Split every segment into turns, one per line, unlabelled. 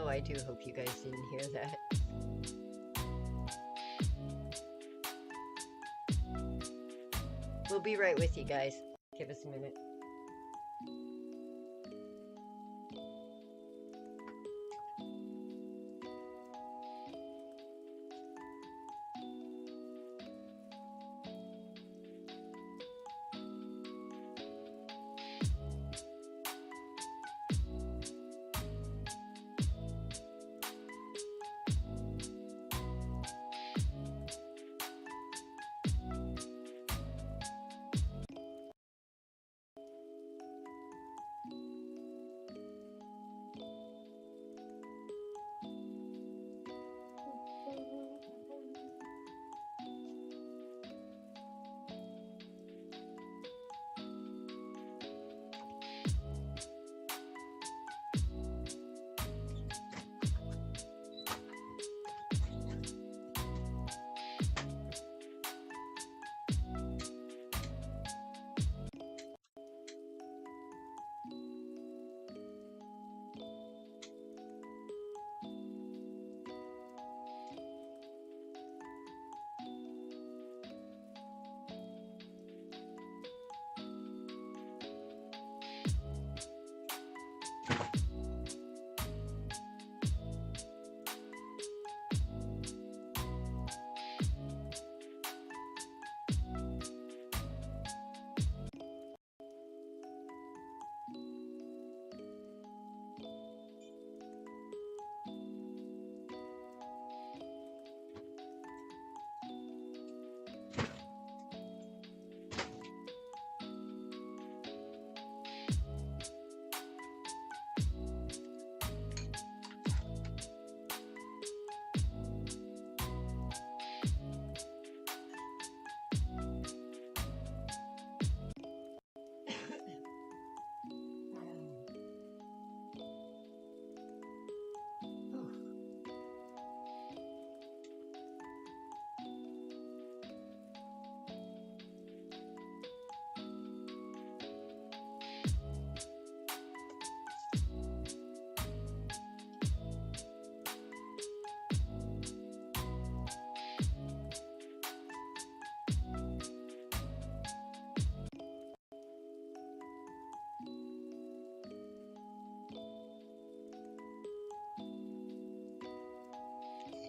Oh, I do hope you guys didn't hear that. We'll be right with you guys. Give us a minute.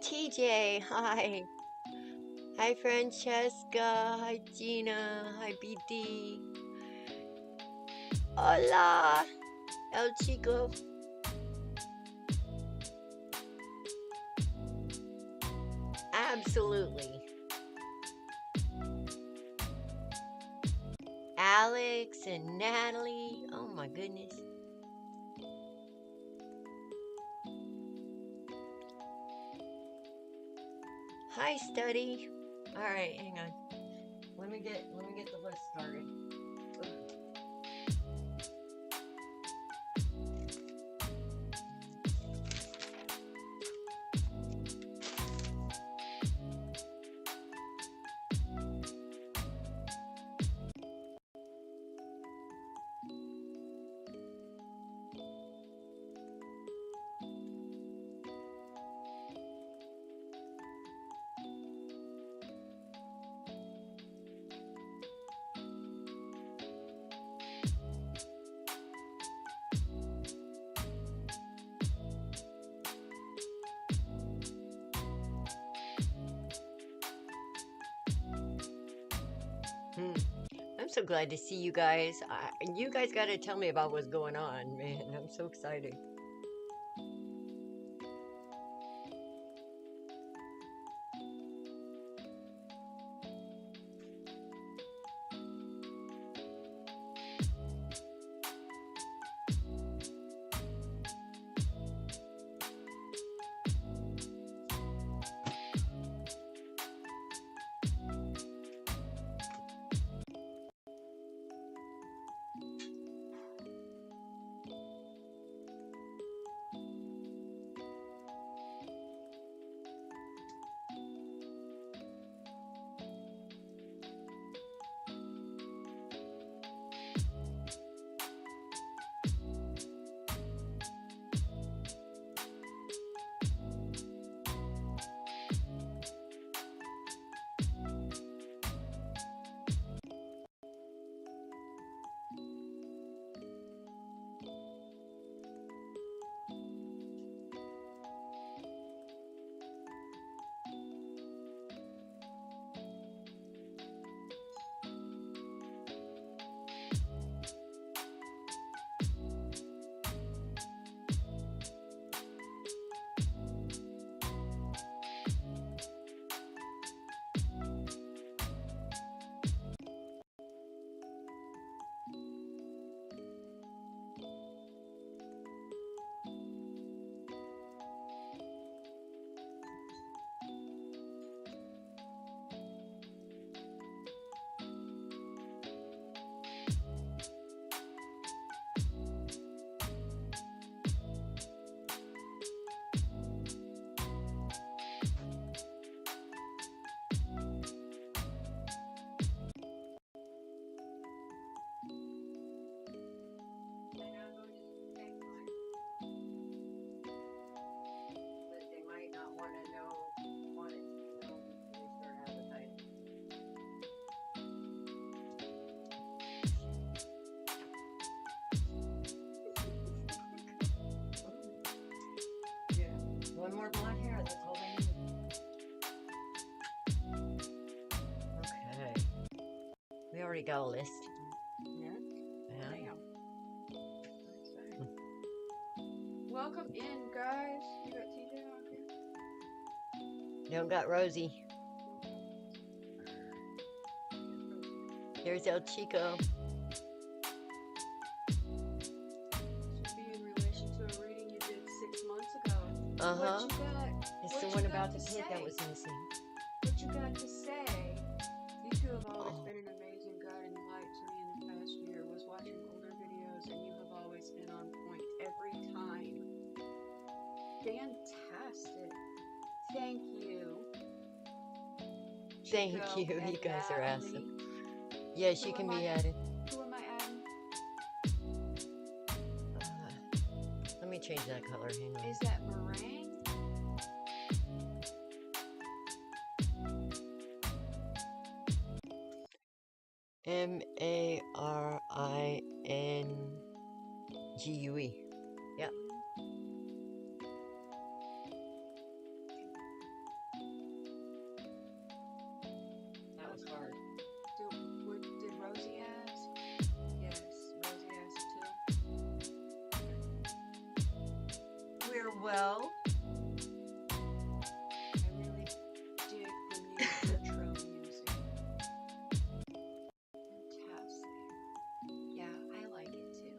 TJ, hi. Hi, Francesca. Hi, Gina. Hi, BD. Hola, El Chico. Absolutely. Alex and Natalie. Oh my goodness. Hi, Study. All right, hang on. Let me get the list started. I'm so glad to see you guys. You guys got to tell me about what's going on, man. I'm so excited. one more blonde hair. That's all I need. Okay. We already got a list.
Yeah?
Yeah.
Damn. Welcome in, guys. You got TJ on here?
Don't got Rosie. Here's El Chico.
This would be in relation to a reading you did 6 months ago.
Uh-huh.
What you got?
It's
what
the
you
one
got
about
to
the pit that
say?
was missing.
What you got to say? You two have always been an amazing guiding light to me in the past year. Was watching older videos and you have always been on point every time. Fantastic. Thank you.
Thank
Chico
you.
and
You guys are
Natalie.
awesome. Yes,
Who
you can
am
be
I?
added.
Who am I adding?
Let me change that color. Hang on.
Is that meringue?
Maringue. Yep. That was hard.
Did Rosie ask? Yes, Rosie asked too.
We're well.
I really dig the new intro music. Fantastic. Yeah, I like it too.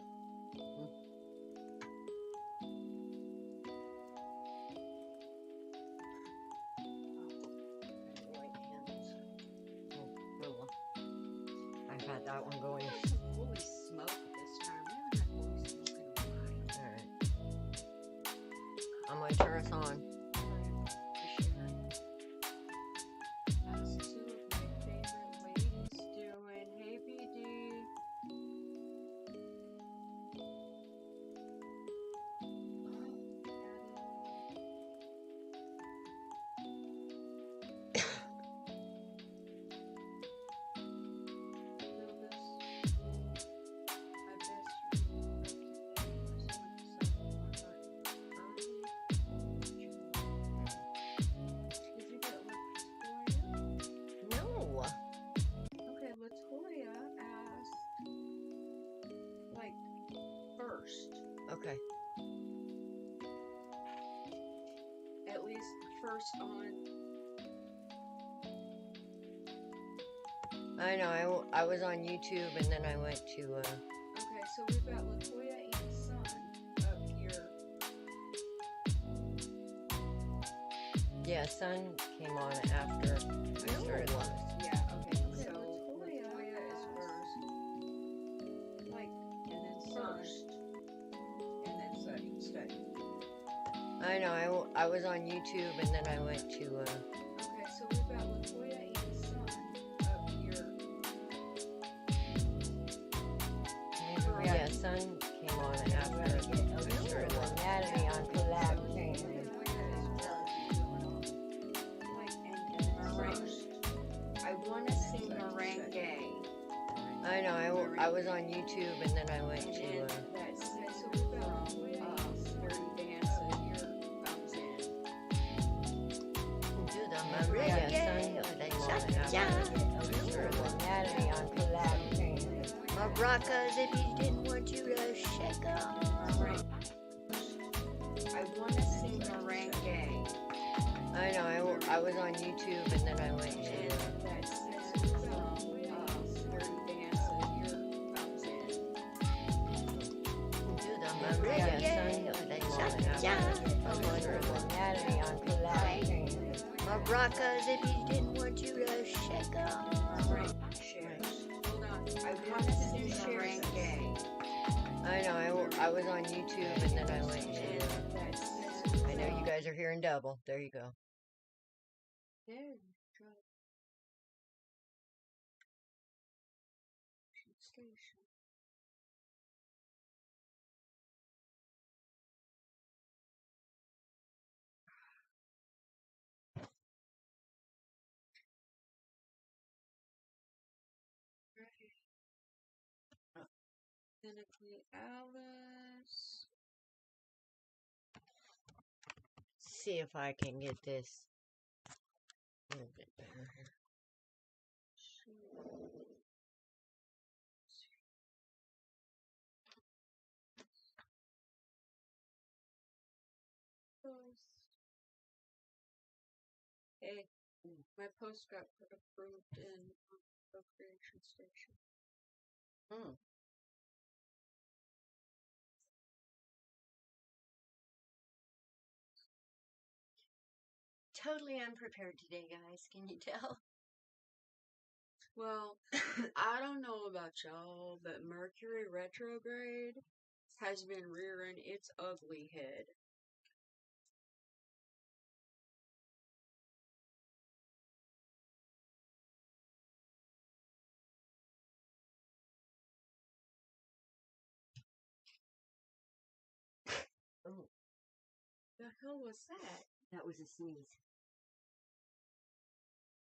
I've had that one going.
We have some holy smoke this time. We haven't had holy smoke in a while.
Alright. I'm gonna turn us on.
How's two of my favorite ladies doing? Hey, BD.
No.
Okay, Latoya asked, like, first.
Okay.
At least first on.
I know. I was on YouTube and then I went to.
Okay, so we've got Latoya and Son up here.
Yeah, Sun came on after I started.
Yeah, okay. So Latoya is first. Like, and then Son. And then Study.
I know. I was on YouTube and then I went to.
Okay, so we've got Latoya and Son up here.
Yeah, Sun came on after I started. Anatomy on collab changing.
I want to sing merengue.
I know. I was on YouTube and then I went to.
That says so we've got Dirty Dancing here comes in.
Do the Maria Anatomy on collab changing. Maracas if you didn't want you to shake up.
I want to sing merengue.
I know. I was on YouTube and then I went to.
That says so we've got Dirty Dancing here comes in.
Do the Maria Anatomy on collab changing. Maracas if you didn't want you to shake up.
Hold on. I want to sing merengue.
I know. I was on YouTube and then I went to. I know you guys are hearing double. There you go.
There you go. Station. Clinically Alice.
see if I can get this a little bit better here.
Hey, my post got approved in Procreation Station.
Hmm. Totally unprepared today, guys. Can you tell?
Well, I don't know about y'all, but Mercury retrograde has been rearing its ugly head.
Oh,
The hell was that?
that was a sneeze.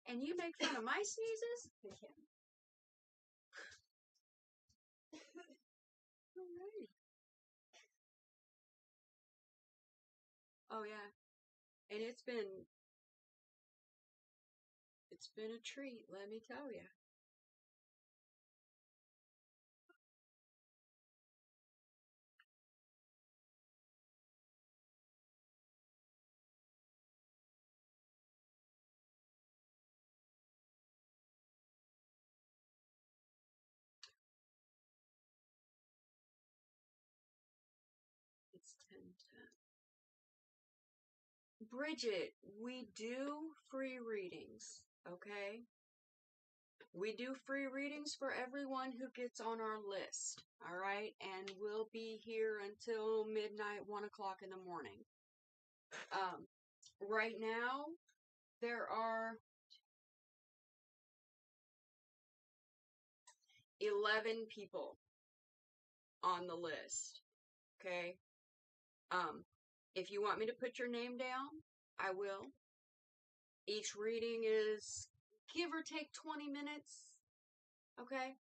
And you make fun of my sneezes?
Yeah.
Alrighty. Oh yeah. And it's been a treat, let me tell you. It's 10:10. Bridget, we do free readings, okay? We do free readings for everyone who gets on our list, all right? And we'll be here until midnight, 1 o'clock in the morning. Right now, there are 11 people on the list, okay? If you want me to put your name down, I will. Each reading is give or take 20 minutes, okay?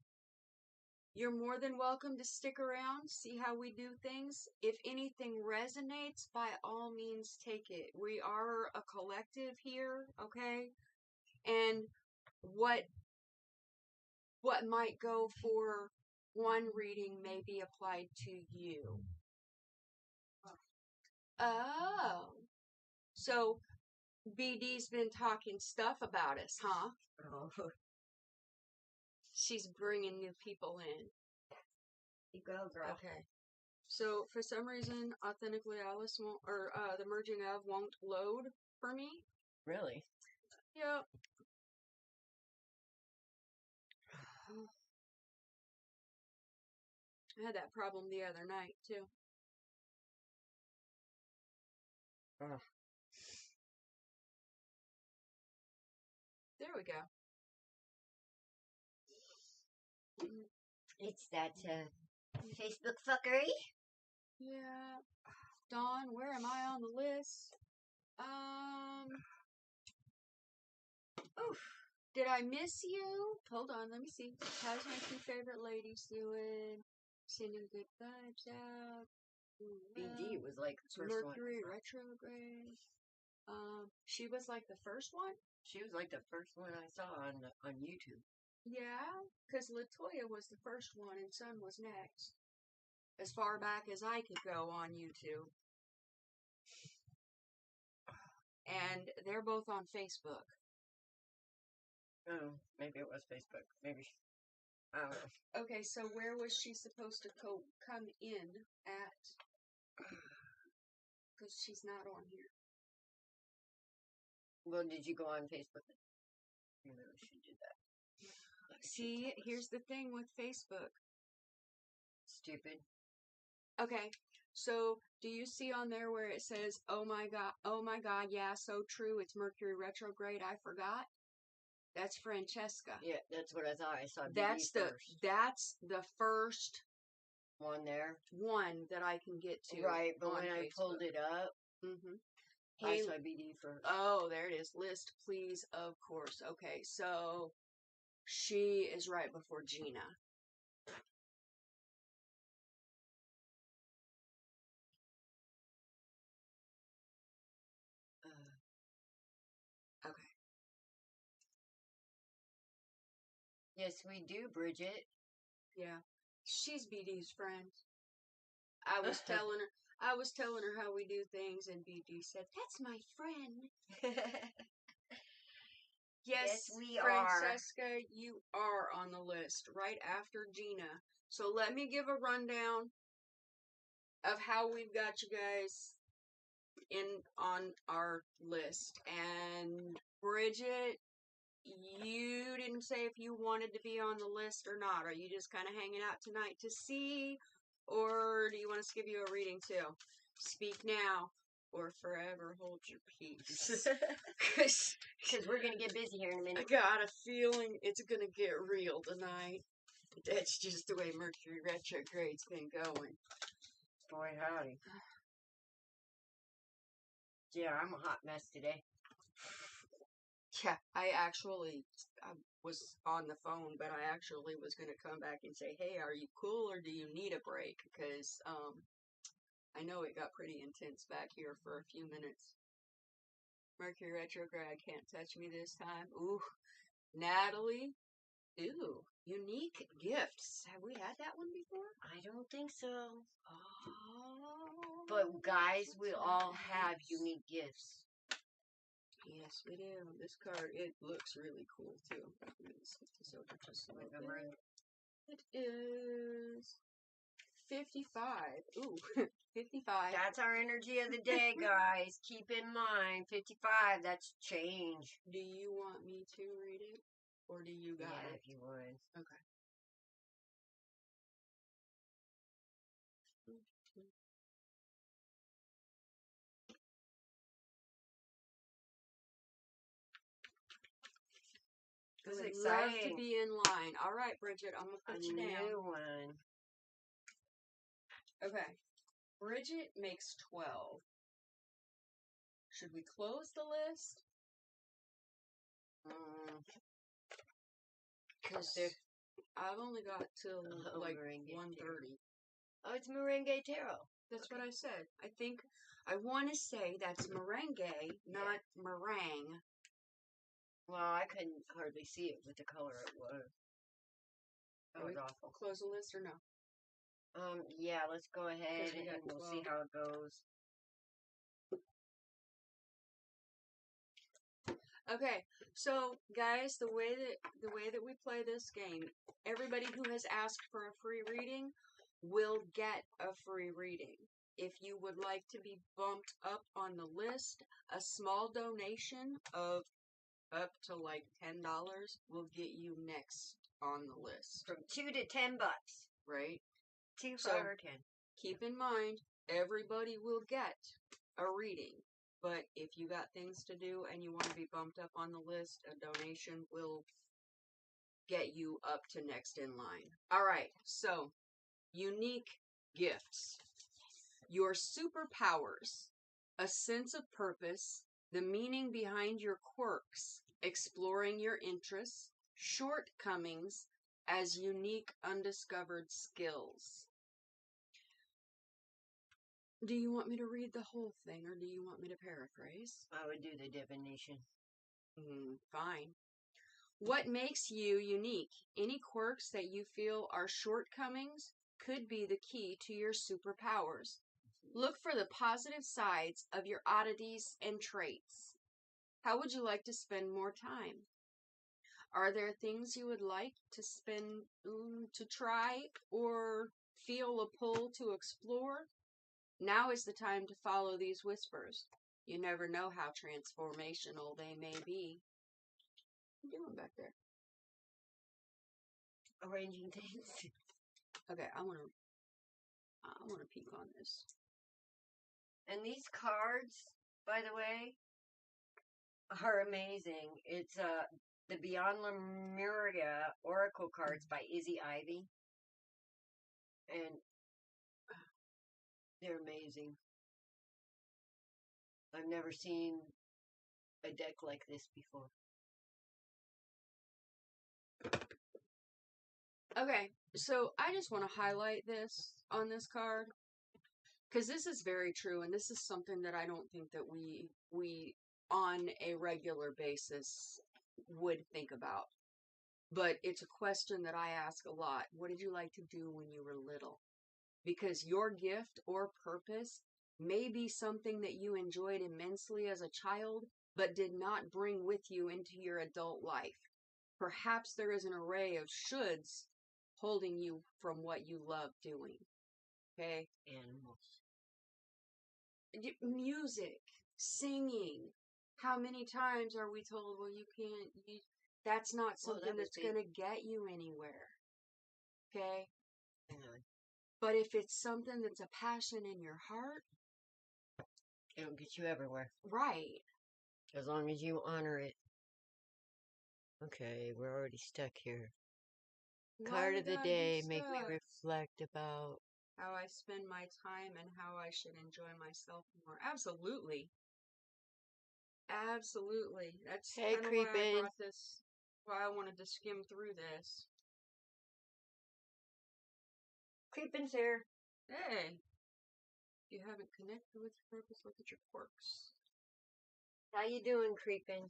You're more than welcome to stick around, see how we do things. If anything resonates, by all means take it. We are a collective here, okay? And what might go for one reading may be applied to you. Oh. So BD's been talking stuff about us, huh?
Oh,
She's bringing new people in.
you go, girl.
Okay. So for some reason, Authentically Alice won't, or the merging of won't load for me.
Really?
Yep. I had that problem the other night too.
Oh.
There we go.
It's that Facebook fuckery.
Yeah. Dawn, where am I on the list? Oof. Did I miss you? Hold on, let me see. How's my two favorite ladies doing? Sending good vibes out.
BD was like the first
Mercury
one.
retrograde. She was like the first one?
She was like the first one I saw on YouTube.
Yeah, because Latoya was the first one and Sun was next. As far back as I could go on YouTube. And they're both on Facebook.
Oh, maybe it was Facebook. Maybe. I don't know.
Okay, so where was she supposed to come in at? Because she's not on here.
Well, did you go on Facebook? You know, she did that.
See, here's the thing with Facebook.
Stupid.
Okay, so do you see on there where it says, oh my god, yeah, so true, it's Mercury retrograde, I forgot? That's Francesca.
Yeah, that's what I thought. I saw BD
That's the first
one there.
One that I can get to.
Right, but when
Facebook.
I pulled it up, I saw BD first.
Oh, there it is. List, please, of course. Okay, so she is right before Gina.
Yes, we do, Bridget.
Yeah. She's BD's friend. I was telling her how we do things, and BD said, "That's my friend." Yes,
we are.
Francesca, you are on the list right after Gina. So let me give a rundown of how we've got you guys on our list. And Bridget, you didn't say if you wanted to be on the list or not. Are you just kind of hanging out tonight to see? Or do you want us to give you a reading too? Speak now or forever hold your peace.
Because we're going to get busy here in a minute.
I got a feeling it's going to get real tonight. That's just the way Mercury retrograde's been going.
Boy, howdy. Yeah, I'm a hot mess today.
Yeah, I was on the phone, but I actually was going to come back and say, hey, are you cool or do you need a break? Because I know it got pretty intense back here for a few minutes. Mercury retrograde can't touch me this time. Ooh, Natalie. Ooh, unique gifts. Have we had that one before?
I don't think so.
Oh.
But guys, we all have unique gifts.
Yes, we do. This card, it looks really cool too. Let me flip this over just a little bit. It is 55. Ooh, 55.
That's our energy of the day, guys. Keep in mind, 55, that's change.
Do you want me to read it? Or do you got it?
If you would.
Okay.
This is
Love
exciting.
to be in line. All right, Bridget, I'm going to put you down.
A new one.
Okay. Bridget makes 12. Should we close the list? Because I've only got till like 1:30.
Oh, it's Merengue Tarot.
That's what I said. I want to say that's merengue, not meringue.
Well, I couldn't hardly see it with the color it was. That was awful.
Close the list or no?
Yeah, let's go ahead and we'll
12.
see how it goes.
Okay, so guys, the way that we play this game, everybody who has asked for a free reading will get a free reading. If you would like to be bumped up on the list, a small donation of up to like $10 will get you next on the list.
From $2 to $10.
Right?
2, 5,
So,
or 10.
Keep in mind, everybody will get a reading. But if you got things to do and you want to be bumped up on the list, a donation will get you up to next in line. All right, so unique gifts. Your superpowers, a sense of purpose, the meaning behind your quirks, exploring your interests, shortcomings as unique undiscovered skills. Do you want me to read the whole thing, or do you want me to paraphrase?
I would do the divination.
Fine. What makes you unique? Any quirks that you feel are shortcomings could be the key to your superpowers. Look for the positive sides of your oddities and traits. How would you like to spend more time? Are there things you would like to try, or feel a pull to explore? Now is the time to follow these whispers. You never know how transformational they may be. What are you doing back there?
Arranging things.
Okay, I want to peek on this.
And these cards, by the way, are amazing. It's the Beyond Lemuria Oracle cards by Izzy Ivy. And they're amazing. I've never seen a deck like this before.
Okay, so I just want to highlight this on this card, because this is very true, and this is something that I don't think that we on a regular basis would think about. but it's a question that I ask a lot. What did you like to do when you were little? Because your gift or purpose may be something that you enjoyed immensely as a child, but did not bring with you into your adult life. Perhaps there is an array of shoulds holding you from what you love doing. Okay?
Animals.
Music, singing. How many times are we told, well, you can't, that's not something that's going to get you anywhere. Okay? But if it's something that's a passion in your heart,
it'll get you everywhere.
Right.
As long as you honor it. Okay, we're already stuck here. Card of the day, make me reflect about
how I spend my time and how I should enjoy myself more. Absolutely. Absolutely. That's kind of why I brought this, why I wanted to skim through this.
Creepin's here.
Hey. If you haven't connected with your purpose, look at your quirks.
How you doing, Creepin?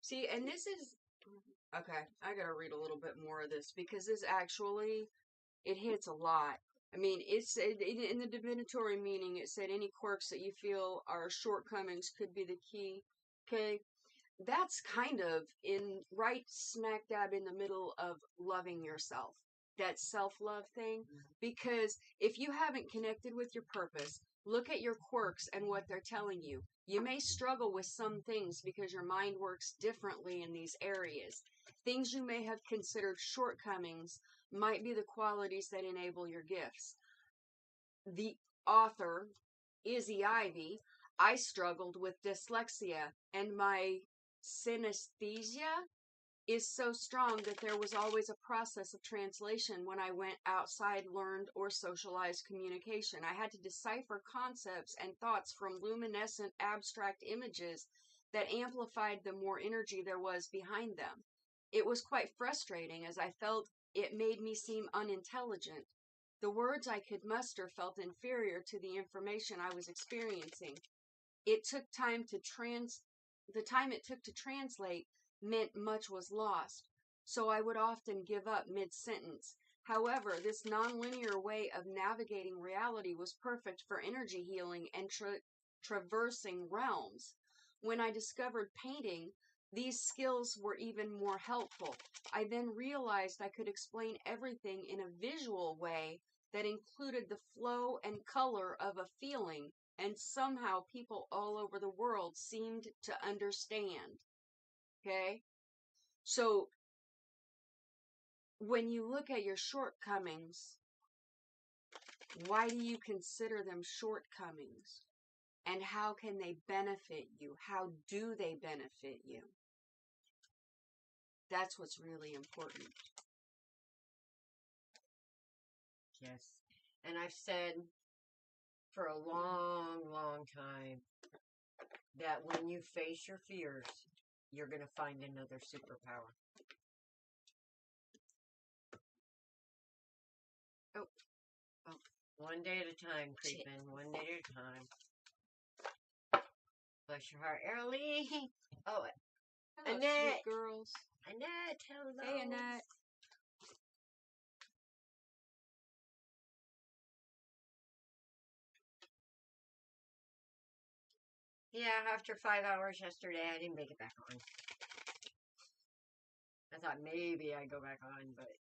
See, and this is... Okay, I gotta read a little bit more of this, because this actually, it hits a lot. I mean, in the divinatory meaning, it said any quirks that you feel are shortcomings could be the key. Okay? That's kind of right smack dab in the middle of loving yourself. That self-love thing. Because if you haven't connected with your purpose, look at your quirks and what they're telling you. You may struggle with some things because your mind works differently in these areas. Things you may have considered shortcomings might be the qualities that enable your gifts. The author, Izzy Ivy, I struggled with dyslexia, and my synesthesia is so strong that there was always a process of translation when I went outside, learned, or socialized communication. I had to decipher concepts and thoughts from luminescent abstract images that amplified the more energy there was behind them. It was quite frustrating, as I felt it made me seem unintelligent. The words I could muster felt inferior to the information I was experiencing. It took time to the time it took to translate meant much was lost, so I would often give up mid-sentence. However, this nonlinear way of navigating reality was perfect for energy healing and traversing realms. When I discovered painting, these skills were even more helpful. I then realized I could explain everything in a visual way that included the flow and color of a feeling, and somehow people all over the world seemed to understand. Okay? So, when you look at your shortcomings, why do you consider them shortcomings? And how can they benefit you? How do they benefit you? That's what's really important.
Yes. And I've said for a long, long time that when you face your fears, you're going to find another superpower.
Oh.
One day at a time, Creepin'. One day at a time. Bless your heart. Early. Oh,
hello,
Annette.
Sweet girls.
Annette, hello.
Hey, Annette.
Yeah, after 5 hours yesterday, I didn't make it back on. I thought maybe I'd go back on, but...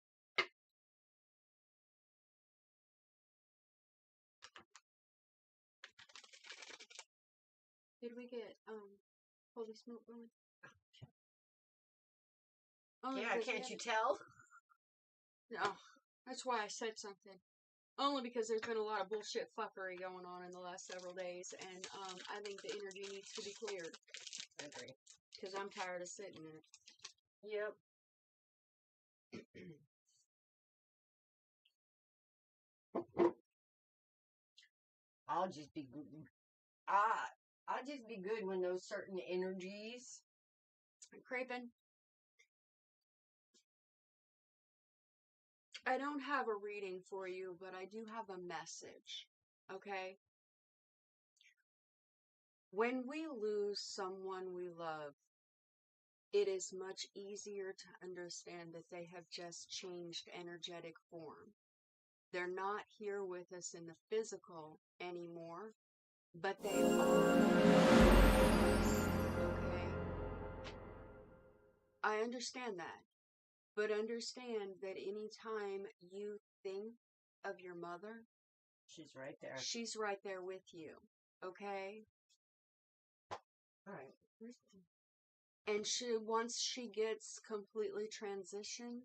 Did we get, holy smoke going?
Yeah, can't you tell?
No, that's why I said something. Only because there's been a lot of bullshit fuckery going on in the last several days, and I think the energy needs to be cleared.
I agree.
Because I'm tired of sitting in it.
Yep. I'll just be good. I'll just be good when those certain energies.
Craven, I don't have a reading for you, but I do have a message. Okay? When we lose someone we love, it is much easier to understand that they have just changed energetic form. They're not here with us in the physical anymore, but they are with us, okay? I understand that, but understand that anytime you think of your mother,
she's right there.
She's right there with you, okay?
All right.
And once she gets completely transitioned,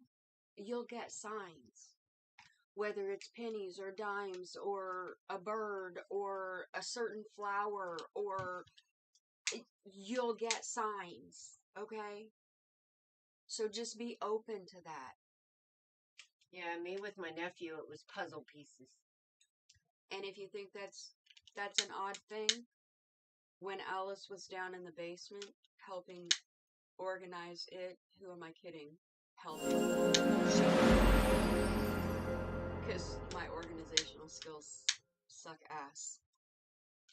you'll get signs. Whether it's pennies or dimes or a bird or a certain flower, or you'll get signs, okay? So just be open to that.
Yeah, me with my nephew, it was puzzle pieces.
And if you think that's an odd thing, when Alice was down in the basement helping organize it, who am I kidding? Helping. Because my organizational skills suck ass.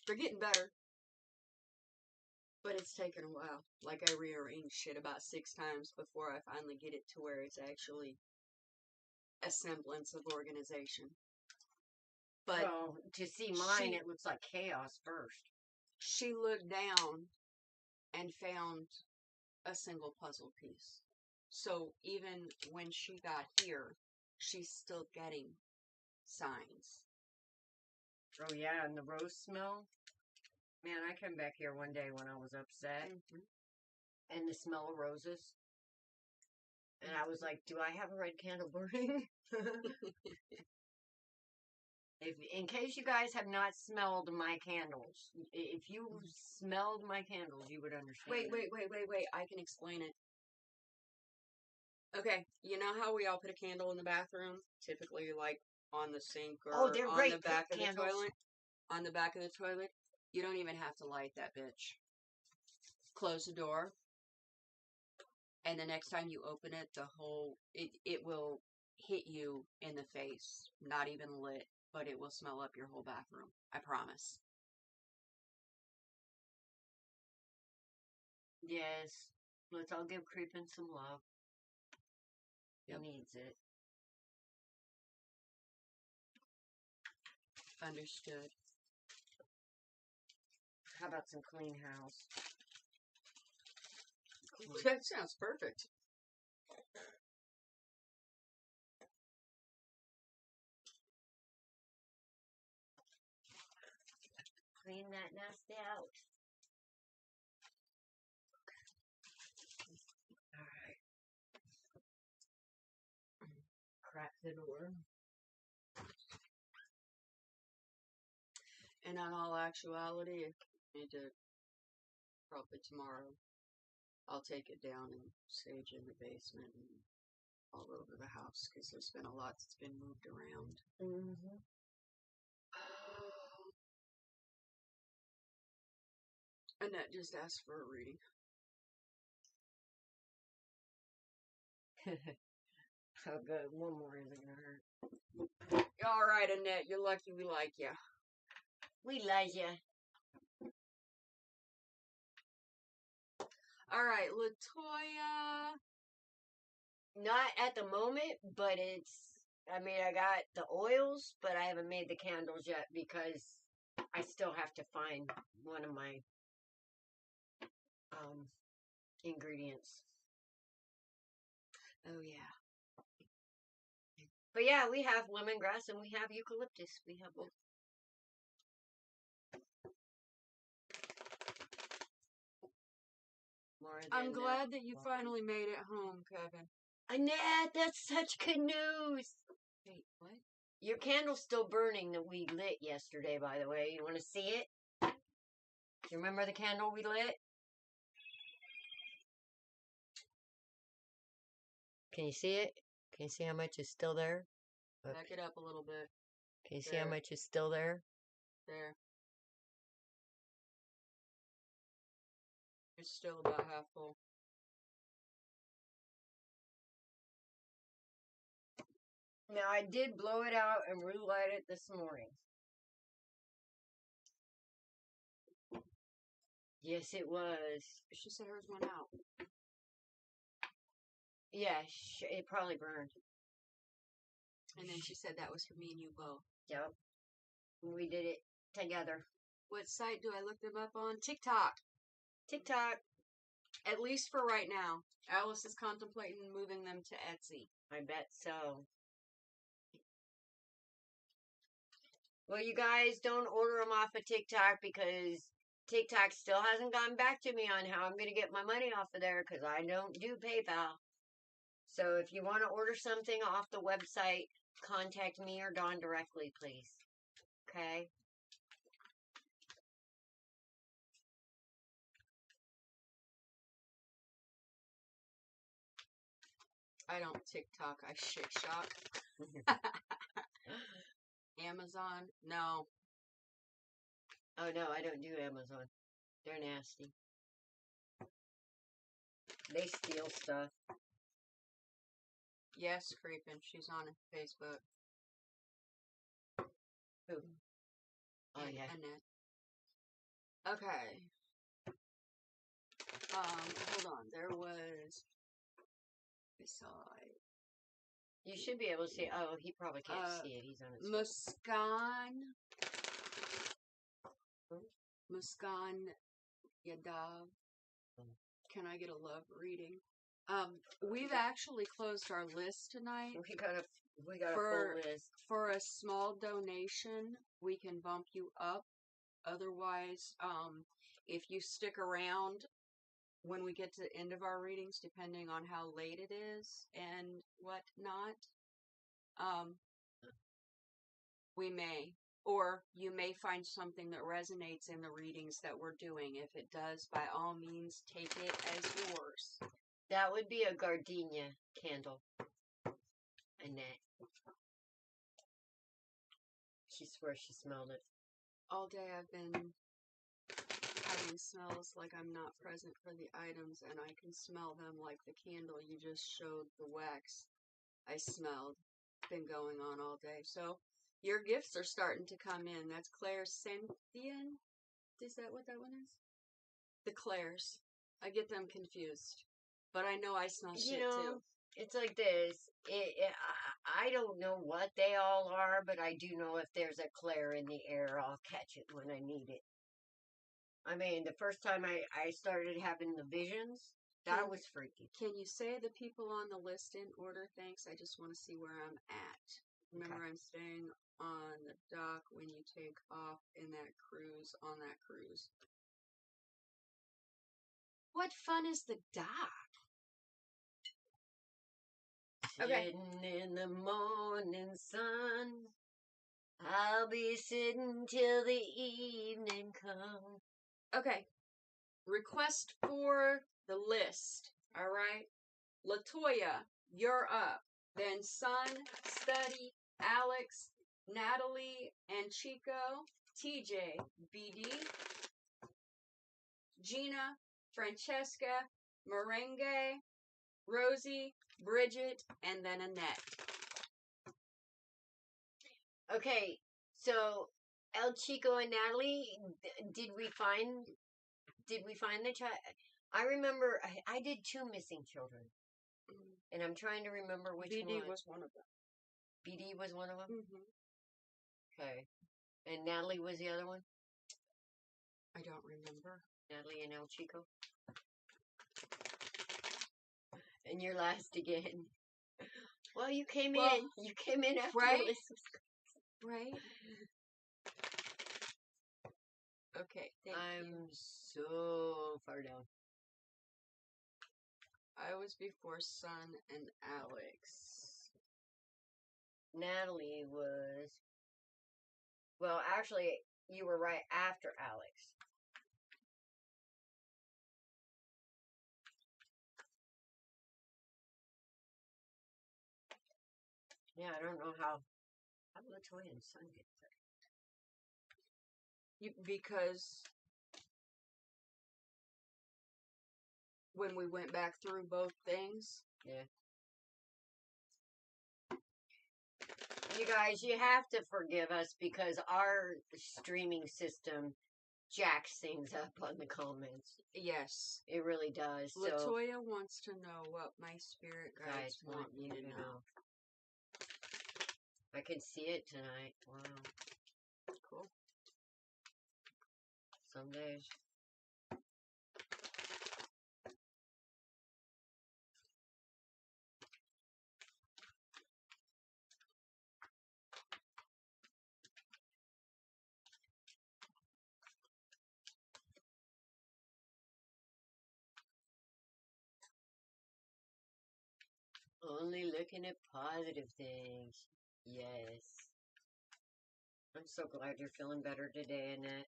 They're getting better. But it's taken a while. Like, I rearranged shit about 6 times before I finally get it to where it's actually a semblance of organization. But
well, to see mine, it looks like chaos first.
She looked down and found a single puzzle piece. So even when she got here, she's still getting signs.
Oh yeah, and the rose smell. Man, I came back here one day when I was upset, and the smell of roses. And I was like, do I have a red candle burning? In case you guys have not smelled my candles, if you smelled my candles, you would understand.
Wait. I can explain it. Okay, you know how we all put a candle in the bathroom? Typically, like, on the sink or on the back of the toilet? On the back of the toilet? You don't even have to light that bitch. Close the door. And the next time you open it, it will hit you in the face. Not even lit, but it will smell up your whole bathroom. I promise.
Yes. Let's all give Creepin' some love. He needs it.
Understood.
How about some clean house?
That sounds perfect.
Clean that nest out. Alright. Crack the door.
And in all actuality, I need to, probably tomorrow, I'll take it down and stage in the basement and all over the house, because there's been a lot that's been moved around.
Mm-hmm.
Annette just asked for a reading.
Oh, good. One more isn't gonna hurt.
All right, Annette. You're lucky we like you.
We like you.
All right, Latoya.
Not at the moment, but I got the oils, but I haven't made the candles yet because I still have to find one of my ingredients.
Oh, yeah.
But yeah, we have lemongrass and we have eucalyptus. We have both.
I'm glad that you finally made it home, Kevin.
Annette, that's such good news.
Wait, what?
Your candle's still burning that we lit yesterday, by the way. You want to see it? You remember the candle we lit? Can you see it? Can you see how much is still there?
Okay. Back it up a little bit.
Can you see how much is still there?
There. It's still about half full.
Now, I did blow it out and relight it this morning. Yes, it was.
She said hers went out.
Yeah, it probably burned.
And then she said that was for me and you both.
Yep. We did it together.
What site do I look them up on? TikTok.
TikTok.
At least for right now. Alice is contemplating moving them to Etsy.
I bet so. Well, you guys don't order them off of TikTok because TikTok still hasn't gotten back to me on how I'm going to get my money off of there because I don't do PayPal. So if you want to order something off the website, contact me or Dawn directly, please. Okay?
I don't TikTok. I shit shop. Amazon? No.
Oh, no, I don't do Amazon. They're nasty. They steal stuff.
Yes, Creepin'. She's on Facebook.
Who? Oh, yeah.
Annette. Okay. Hold on. There was... Beside...
You should be able to see. Oh, he probably can't see it. He's on his
Muskan. Muskan Yadav. Can I get a love reading? We've actually closed our list tonight.
We got a full list.
For a small donation, we can bump you up. Otherwise, if you stick around when we get to the end of our readings, depending on how late it is and whatnot, we may. Or you may find something that resonates in the readings that we're doing. If it does, by all means, take it as yours.
That would be a gardenia candle. Annette. She swears she smelled it.
All day I've been having smells like I'm not present for the items, and I can smell them like the candle you just showed, the wax I smelled. Been going on all day. So your gifts are starting to come in. That's Claire's Senthian. Is that what that one is? The Claire's. I get them confused. But I know I smell shit too.
It's like this. I don't know what they all are, but I do know if there's a Claire in the air, I'll catch it when I need it. I mean, the first time I started having the visions, that was freaky.
Can you say the people on the list in order? Thanks. I just want to see where I'm at. Remember, I'm staying on the dock when you take off in that cruise, on that cruise. What fun is the dock?
Okay. Sitting in the morning sun, I'll be sitting till the evening comes.
Okay. Request for the list. All right. Latoya, you're up. Then Sun, Study, Alex, Natalie, and Chico, TJ, BD, Gina, Francesca, Merengue, Rosie, Bridget, and then Annette.
Okay, so El Chico and Natalie, did we find the child? I remember I did 2 missing children, and I'm trying to remember which one.
BD was one of them.
BD was one of them?
Mm-hmm.
Okay. And Natalie was the other one?
I don't remember.
Natalie and El Chico? And you're last again. Well, you came in. You came in after
right?
Right?
Okay,
I'm so far down.
I was before Sun and Alex.
Natalie was... Well, actually, you were right after Alex. Yeah, I don't know how Latoya and Sun get there.
Because when we went back through both things.
Yeah. You guys, you have to forgive us because our streaming system jacks things up on the comments.
Yes.
It really does. So,
Latoya wants to know what my spirit guides want you to know.
I can see it tonight. Wow.
Cool.
Some days. Only looking at positive things. Yes. I'm so glad you're feeling better today, Annette.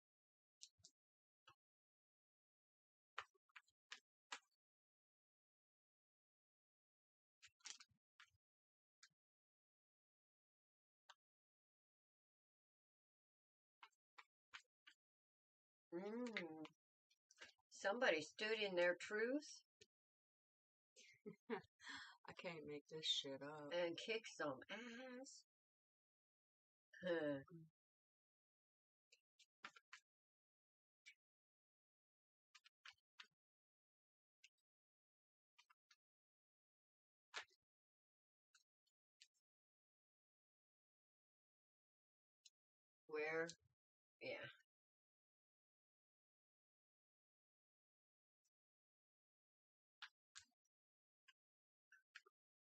Somebody stood in their truth.
I can't make this shit up.
And kick some ass. Huh. Where? Yeah.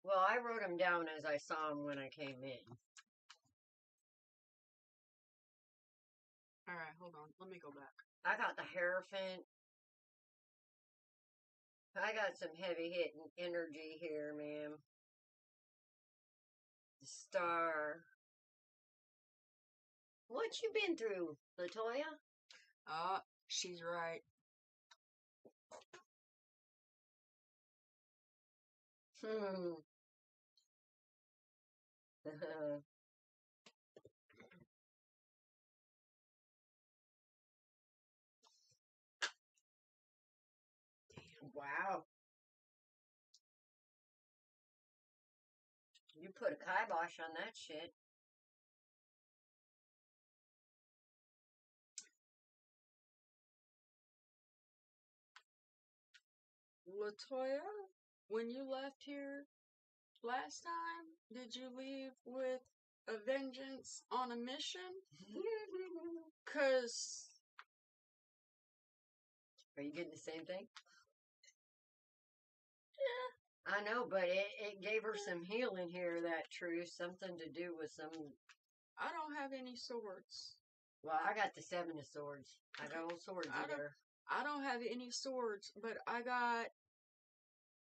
Well, I wrote them down as I saw them when I came in.
Alright, hold on. Let me go back.
I got the Hierophant. I got some heavy hitting energy here, ma'am. The Star. What you been through, Latoya?
She's right.
Wow. You put a kibosh on that shit.
Latoya, when you left here last time, did you leave with a vengeance on a mission? 'Cause...
Are you getting the same thing? Yeah. I know, but it gave her some healing here, that truth. Something to do with some...
I don't have any swords.
Well, I got the 7 of swords. I got old swords in there.
I don't have any swords, but I got...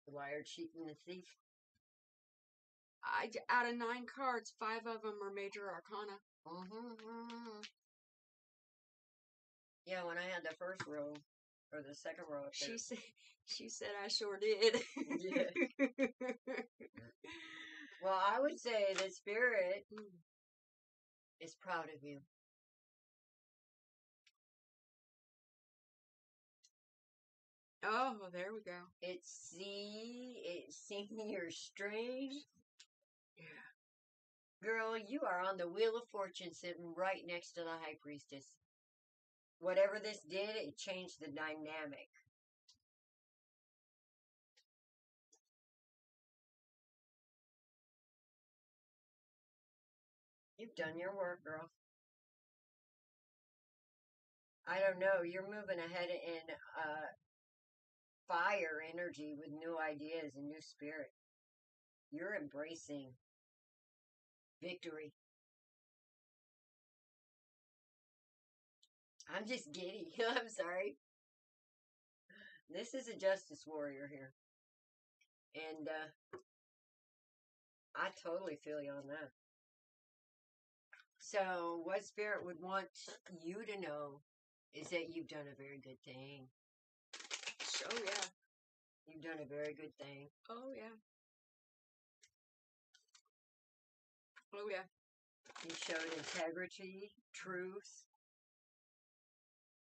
The Liar, Cheat, and the Thief.
Out of 9 cards, 5 of them are major arcana.
Yeah, when I had the first row, or the second row up there.
She said I sure did.
Yeah. Well, I would say the Spirit is proud of you.
Oh, there we go.
It's seeing your strength.
Yeah.
Girl, you are on the Wheel of Fortune sitting right next to the High Priestess. Whatever this did, it changed the dynamic. You've done your work, girl. I don't know. You're moving ahead in fire energy with new ideas and new spirit. You're embracing victory. I'm just giddy. I'm sorry. This is a justice warrior here. And I totally feel you on that. So what Spirit would want you to know is that you've done a very good thing.
Oh, yeah.
You've done a very good thing.
Oh, yeah. Oh, yeah.
You showed integrity, truth.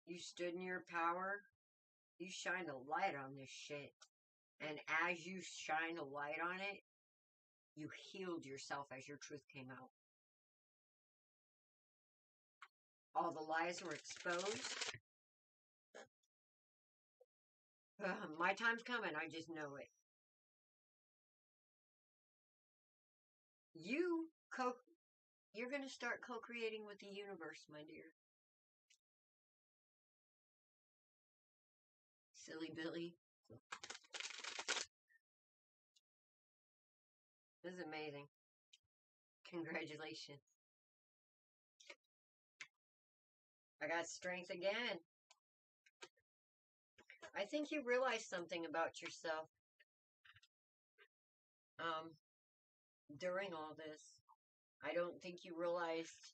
You stood in your power. You shined a light on this shit. And as you shine a light on it, you healed yourself as your truth came out. All the lies were exposed. My time's coming. I just know it. You're going to start co-creating with the universe, my dear. Silly Billy. This is amazing. Congratulations. I got strength again. I think you realize something about yourself during all this. I don't think you realized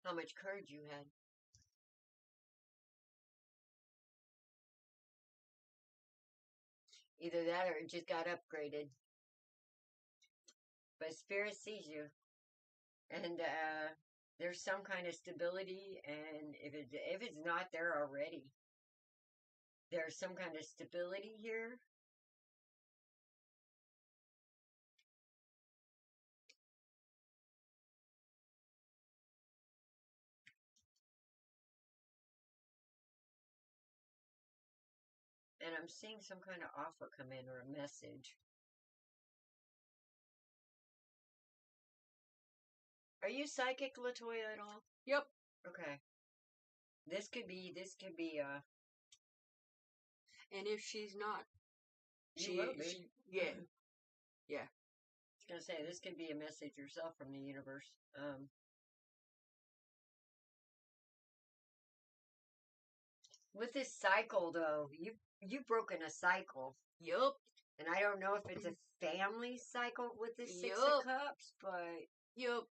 how much courage you had. Either that or it just got upgraded. But Spirit sees you. And there's some kind of stability, and if it's not there already, there's some kind of stability here. And I'm seeing some kind of offer come in or a message. Are you psychic, Latoya, at all?
Yep.
Okay. This could be,
And if she's not,
she will be.
Yeah. Yeah.
I was going to say, this could be a message yourself from the universe. With this cycle, though, you've broken a cycle.
Yup.
And I don't know if it's a family cycle with the Six
Yup.
of Cups, but
Yup.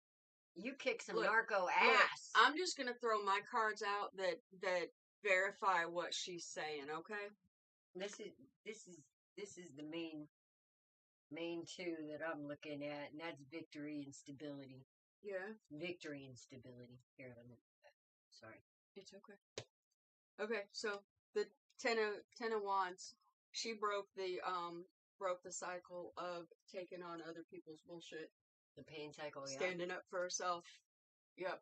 you kick some
Look,
narco
Look,
ass.
I'm just gonna throw my cards out that verify what she's saying. Okay.
This is the main two that I'm looking at, and that's victory and stability.
Yeah.
Victory and stability. Here, let me. Sorry.
It's okay. Okay, so the ten of Wands, she broke the cycle of taking on other people's bullshit.
The pain cycle, yeah.
Standing up for herself. Yep.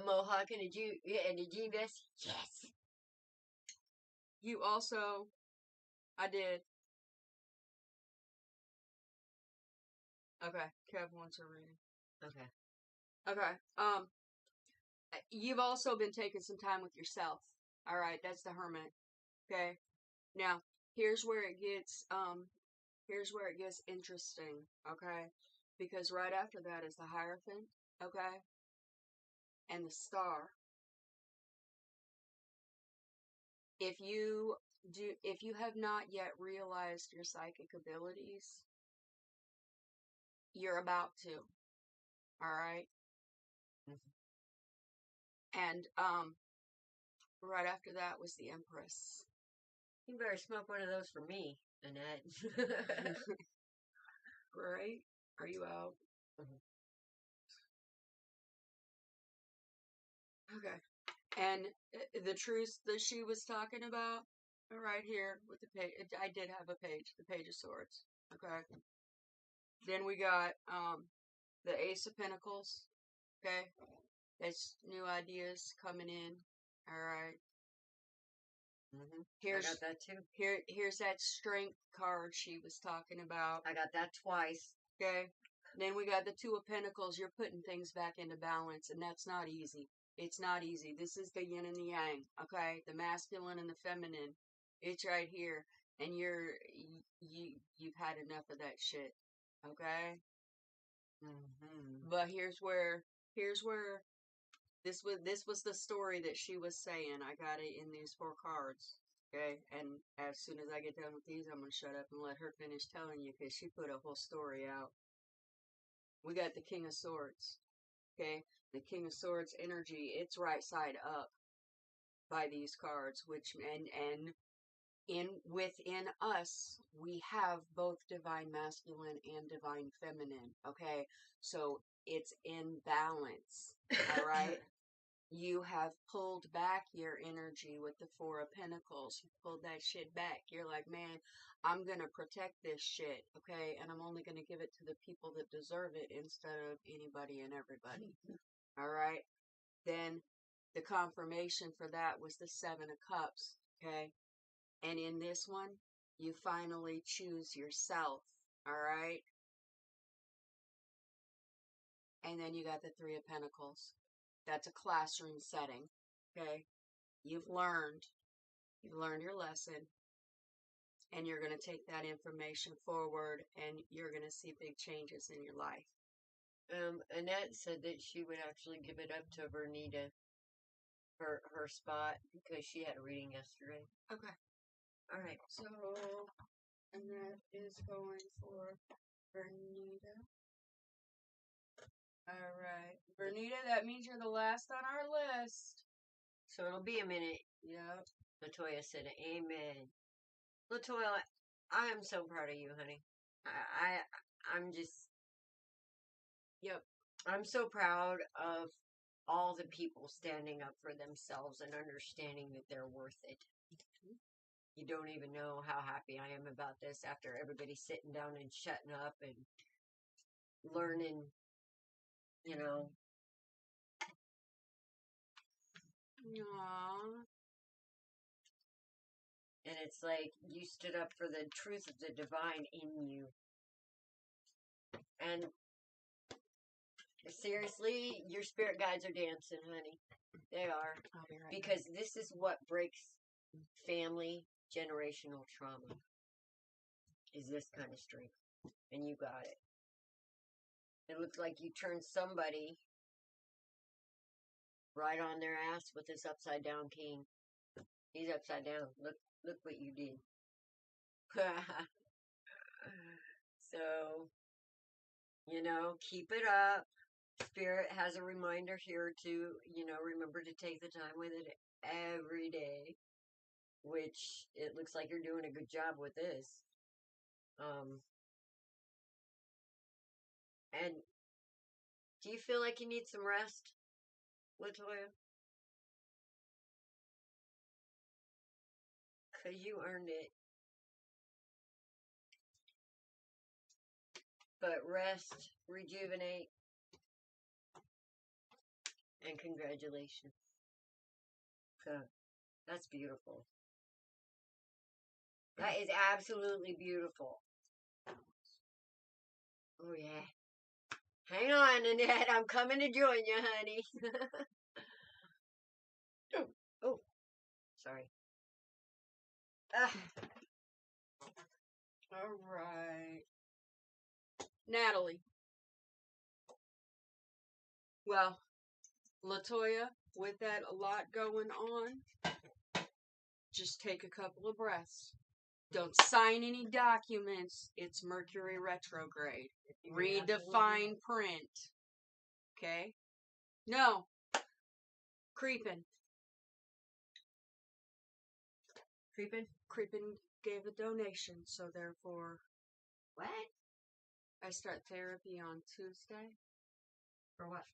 Mohawk and a G-vest? Yes.
You also, I did. Okay, Kev wants a reading.
Okay.
Okay, you've also been taking some time with yourself. Alright, that's the Hermit. Okay? Now, here's where it gets interesting, okay? Because right after that is the Hierophant, okay? And the Star. If you have not yet realized your psychic abilities, you're about to. Alright? And, right after that was the Empress.
You better smoke one of those for me, Annette.
Right? Are you out? Okay. And the truth that she was talking about, right here with the page, I did have a page, the Page of Swords. Okay. Then we got the Ace of Pentacles. Okay. That's new ideas coming in. All right.
I got that too.
Here's that Strength card she was talking about.
I got that twice.
Okay. Then we got the Two of Pentacles. You're putting things back into balance, and that's not easy. It's not easy. This is the yin and the yang, okay? The masculine and the feminine. It's right here. And you've had enough of that shit, okay? But here's where this was the story that she was saying. I got it in these 4 cards, okay? And as soon as I get done with these, I'm going to shut up and let her finish telling you, because she put a whole story out. We got the King of Swords, okay? The King of Swords energy, it's right side up by these cards, which and within us we have both divine masculine and divine feminine, okay? So it's in balance, all right? you have pulled back your energy with the Four of Pentacles. You pulled that shit back. You're like, man, I'm going to protect this shit, okay? And I'm only going to give it to the people that deserve it instead of anybody and everybody. All right? Then the confirmation for that was the Seven of Cups, okay? And in this one, you finally choose yourself, all right? And then you got the Three of Pentacles. That's a classroom setting, okay? You've learned your lesson, and you're going to take that information forward, and you're going to see big changes in your life.
Annette said that she would actually give it up to Vernita, her spot, because she had a reading yesterday.
Okay.
All right.
So, and that is going for Vernita. All right. Vernita, that means you're the last on our list.
So it'll be a minute.
Yep.
Latoya said, amen. Latoya, I am so proud of you, honey. I'm just,
Yep.
I'm so proud of all the people standing up for themselves and understanding that they're worth it. You don't even know how happy I am about this after everybody sitting down and shutting up and learning, you know.
Aww.
And it's like you stood up for the truth of the divine in you. And seriously, your spirit guides are dancing, honey. They are.
I'll be right
Because this is what breaks family generational trauma. Is this kind of strength. And you got it. It looks like you turned somebody right on their ass with this upside down king. He's upside down. Look what you did. So, you know, keep it up. Spirit has a reminder here to, you know, remember to take the time with it every day. Which it looks like you're doing a good job with this. And do you feel like you need some rest, Latoya? Because you earned it. But rest, rejuvenate, and congratulations. So, that's beautiful. That is absolutely beautiful. Oh, yeah. Hang on, Annette. I'm coming to join you, honey. Oh, sorry.
All right. Natalie. Well, Latoya, with that a lot going on, just take a couple of breaths. Don't sign any documents. It's Mercury retrograde. Read the fine print. Okay? No. Creepin. Creepin gave a donation, so therefore...
What?
I start therapy on Tuesday.
For what?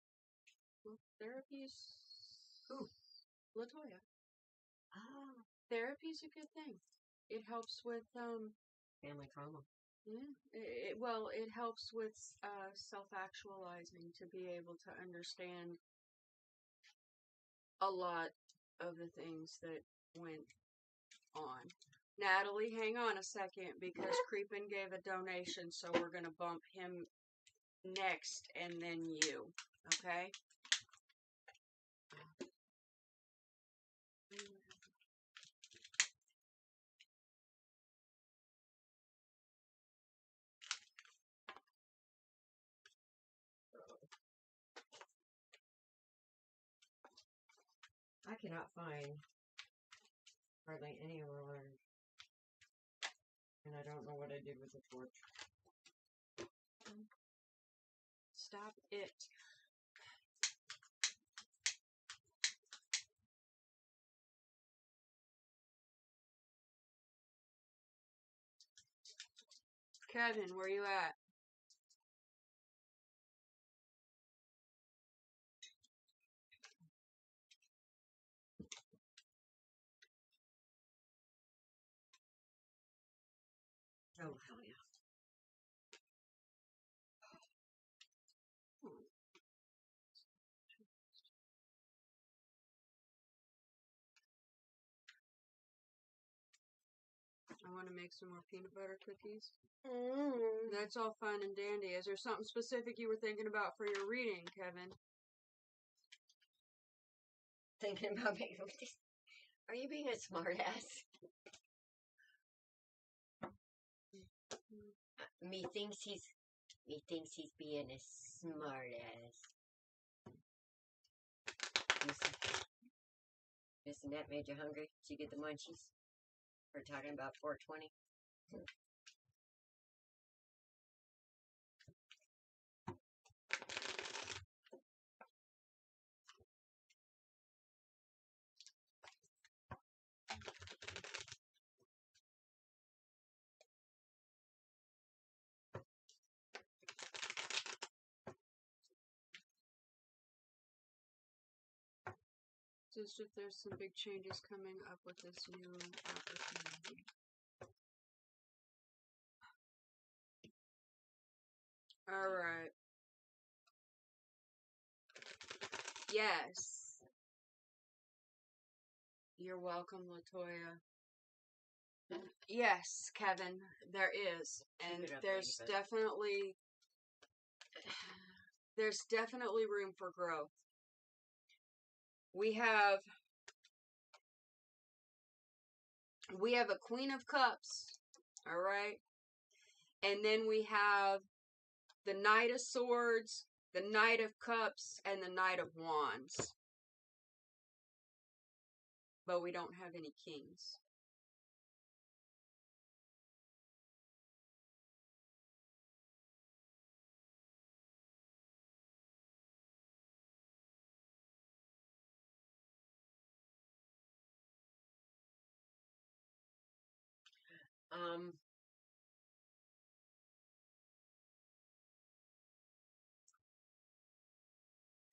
Well, therapy's...
Who?
Latoya.
Oh.
Therapy's a good thing. It helps with,
family trauma.
Yeah. It helps with, self-actualizing, to be able to understand a lot of the things that went on. Natalie, hang on a second, because Creepin gave a donation, so we're going to bump him next, and then you, okay?
I cannot find hardly any of our letters. And I don't know what I did with the torch.
Stop it. Kevin, where you at?
Oh, hell yeah.
I want to make some more peanut butter cookies.
Mm.
That's all fine and dandy. Is there something specific you were thinking about for your reading, Kevin?
Thinking about making this. Are you being a smart ass? Methinks he's being a smart ass. Miss Annette made you hungry? Did you get the munchies? We're talking about 420.
Just if there's some big changes coming up with this new opportunity. All right. Yes. You're welcome, LaToya. Yes, Kevin, there is. And
Keep it up,
there's
ladybug.
definitely room for growth. We have a Queen of Cups, all right? And then we have the Knight of Swords, the Knight of Cups, and the Knight of Wands. But we don't have any kings.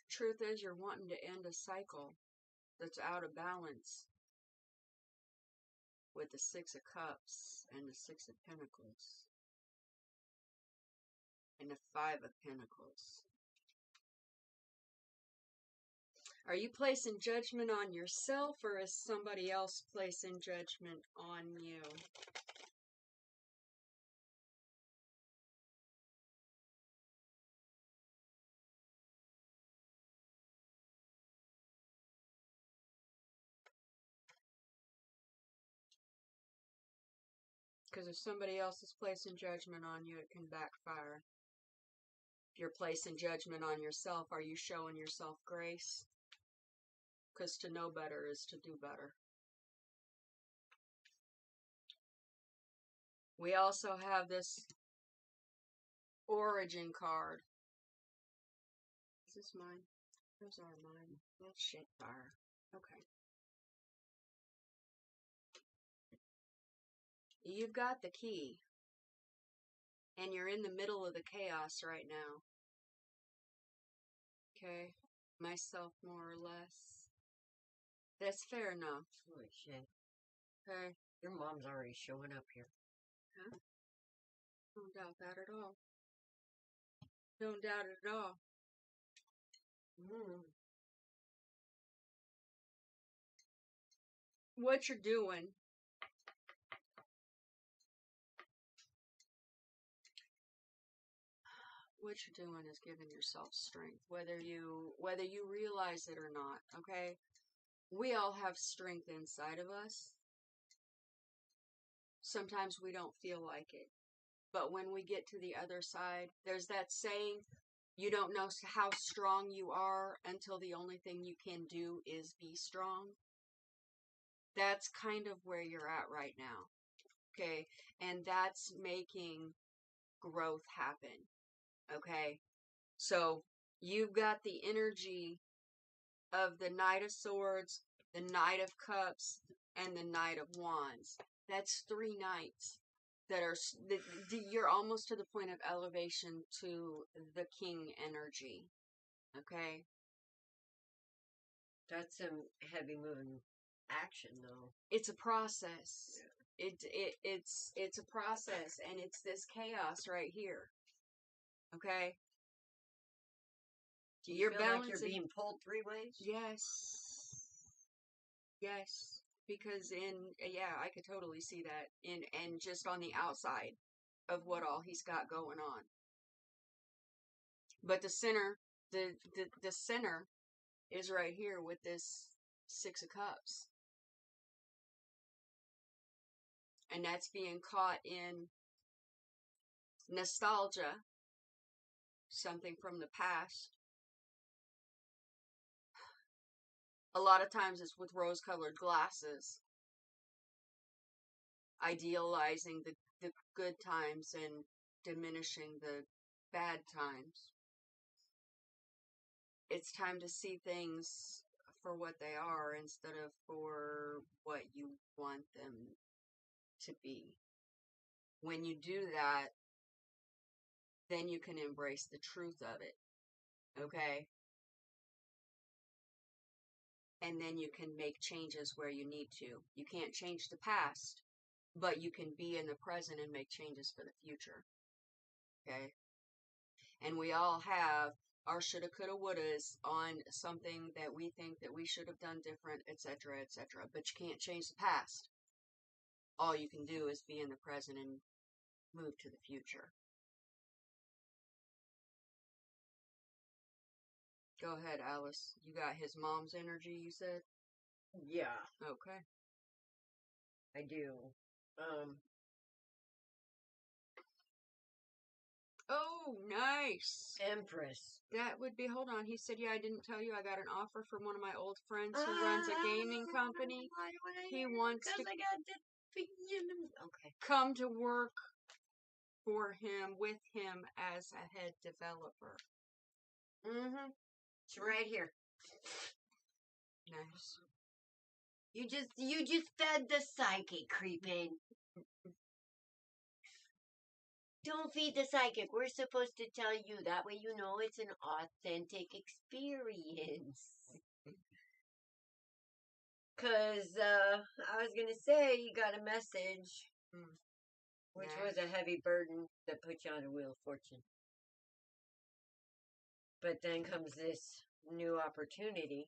Truth is, you're wanting to end a cycle that's out of balance with the Six of Cups and the Six of Pentacles and the Five of Pentacles. Are you placing judgment on yourself, or is somebody else placing judgment on you? Because if somebody else is placing judgment on you, it can backfire. If you're placing judgment on yourself, are you showing yourself grace? Because to know better is to do better. We also have this Origin card. Is this mine? Those are mine. That's shit fire. Okay. You've got the key. And you're in the middle of the chaos right now. Okay? Myself, more or less. That's fair enough.
Holy shit.
Okay?
Your mom's already showing up here.
Huh? Don't doubt that at all. Don't doubt it at all. What you're doing is giving yourself strength, whether you realize it or not. Okay, we all have strength inside of us. Sometimes we don't feel like it, but when we get to the other side, there's that saying, you don't know how strong you are until the only thing you can do is be strong. That's kind of where you're at right now. Okay, and that's making growth happen. Okay, so you've got the energy of the Knight of Swords, the Knight of Cups, and the Knight of Wands. That's 3 knights that are, you're almost to the point of elevation to the King energy. Okay?
That's some heavy moving action, though.
It's a process. It's a process, and it's this chaos right here. Okay?
Do you feel like you're being pulled 3 ways?
Yes. Yes. Because I could totally see that and just on the outside of what all he's got going on. But the center, the center is right here with this 6 of Cups. And that's being caught in nostalgia, something from the past. A lot of times it's with rose-colored glasses, idealizing the good times and diminishing the bad times. It's time to see things for what they are instead of for what you want them to be. When you do that, then you can embrace the truth of it. Okay? And then you can make changes where you need to. You can't change the past, but you can be in the present and make changes for the future. Okay? And we all have our shoulda, coulda, wouldas on something that we think that we should have done different, etc., etc. But you can't change the past. All you can do is be in the present and move to the future. Go ahead, Alice. You got his mom's energy, you said?
Yeah.
Okay.
I do.
Oh, nice.
Empress.
That would be, hold on. He said, yeah, I didn't tell you I got an offer from one of my old friends who runs a gaming company. He wants to come to work for him, with him as a head developer.
Mm-hmm. It's right here.
Nice.
You just fed the psychic creeping. Don't feed the psychic. We're supposed to tell you. That way you know it's an authentic experience. Because I was going to say you got a message, which was a heavy burden that put you on a wheel of fortune. But then comes this new opportunity.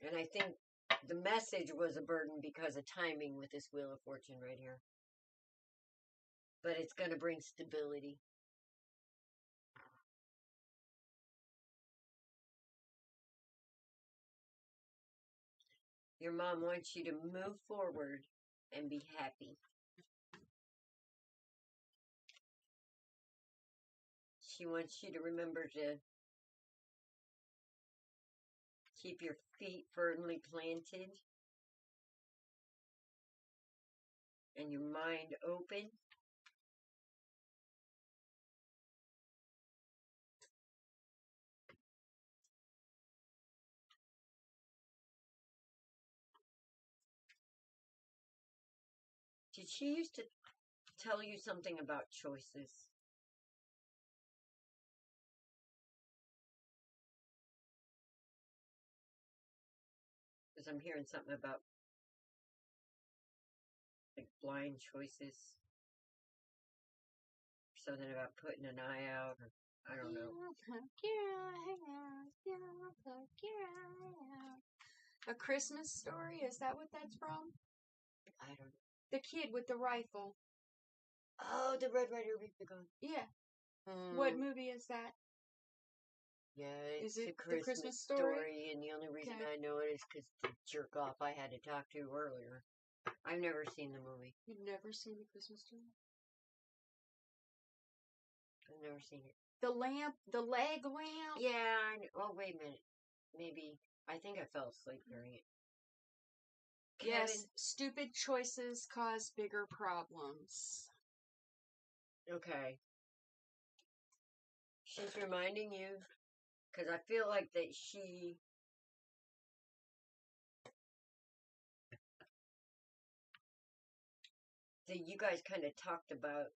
And I think the message was a burden because of timing with this wheel of fortune right here. But it's going to bring stability. Your mom wants you to move forward and be happy. She wants you to remember to keep your feet firmly planted and your mind open. Did she used to tell you something about choices? Because I'm hearing something about like blind choices. Something about putting an eye out, or I don't know.
A Christmas Story? Is that what that's from?
I don't know.
The kid with the rifle.
Oh, the Red Ryder Reap the Gun.
Yeah. What movie is that?
Yeah, it's
Is it
a Christmas
Christmas Story?
and the only reason I know it is because the jerk off I had to talk to earlier. I've never seen the movie.
You've never seen the Christmas Story?
I've never seen it.
The leg lamp?
Yeah, I know. Oh, wait a minute. Maybe. I think I fell asleep during it.
Yes, stupid choices cause bigger problems.
Okay. She's reminding you, because I feel like that you guys kind of talked about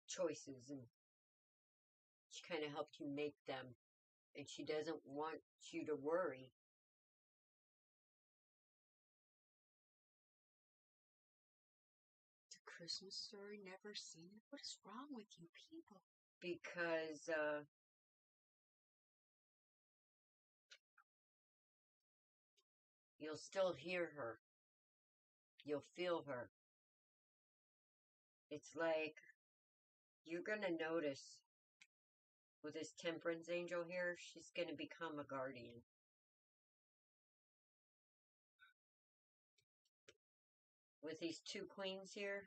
choices, and she kind of helped you make them, and she doesn't want you to worry
Christmas story, never seen it. What is wrong with you people?
Because, you'll still hear her. You'll feel her. It's like, you're gonna notice with this temperance angel here, she's gonna become a guardian. With these two queens here.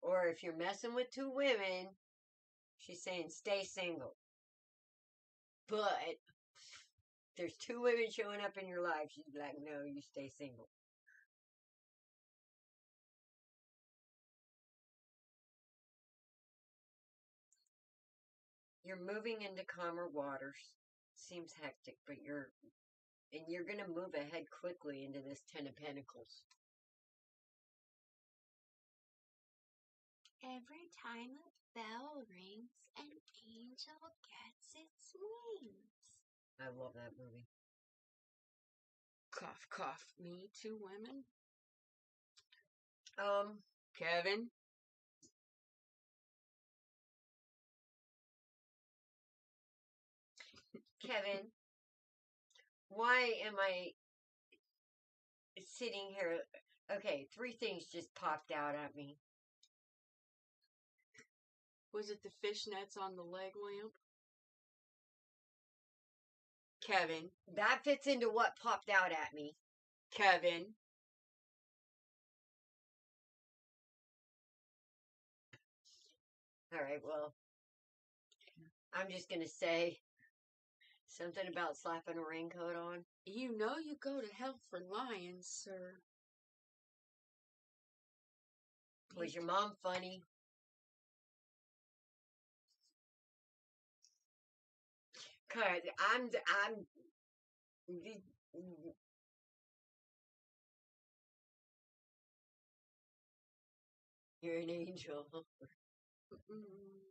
Or if you're messing with two women, she's saying stay single. But there's two women showing up in your life, she's like, no, you stay single. You're moving into calmer waters. Seems hectic, but you're going to move ahead quickly into this Ten of Pentacles.
Every time a bell rings, an angel gets its wings.
I love that movie.
Cough, cough. Me, two women.
Kevin. Kevin, why am I sitting here? Okay, three things just popped out at me.
Was it the fishnets on the leg lamp? Kevin.
That fits into what popped out at me.
Kevin.
All right, well, I'm just going to say something about slapping a raincoat on.
You know you go to hell for lying, sir.
Was your mom funny? Cause you're an angel.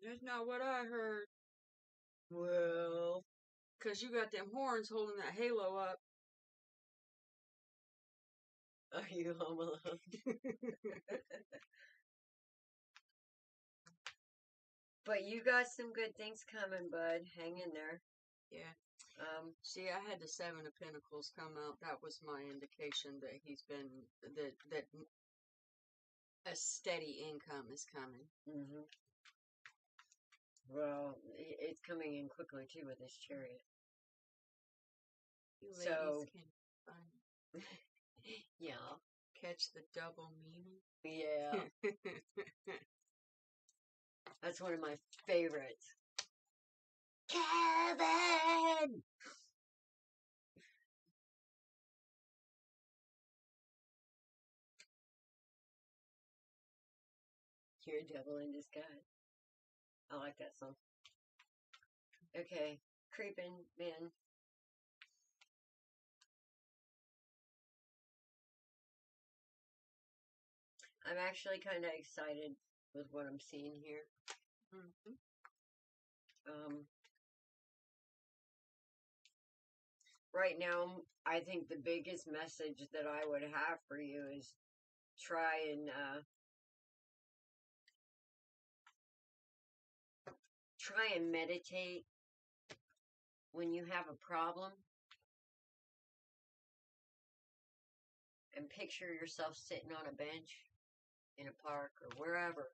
That's not what I heard.
Well,
'Cause you got them horns holding that halo up.
Are you home alone? But you got some good things coming, bud. Hang in there.
Yeah. See, I had the Seven of Pentacles come out. That was my indication that he's been that a steady income is coming.
Mm-hmm. Well, it's coming in quickly too with this Chariot.
You
So,
ladies can fun.
yeah,
Catch the double meaning.
yeah, that's one of my favorites. Kevin. You're a devil in disguise. I like that song. Okay, creeping man. I'm actually kind of excited with what I'm seeing here.
Mm-hmm.
Right now, I think the biggest message that I would have for you is try and meditate when you have a problem, and picture yourself sitting on a bench in a park or wherever,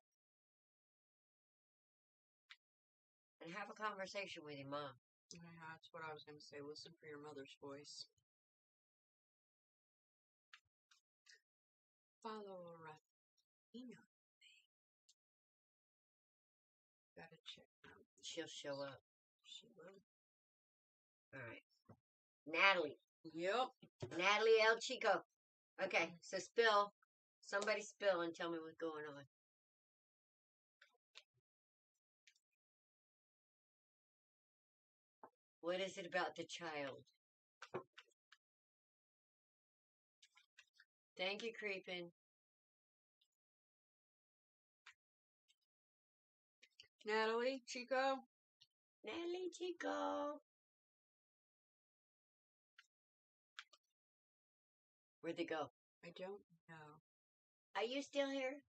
and have a conversation with your mom.
Yeah, that's what I was going to say. Listen for your mother's voice. Follow a rough. Gotta check out.
She'll show up.
She will.
Alright. Natalie.
Yep.
Natalie El Chico. Okay, so spill. Somebody spill and tell me what's going on. What is it about the child? Thank you, creeping.
Natalie, Chico.
Natalie Chico. Where'd they go?
I don't know.
Are you still here?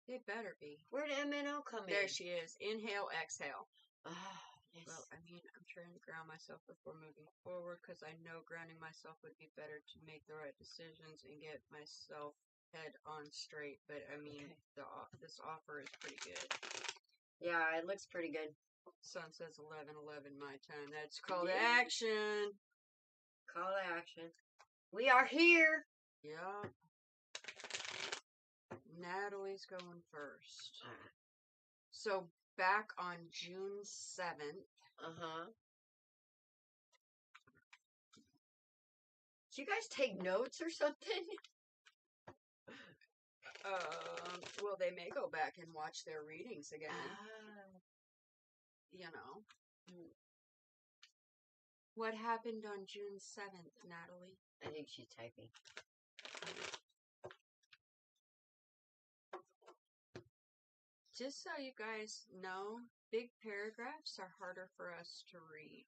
They better be.
Where'd MNO come in?
There she is. Inhale, exhale.
Ah, yes.
Well, I mean, I'm trying to ground myself before moving forward because I know grounding myself would be better to make the right decisions and get myself head on straight. But I mean, this offer is pretty good.
Yeah, it looks pretty good.
Sun says 11:11 my time. That's call to action.
Call to action. We are here.
Yup. Natalie's going first. So back on June 7th.
Uh-huh. Do you guys take notes or something?
Well, they may go back and watch their readings again. You know. What happened on June 7th, Natalie?
I think she's typing.
Just so you guys know, big paragraphs are harder for us to read.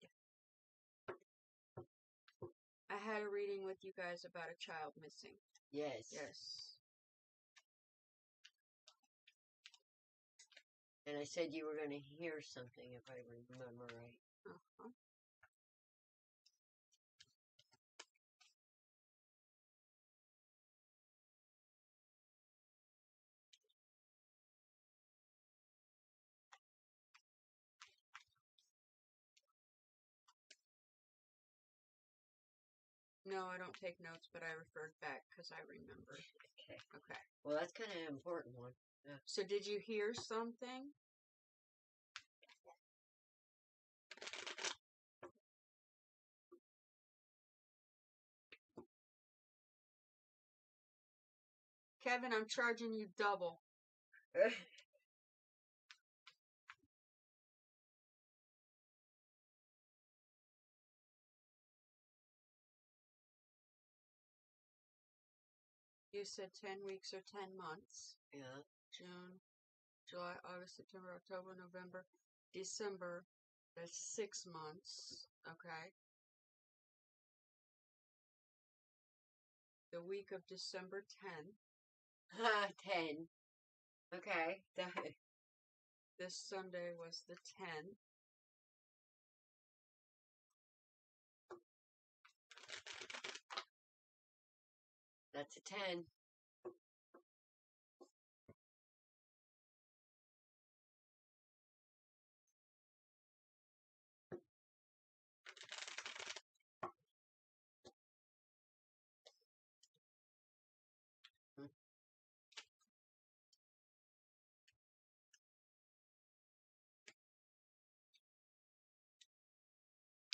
I had a reading with you guys about a child missing.
Yes.
Yes.
And I said you were going to hear something, if I remember right.
Uh-huh. No, I don't take notes, but I referred back because I remembered.
Okay.
Okay.
Well, that's kind of an important one. Yeah.
So did you hear something? Kevin, I'm charging you double. You said 10 weeks or 10 months.
Yeah.
June, July, August, September, October, November, December. That's 6 months. Okay. The week of December 10th.
10. Okay.
This Sunday was the 10th.
That's a 10.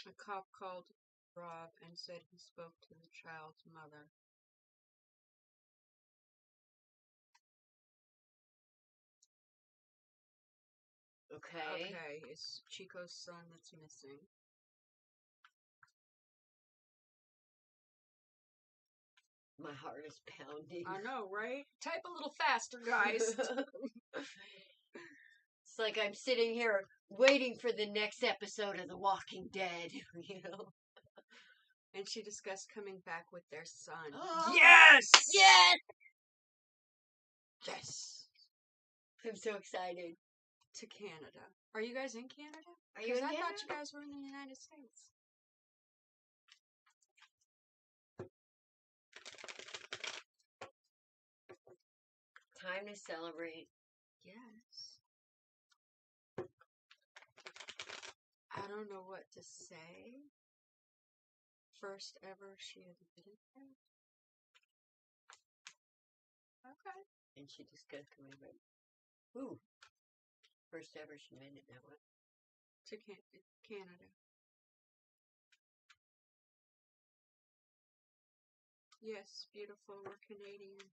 A cop called Rob and said he spoke to the child's mother.
Okay.
Okay, it's Chico's son that's missing.
My heart is pounding.
I know, right? Type a little faster, guys.
It's like I'm sitting here waiting for the next episode of The Walking Dead, you know?
And she discussed coming back with their son.
Oh,
yes!
Yes!
Yes!
I'm so excited.
To Canada. Are you guys in Canada?
Are you in
Because I
Canada?
thought you guys were in the United States.
Time to celebrate.
Yes. I don't know what to say. First ever she admitted that. Okay.
And she discussed coming back. Ooh. First ever she made it that way.
To Canada. Yes, beautiful. We're Canadian.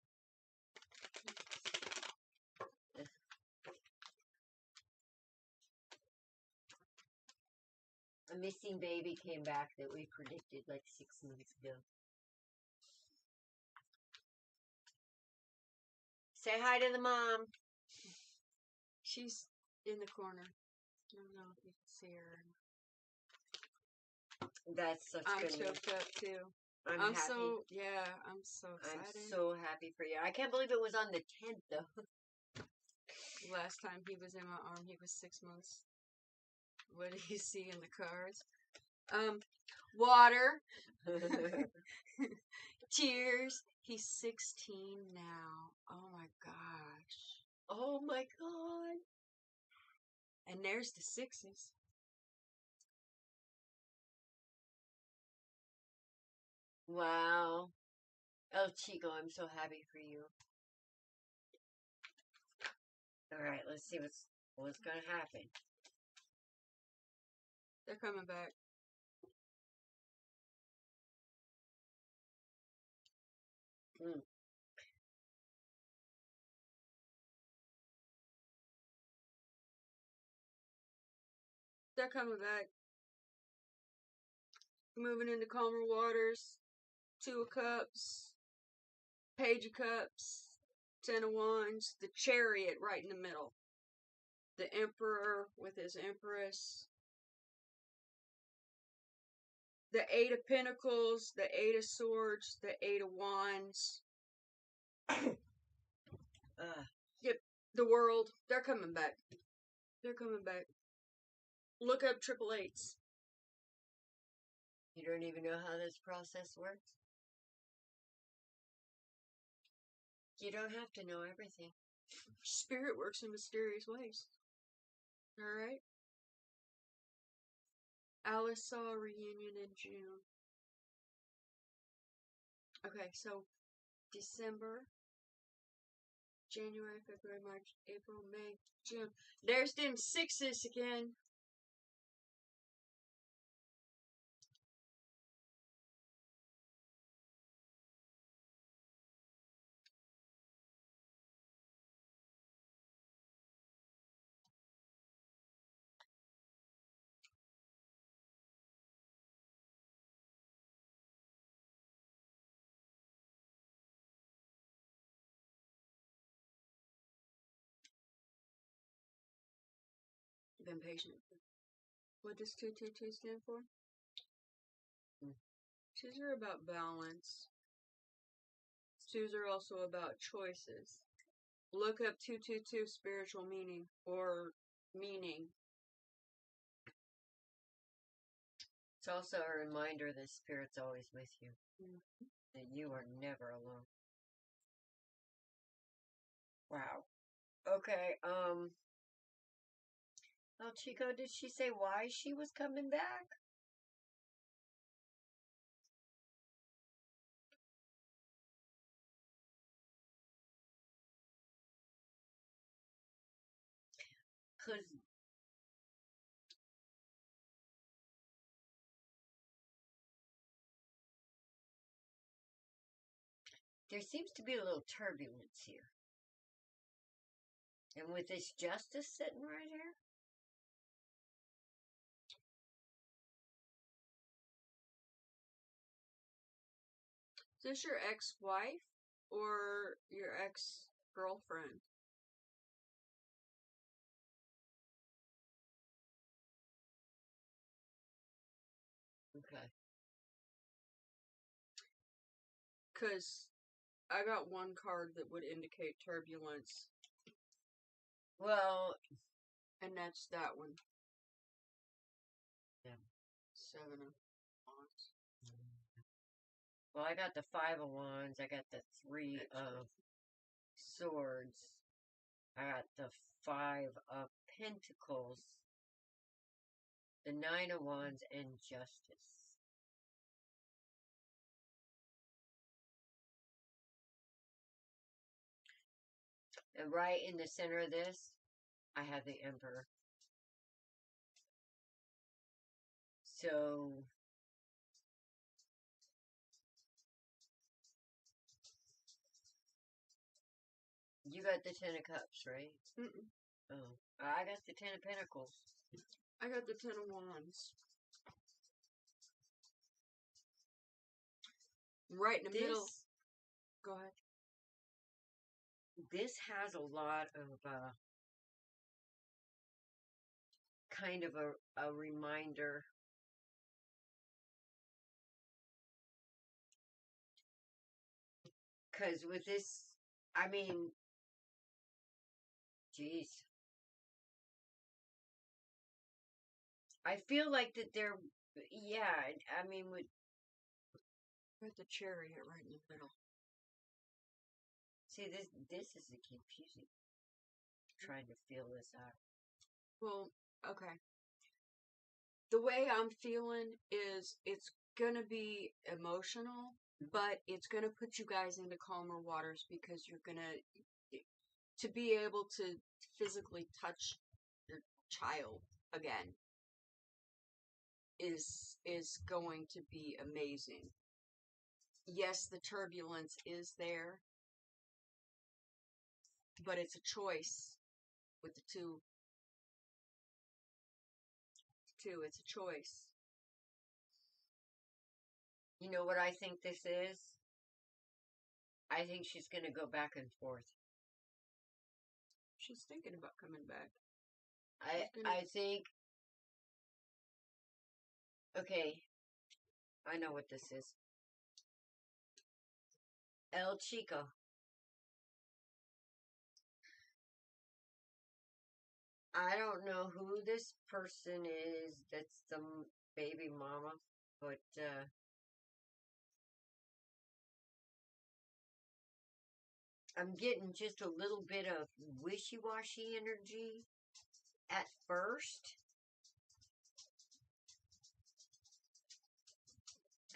A missing baby came back that we predicted like 6 months ago. Say hi to the mom.
She's in the corner. I don't know if you can see her.
That's such
I'm
good news.
choked up too.
I'm
I'm
happy.
I'm so
I'm
excited.
so happy for you. I can't believe it was on the 10th, though.
Last time he was in my arm, he was 6 months. What did you see in the cards? Water. Cheers. He's 16 now. Oh my gosh.
Oh my God.
And there's the sixes.
Wow. El Chico, I'm so happy for you. All right, let's see what's gonna happen.
They're coming back.
Mm.
They're coming back. Moving into calmer waters. 2 of Cups. Page of Cups. 10 of Wands. The Chariot right in the middle. The Emperor with his Empress. The 8 of Pentacles. The 8 of Swords. The 8 of Wands. Yep. The World. They're coming back. They're coming back. Look up 888s.
You don't even know how this process works? You don't have to know everything.
Spirit works in mysterious ways. Alright? Alice saw a reunion in June. Okay, so December, January, February, March, April, May, June. There's them sixes again. Been patient. What does 222 stand for?
Mm.
Twos are about balance. Twos are also about choices. Look up 222 spiritual meaning or meaning.
It's also a reminder that Spirit's always with you.
Mm-hmm.
That you are never alone. Wow. Okay, El Chico, did she say why she was coming back? Because there seems to be a little turbulence here. And with this justice sitting right here?
Is this your ex-wife or your ex-girlfriend?
Okay.
Because I got one card that would indicate turbulence.
Well,
and that's that one.
Yeah.
7 of Wands.
Well, I got the 5 of Wands. I got the 3 of Swords. I got the 5 of Pentacles. The 9 of Wands and Justice. And right in the center of this, I have the Emperor. So, you got the 10 of Cups, right?
Mm-mm.
Oh, I got the 10 of Pentacles.
I got the 10 of Wands. Right in the middle. Go ahead.
This has a lot of kind of a reminder Because with this, I mean, geez. I feel like that they're, yeah, I mean, with,
Put the chariot right in the middle.
see, this is the confusing. Trying to feel this out.
Well, okay. The way I'm feeling is it's gonna be emotional, but it's gonna put you guys into calmer waters because you're gonna to be able to physically touch your child again is going to be amazing. Yes, the turbulence is there, but it's a choice with the two. It's a choice.
You know what I think this is? I think she's going to go back and forth.
She's thinking about coming back.
I think, okay, I know what this is. El Chico. I don't know who this person is that's the baby mama, but I'm getting just a little bit of wishy-washy energy at first.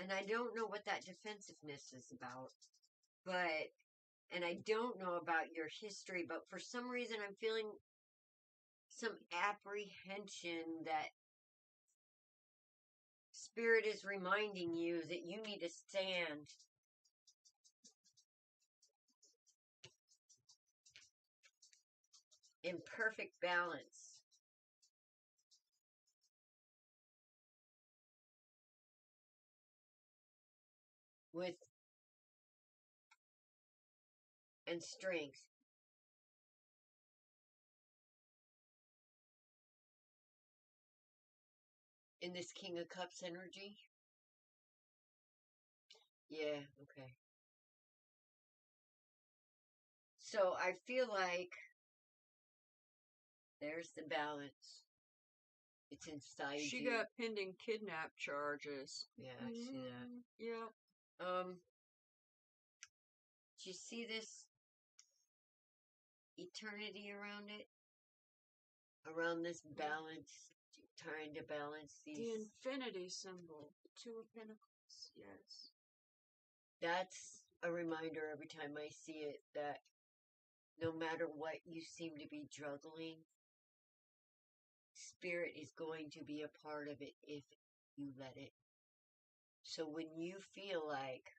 And I don't know what that defensiveness is about. And I don't know about your history, but for some reason I'm feeling some apprehension that Spirit is reminding you that you need to stand in perfect balance. With and strength. In this King of Cups energy? Yeah, okay. So I feel like there's the balance. It's inside you.
She got pending kidnap charges.
Yeah, I see that.
Yeah.
Do you see this eternity around it? Around this balance, trying to balance these.
The infinity symbol, the Two of Pentacles, yes.
That's a reminder every time I see it that no matter what you seem to be juggling, Spirit is going to be a part of it if you let it. So when you feel like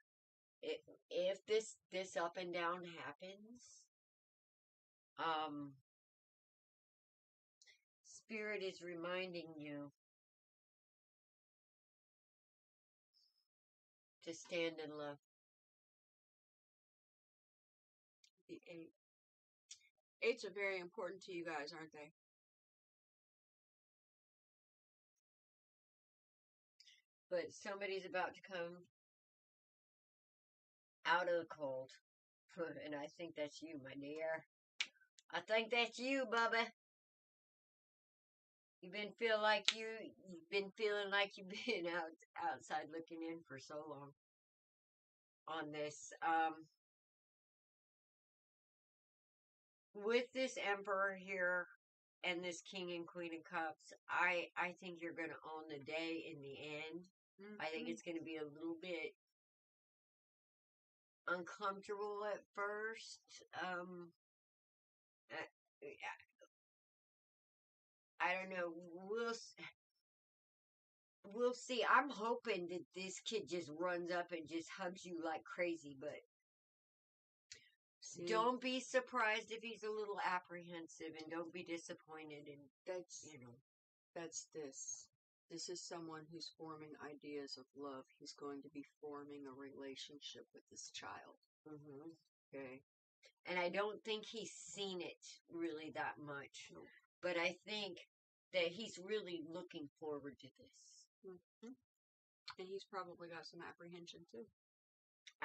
if this up and down happens, Spirit is reminding you to stand in love.
The 8. 8s are very important to you guys, aren't they?
But somebody's about to come out of the cold. And I think that's you, my dear. I think that's you, Bubba. You've been feeling like you've been outside looking in for so long on this. With this Emperor here and this King and Queen of Cups, I think you're going to own the day in the end. Mm-hmm. I think it's going to be a little bit uncomfortable at first. I don't know. We'll see. I'm hoping that this kid just runs up and just hugs you like crazy, but don't be surprised if he's a little apprehensive, and don't be disappointed. And
that's this. This is someone who's forming ideas of love. He's going to be forming a relationship with this child.
Mm-hmm.
Okay.
And I don't think he's seen it really that much. No. But I think that he's really looking forward to this.
Mm-hmm. And he's probably got some apprehension too.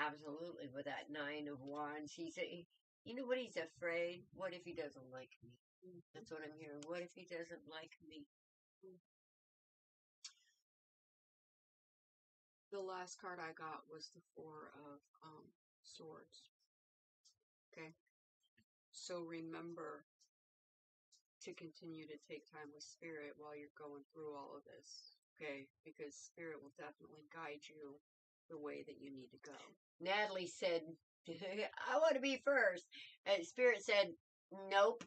Absolutely, with that 9 of Wands. You know what he's afraid? What if he doesn't like me? That's what I'm hearing. What if he doesn't like me?
The last card I got was the Four of Swords. Okay. So remember to continue to take time with Spirit while you're going through all of this. Okay. Because Spirit will definitely guide you the way that you need to go.
Natalie said, I want to be first. And Spirit said, nope.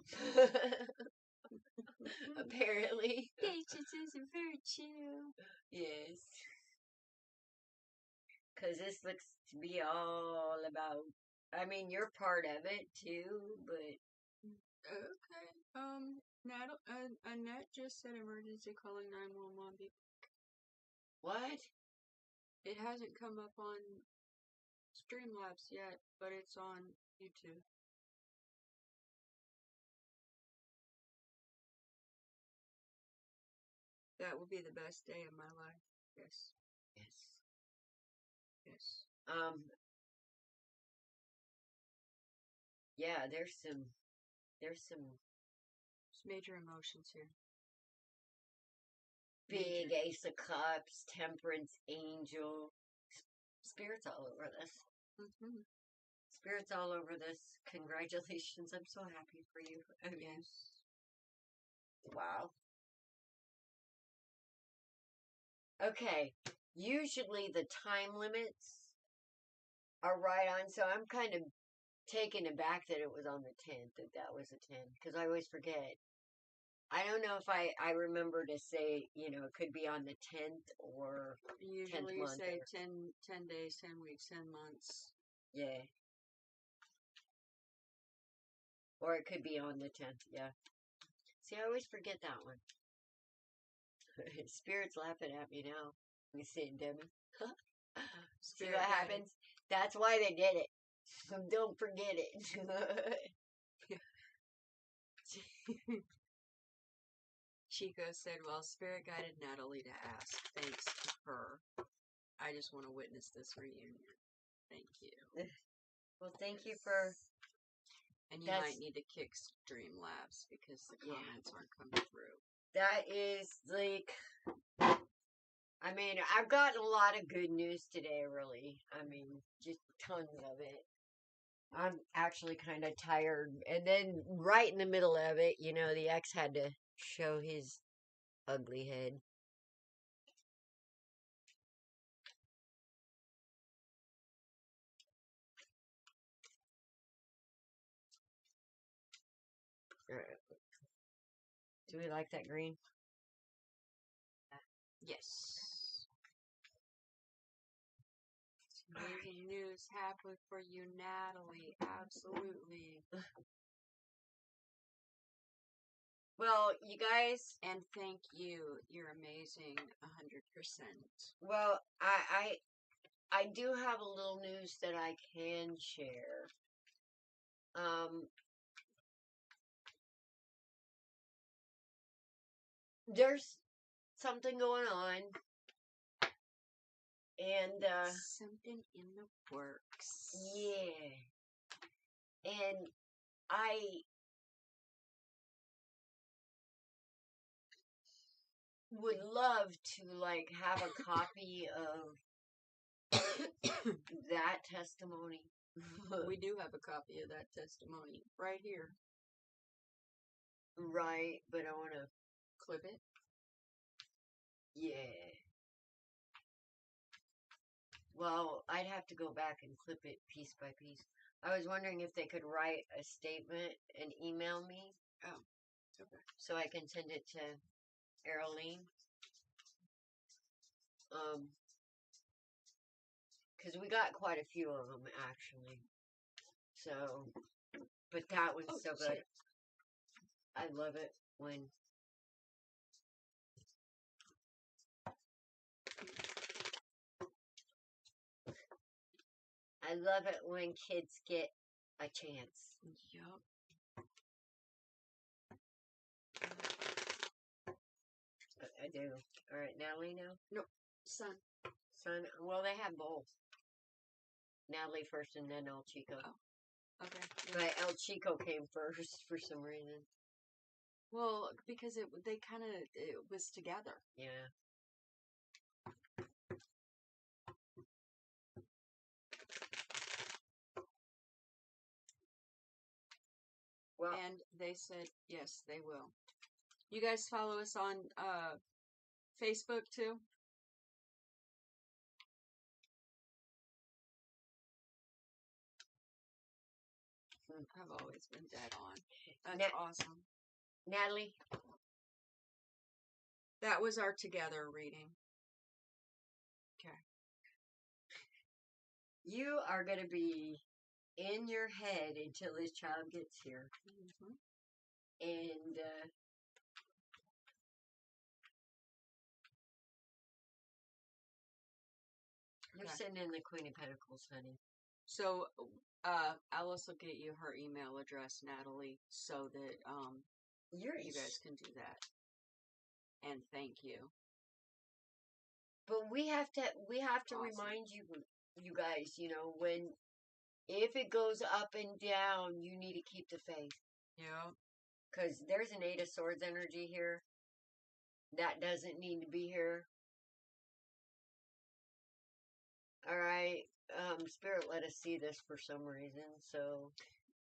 Apparently.
Patience is a virtue.
Yes. Because this looks to be all about, I mean, you're part of it too, but.
Okay. Annette just said emergency calling 911.
What?
It hasn't come up on Streamlabs yet, but it's on YouTube. That will be the best day of my life. Yes.
Yes.
Yes.
Yeah, there's some
There's major emotions here.
big Ace of Cups, Temperance, Angel. Spirits all over this.
Mm-hmm.
Spirits all over this. Congratulations. I'm so happy for you. I mean,
Yes.
wow. Okay. Usually the time limits are right on, so I'm kind of taken aback that it was on the 10th, that was the 10th, because I always forget. I don't know if I remember to say, it could be on the 10th or
Usually
10th
you
month.
say 10 days, 10 weeks, 10 months.
Yeah. Or it could be on the 10th, yeah. See, I always forget that one. Spirit's laughing at me now. We say, Debbie. See what happens? That's why they did it. So don't forget it.
Chico said, well, Spirit guided Natalie to ask. Thanks to her. I just want to witness this reunion. Thank you.
Well, thank you for...
And you might need to kick Streamlabs because the comments aren't coming through.
That is like... I mean, I've gotten a lot of good news today, really. I mean, just tons of it. I'm actually kind of tired. And then right in the middle of it, the ex had to show his ugly head. Do we like that green?
Yes. Amazing news happened for you, Natalie. Absolutely.
Well, you guys...
And thank you. You're amazing. 100%.
Well, I do have a little news that I can share. There's something going on. And,
something in the works.
Yeah. And I would love to, have a copy of that testimony.
We do have a copy of that testimony right here.
Right, but I want to
clip it.
Yeah. Well, I'd have to go back and clip it piece by piece. I was wondering if they could write a statement and email me.
Oh, okay.
So I can send it to Arlene. Because we got quite a few of them, actually. So, but that was so good. I love it when... I love it when kids get a chance.
Yup.
I do. All right, Natalie now?
Nope. Son.
Well, they have both. Natalie first and then El Chico.
Oh, okay. Yeah.
But El Chico came first for some reason.
Well, because it was together.
Yeah. Well,
And they said, yes, they will. You guys follow us on Facebook too? I've always been dead on. That's awesome.
Natalie?
That was our together reading. Okay.
You are going to be in your head until this child gets here.
Mm-hmm.
And you're sitting in the Queen of Pentacles, honey.
So, Alice will get you her email address, Natalie, so that you guys can do that. And thank you.
But we have to
Awesome.
remind you guys, if it goes up and down, you need to keep the faith.
Yeah.
Because there's an Eight of Swords energy here. That doesn't need to be here. Alright. Spirit let us see this for some reason, so...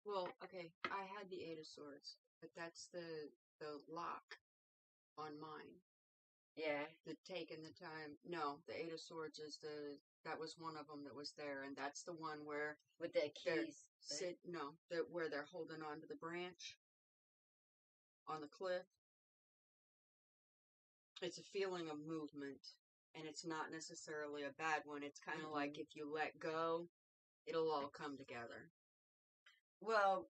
Well, okay, I had the Eight of Swords, but that's the lock on mine.
Yeah.
The taking the time. No, the Eight of Swords is that was one of them that was there, and that's the one where...
With the keys.
Where they're holding on to the branch on the cliff. It's a feeling of movement, and it's not necessarily a bad one. It's kind of like if you let go, it'll all come together.
Well,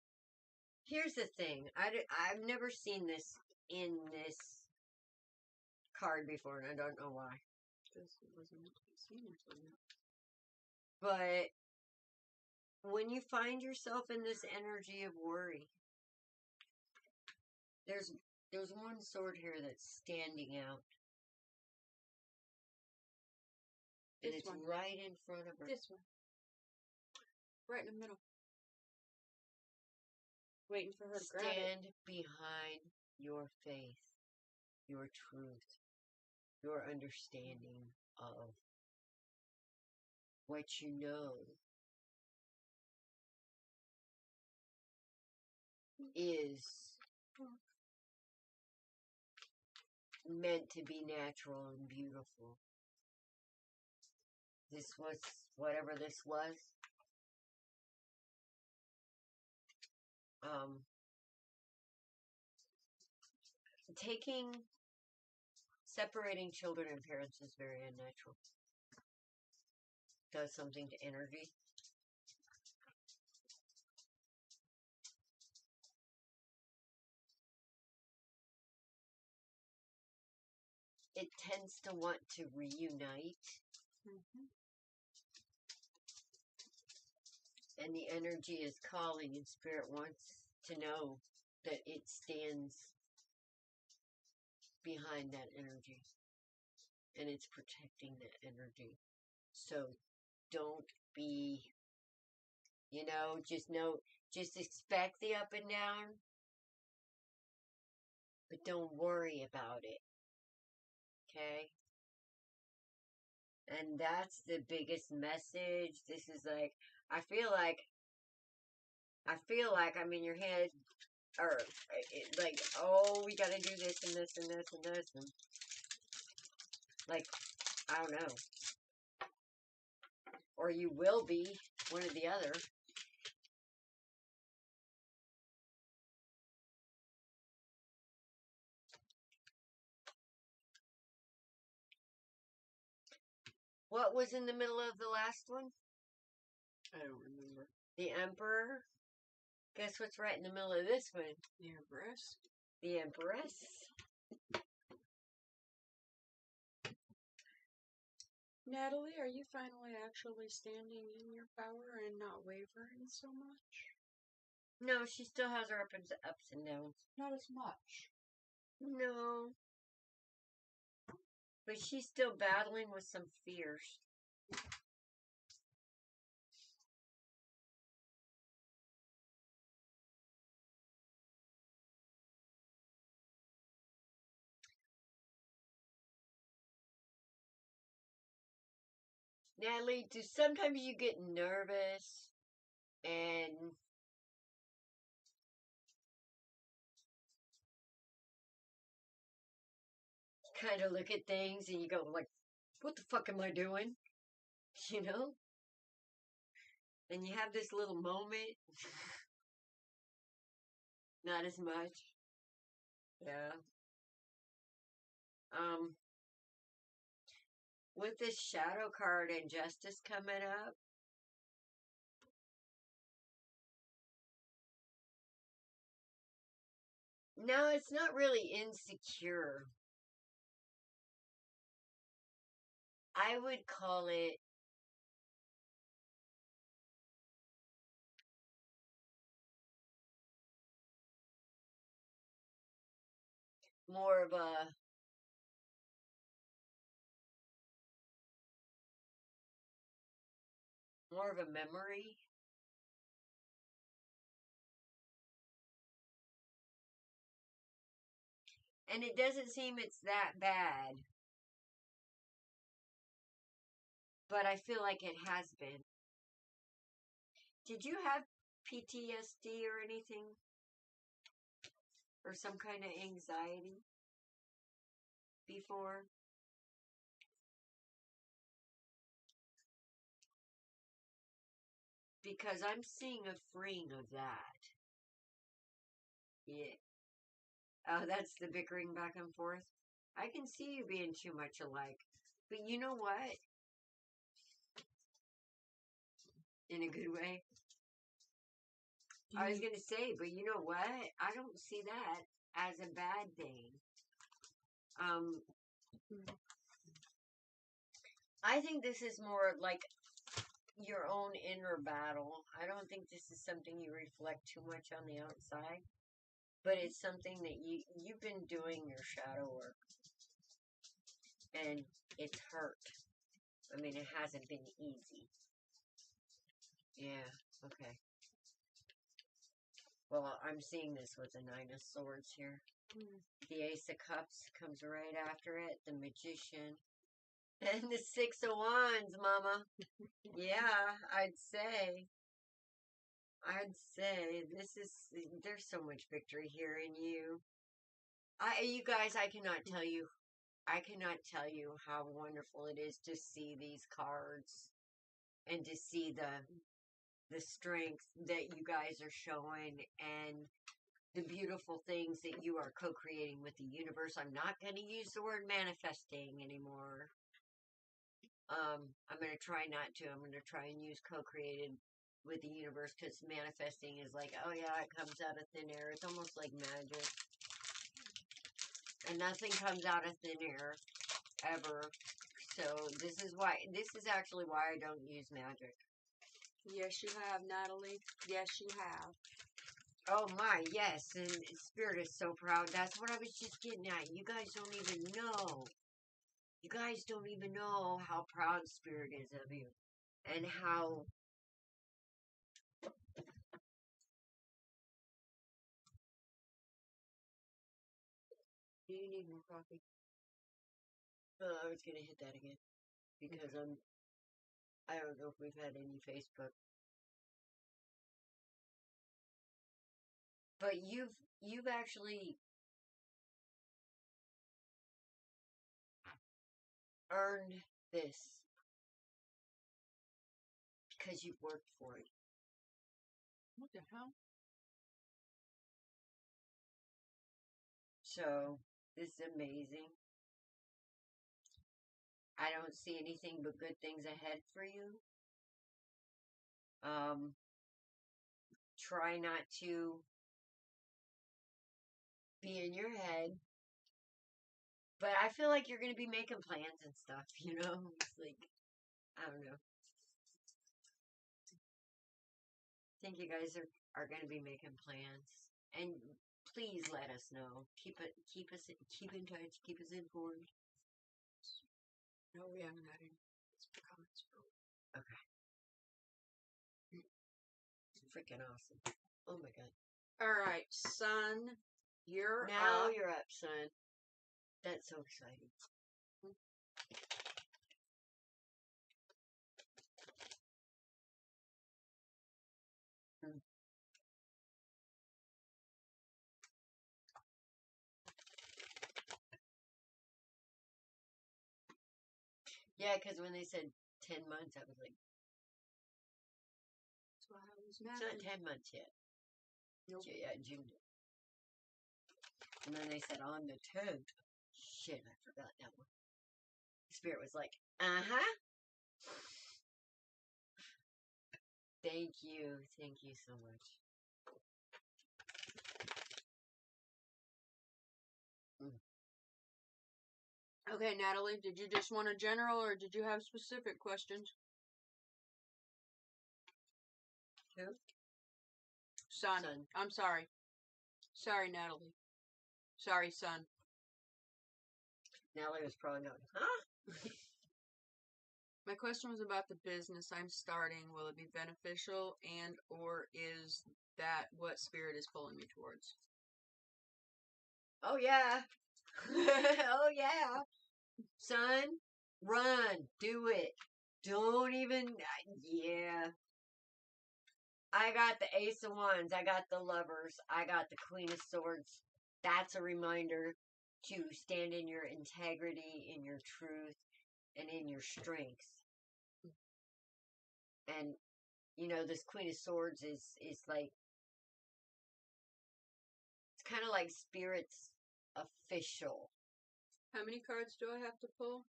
here's the thing. I've never seen this in this card before, and I don't know why. But when you find yourself in this energy of worry, there's one sword here that's standing out. And it's right in front of her.
This one. Right in the middle. Waiting for her to grab it.
Stand behind your faith, your truth, your understanding of what you know is meant to be natural and beautiful. This was, whatever this was, separating children and parents is very unnatural. Does something to energy. It tends to want to reunite. And the energy is calling, and Spirit wants to know that it stands behind that energy. And it's protecting that energy. So don't be, just expect the up and down. But don't worry about it. Okay? And that's the biggest message. This is like, I feel like I'm in your head, or like, oh, we gotta do this and this and this and this, and like, I don't know. Or you will be, one or the other. What was in the middle of the last one?
I don't remember.
The Emperor. Guess what's right in the middle of this one?
The Empress.
The Empress.
Natalie, are you finally actually standing in your power and not wavering so much?
No, she still has her ups and downs.
Not as much.
No. But she's still battling with some fears. Natalie, do sometimes you get nervous and kind of look at things and you go like, what the fuck am I doing? You know? And you have this little moment. Not as much. Yeah. With this shadow card and justice coming up, no, it's not really insecure. I would call it more of a memory. And it doesn't seem it's that bad. But I feel like it has been. Did you have PTSD or anything? Or some kind of anxiety before? Because I'm seeing a freeing of that. Yeah. Oh, that's the bickering back and forth. I can see you being too much alike. But you know what? In a good way. I was going to say, but you know what? I don't see that as a bad thing. I think this is more like your own inner battle. I don't think this is something you reflect too much on the outside. But it's something that you've been doing your shadow work. And it's hurt. I mean, it hasn't been easy. Yeah, okay. Well, I'm seeing this with the Nine of Swords here. The Ace of Cups comes right after it. The Magician. And the Six of Wands, Mama. Yeah, I'd say there's so much victory here in you. You guys, I cannot tell you how wonderful it is to see these cards and to see the strength that you guys are showing and the beautiful things that you are co-creating with the universe. I'm not going to use the word manifesting anymore. I'm going to try not to. I'm going to try and use co-created with the universe because manifesting is like, oh yeah, it comes out of thin air. It's almost like magic. And nothing comes out of thin air ever. So this is actually why I don't use magic.
Yes, you have, Natalie. Yes, you have.
Oh my, yes. And Spirit is so proud. That's what I was just getting at. You guys don't even know. You guys don't even know how proud Spirit is of you. And how... Do you need more coffee? I was going to hit that again. Because I don't know if we've had any Facebook. But you've actually earned this because you've worked for it.
What the hell?
So, this is amazing. I don't see anything but good things ahead for you. Try not to be in your head. But I feel like you're going to be making plans and stuff, you know? It's like, I don't know. I think you guys are going to be making plans. And please let us know. Keep in touch. Keep us informed.
No, we haven't had any comments.
Okay. Freaking awesome. Oh my god.
Alright, son. You're
now
up.
You're up, son. That's so exciting. Yeah, because when they said 10 months, I was like,
That's why I was
it's not
mad.
10 months yet.
Nope.
Yeah, June. And then they said on the 10th. Shit, I forgot that one. Spirit was like, uh-huh. Thank you. Thank you so much.
Okay, Natalie, did you just want a general or did you have specific questions?
Who?
Son.
Son.
I'm sorry. Sorry, Natalie. Sorry, son.
Natalie was probably going, huh?
My question was about the business I'm starting. Will it be beneficial and or is that what spirit is pulling me towards?
Oh, yeah. Oh, yeah. Son, run. Do it. Don't even, yeah. I got the Ace of Wands. I got the Lovers. I got the Queen of Swords. That's a reminder to stand in your integrity, in your truth, and in your strength. And, you know, this Queen of Swords is like, it's kind of like Spirit's official.
How many cards do I have to pull?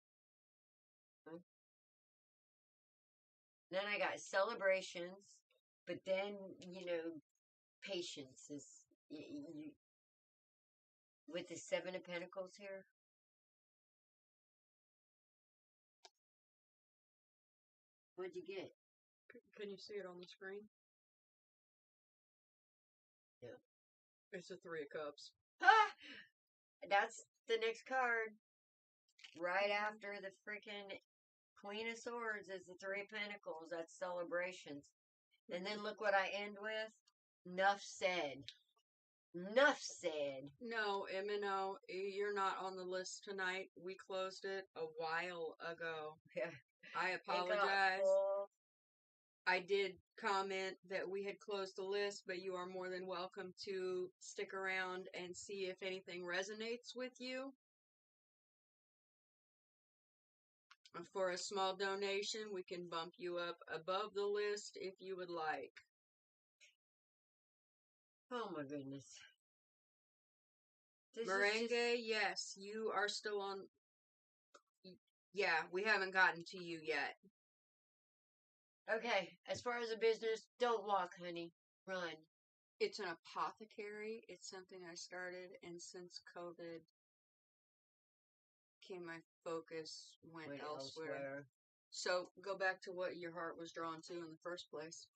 Then I got celebrations, but then, you know, patience is, with the Seven of Pentacles here. What'd you get?
Can you see it on the screen?
Yeah.
It's a Three of Cups.
Ah! That's the next card. Right after the freaking Queen of Swords is the Three of Pentacles. That's celebrations. And then look what I end with. Nuff said. Nuff said.
No, MNO, you're not on the list tonight. We closed it a while ago.
Yeah.
I
It got
apologize.
full.
I did comment that we had closed the list, but you are more than welcome to stick around and see if anything resonates with you. For a small donation, we can bump you up above the list if you would like.
Oh my goodness. This
Merengue,
is just...
yes, you are still on. Yeah, we haven't gotten to you yet.
Okay, as far as a business, don't walk, honey. Run.
It's an apothecary. It's something I started, and since COVID came, my focus went elsewhere. So go back to what your heart was drawn to in the first place.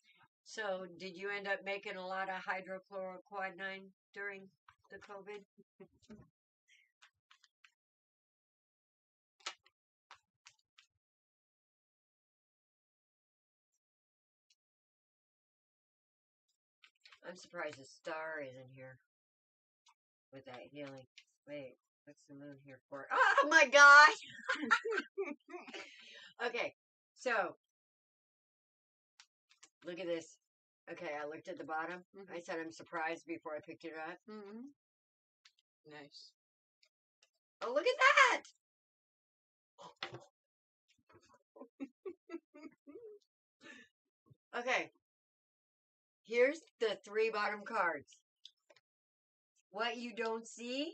So, did you end up making a lot of hydrochloroquine during the COVID? I'm surprised the star isn't here with that healing. Wait, what's the moon here for? Oh my god! Okay, so look at this. Okay, I looked at the bottom.
Mm-hmm.
I said I'm surprised before I picked it up.
Mm-hmm. Nice.
Oh, look at that! Okay, here's the 3 bottom cards. What you don't see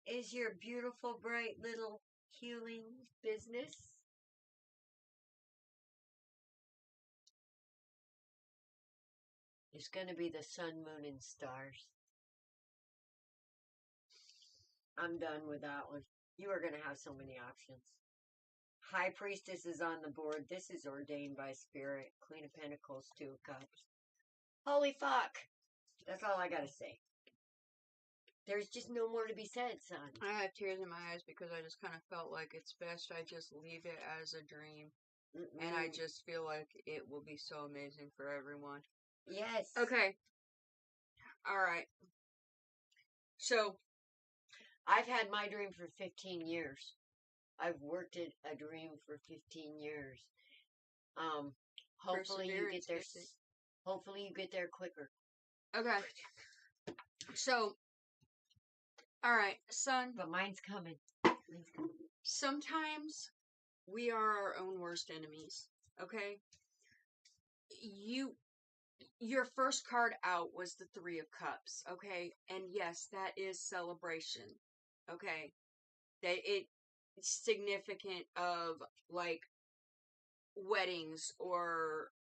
is your beautiful, bright little healing business. It's going to be the sun, moon, and stars. I'm done with that one. You are going to have so many options. High Priestess is on the board. This is ordained by Spirit. Queen of Pentacles, 2 of Cups. Holy fuck. That's all I got to say. There's just no more to be said, son.
I have tears in my eyes because I just kind of felt like it's best I just leave it as a dream. And I just feel like it will be so amazing for everyone.
Yes.
Okay. All right. So,
I've had my dream for 15 years. I've worked at a dream for 15 years. Hopefully you get there. Hopefully you get there quicker.
Okay. So, all right, son.
But mine's coming.
Sometimes we are our own worst enemies, okay? Your first card out was the Three of Cups, okay? And yes, that is celebration, okay? That it's significant of, like, weddings or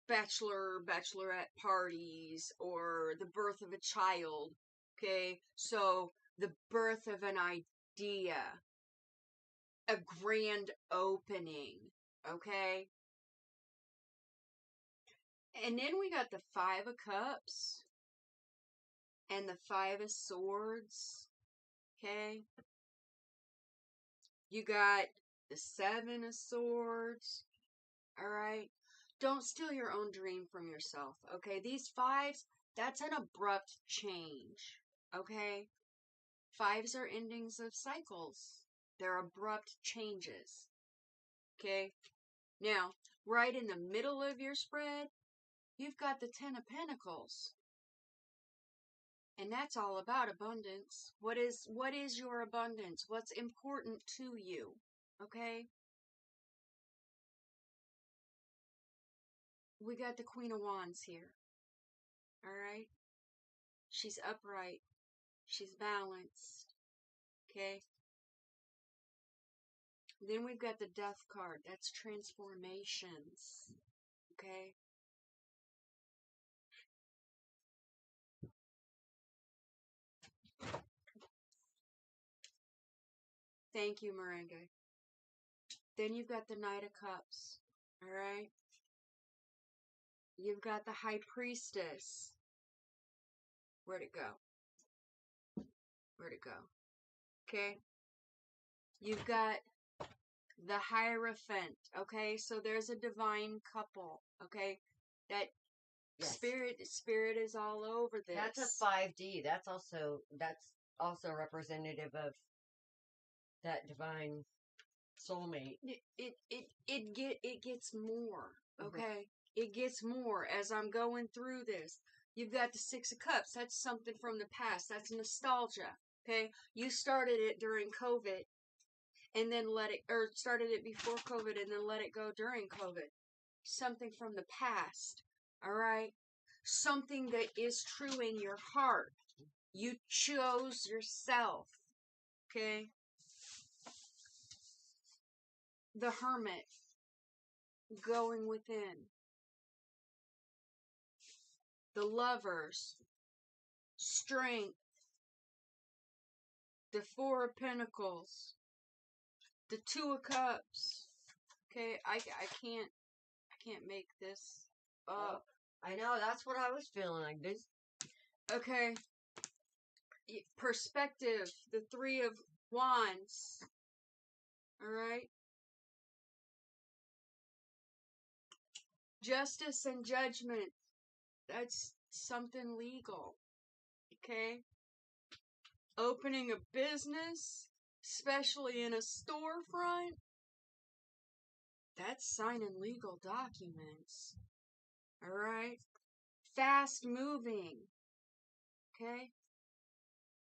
bachelorette parties or the birth of a child, okay? So, the birth of an idea, a grand opening, okay? And then we got the Five of Cups and the Five of Swords, okay? You got the Seven of Swords, alright? Don't steal your own dream from yourself, okay? These fives, that's an abrupt change, okay? Fives are endings of cycles. They're abrupt changes, okay? Now, right in the middle of your spread, you've got the Ten of Pentacles. And that's all about abundance. What is your abundance? What's important to you? Okay? We got the Queen of Wands here. Alright? She's upright. She's balanced. Okay? Then we've got the Death card. That's transformations. Okay? Thank you, Merengue. Then you've got the Knight of Cups. Alright? You've got the High Priestess. Where'd it go? Where'd it go? Okay? You've got the Hierophant. Okay? So there's a divine couple. Okay? That
Yes.
spirit is all over this.
That's a 5D. That's also representative of that divine soulmate.
It gets more. Okay? It gets more as I'm going through this. You've got the Six of Cups. That's something from the past. That's nostalgia. Okay? You started it during COVID and then started it before COVID and then let it go during COVID. Something from the past. Alright? Something that is true in your heart. You chose yourself. Okay? The Hermit. Going within. The Lovers. Strength. The Four of Pentacles. The Two of Cups. Okay, I can't make this up.
I know, that's what I was feeling like this.
Okay. Perspective. The Three of Wands. Alright. Justice and Judgment. That's something legal. Okay? Opening a business, especially in a storefront, that's signing legal documents. Alright? Fast moving. Okay?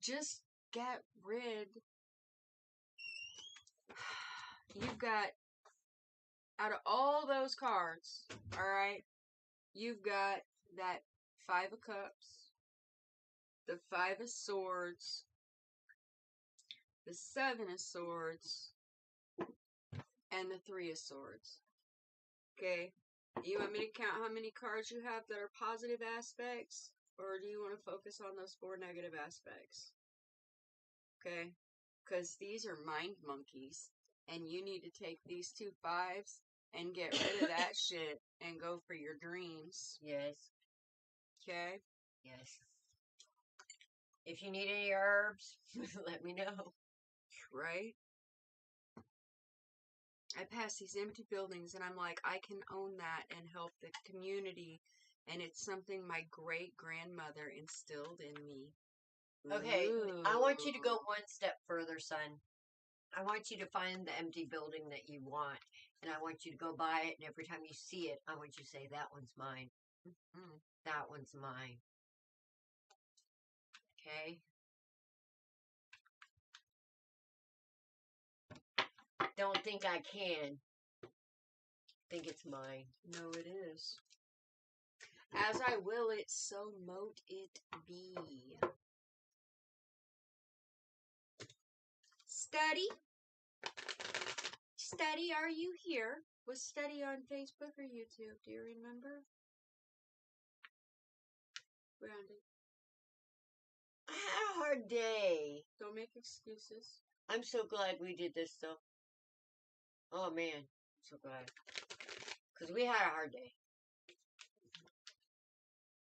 Just get rid. You've got, out of all those cards, alright, you've got that Five of Cups, the Five of Swords, the Seven of Swords, and the Three of Swords. Okay? You want me to count how many cards you have that are positive aspects? Or do you want to focus on those four negative aspects? Okay? Because these are mind monkeys. And you need to take these two fives and get rid of that shit and go for your dreams.
Yes.
Okay?
Yes. If you need any herbs, let me know.
Right? I pass these empty buildings and I'm like, I can own that and help the community. And it's something my great-grandmother instilled in me.
Okay,
Ooh.
I want you to go one step further, son. I want you to find the empty building that you want. And I want you to go by it. And every time you see it, I want you to say, that one's mine. That one's mine. Okay? Don't think I can. Think it's mine.
No, it is. As I will it, so mote it be. Study? Study, are you here? Was Study on Facebook or YouTube? Do you remember? Brandy,
I had a hard day.
don't make excuses.
I'm so glad we did this, though. Oh, man. I'm so glad. Because we had a hard day.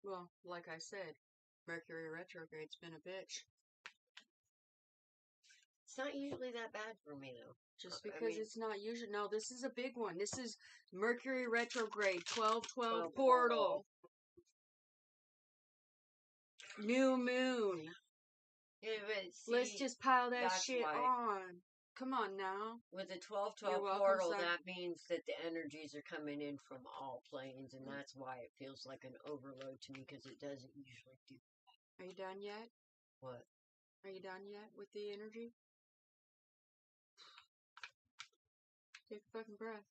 Well, like I said, Mercury retrograde's been a bitch.
It's not usually that bad for me, though.
Just
I
because
mean-
it's not usual. No, this is a big one. This is Mercury retrograde, 12/12
12
portal. New moon.
Yeah, but
Let's
see,
just pile that
that's
shit
why.
on. Come on now.
with the
You're
12/12
welcome,
portal,
son.
that means that the energies are coming in from all planes, and that's why it feels like an overload to me, because it doesn't usually do.
Are you done yet?
What?
Are you done yet with the energy? Take a fucking breath.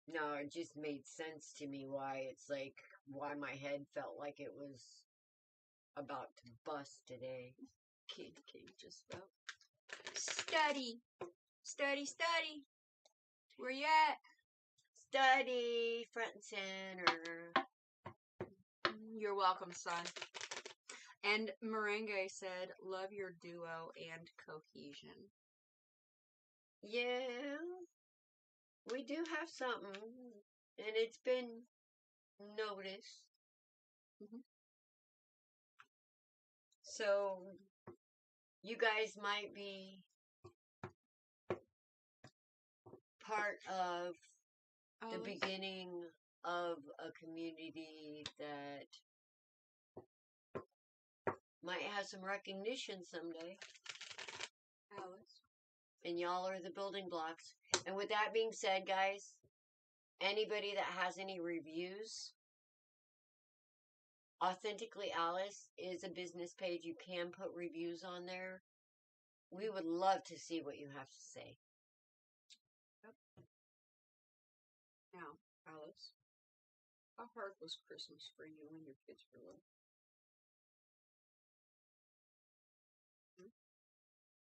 No, it just made sense to me why it's like, why my head felt like it was about to bust today.
King just felt. Study. Study, study. Where you at?
Study, front and center.
You're welcome, son. And Merengue said, love your duo and cohesion.
Yeah, we do have something, and it's been noticed.
Mhm.
So, you guys might be part of the
Alice?
beginning of a community that might have some recognition someday.
Alice?
And y'all are the building blocks. And with that being said, guys, anybody that has any reviews, Authentically Alice is a business page. You can put reviews on there. We would love to see what you have to say.
Now, Alice, how hard was Christmas for you when your kids were little?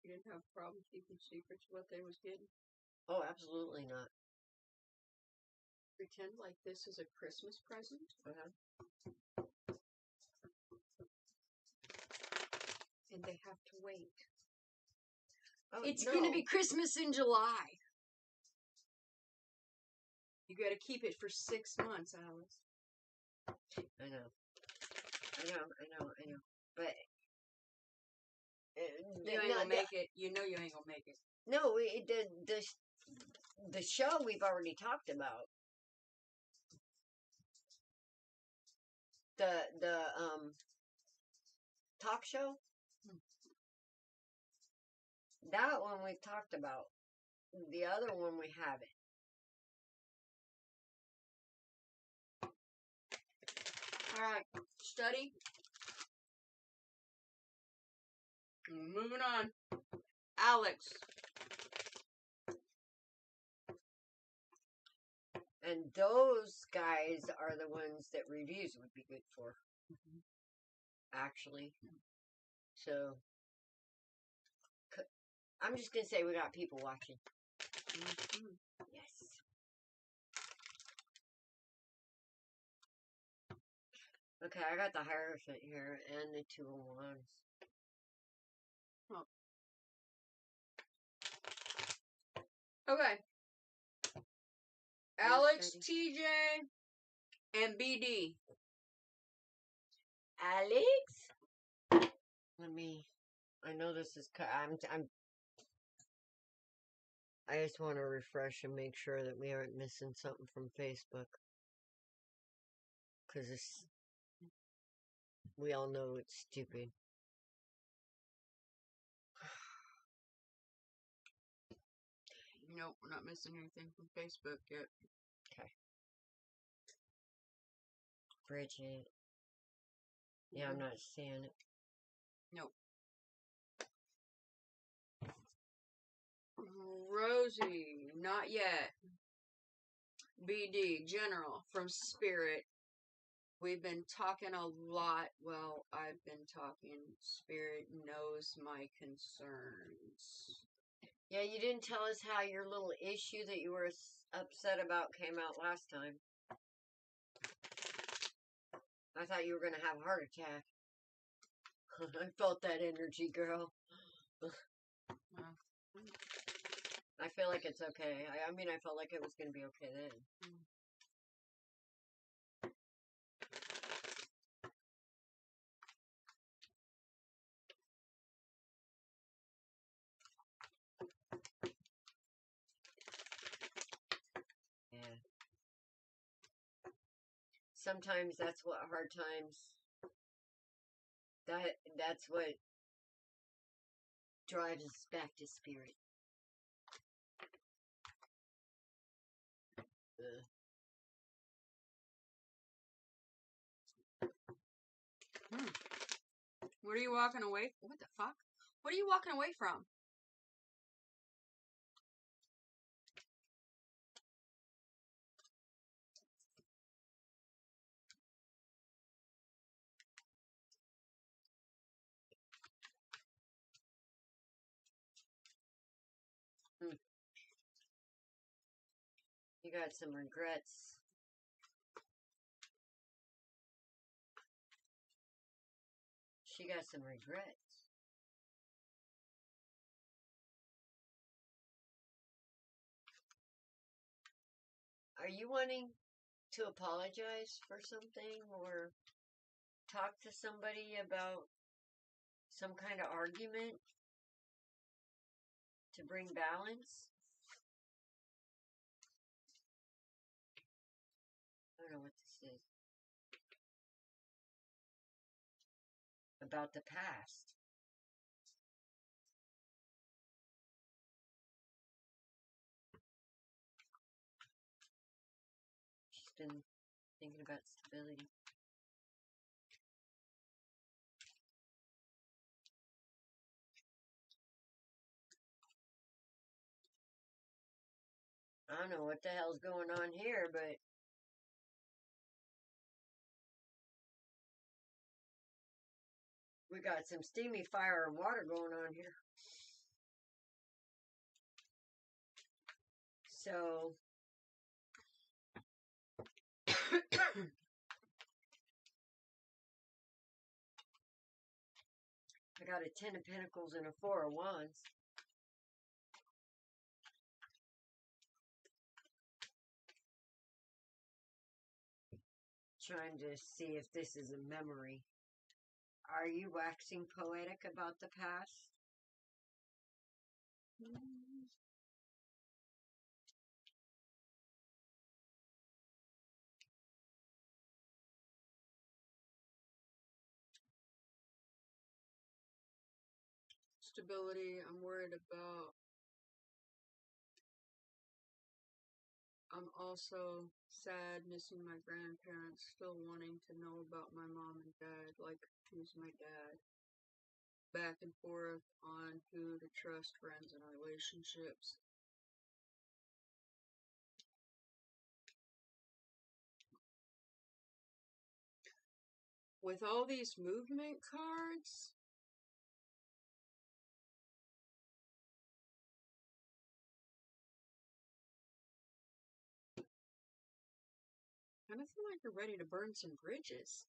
You didn't have a problem keeping secrets what they was getting?
Oh, absolutely not.
Pretend like this is a Christmas present? And they have to wait.
Oh,
It's
no.
going to be Christmas in July. You got to keep it for 6 months, Alice.
I know. But
You ain't gonna make it. You know you ain't gonna make it.
no, the show we've already talked about. The talk show. That one we've talked about. The other one we haven't.
Alright, study. Moving on. Alex.
And those guys are the ones that reviews would be good for. Actually. So, I'm just going to say we got people watching. Yes. Okay, I got the Hierophant here and the 2 of Wands.
Okay. Alex, TJ, and BD.
Alex? I know this is, I just want to refresh and make sure that we aren't missing something from Facebook. Because we all know it's stupid.
Nope, we're not missing anything from Facebook yet.
Okay. Bridget. Yeah, I'm not seeing it.
Nope. Rosie, not yet. BD, General, from Spirit. We've been talking a lot. Well, I've been talking. Spirit knows my concerns.
Yeah, you didn't tell us how your little issue that you were upset about came out last time. I thought you were going to have a heart attack. I felt that energy, girl. I feel like it's okay. I mean, I felt like it was going to be okay then. Yeah. Sometimes that's what hard times. That's what drives us back to Spirit.
What are you walking away? What the fuck? What are you walking away from?
You got some regrets. She got some regrets. Are you wanting to apologize for something or talk to somebody about some kind of argument to bring balance? I don't know what this is. About the past. She's been thinking about stability. I don't know what the hell's going on here, but we got some steamy fire and water going on here. So, I got a 10 of Pentacles and a 4 of Wands. Trying to see if this is a memory. Are you waxing poetic about the past?
Stability, I'm worried about. I'm also sad missing my grandparents, still wanting to know about my mom and dad, like who's my dad. Back and forth on who to trust, friends and relationships. With all these movement cards, I kind of feel like you're ready to burn some bridges.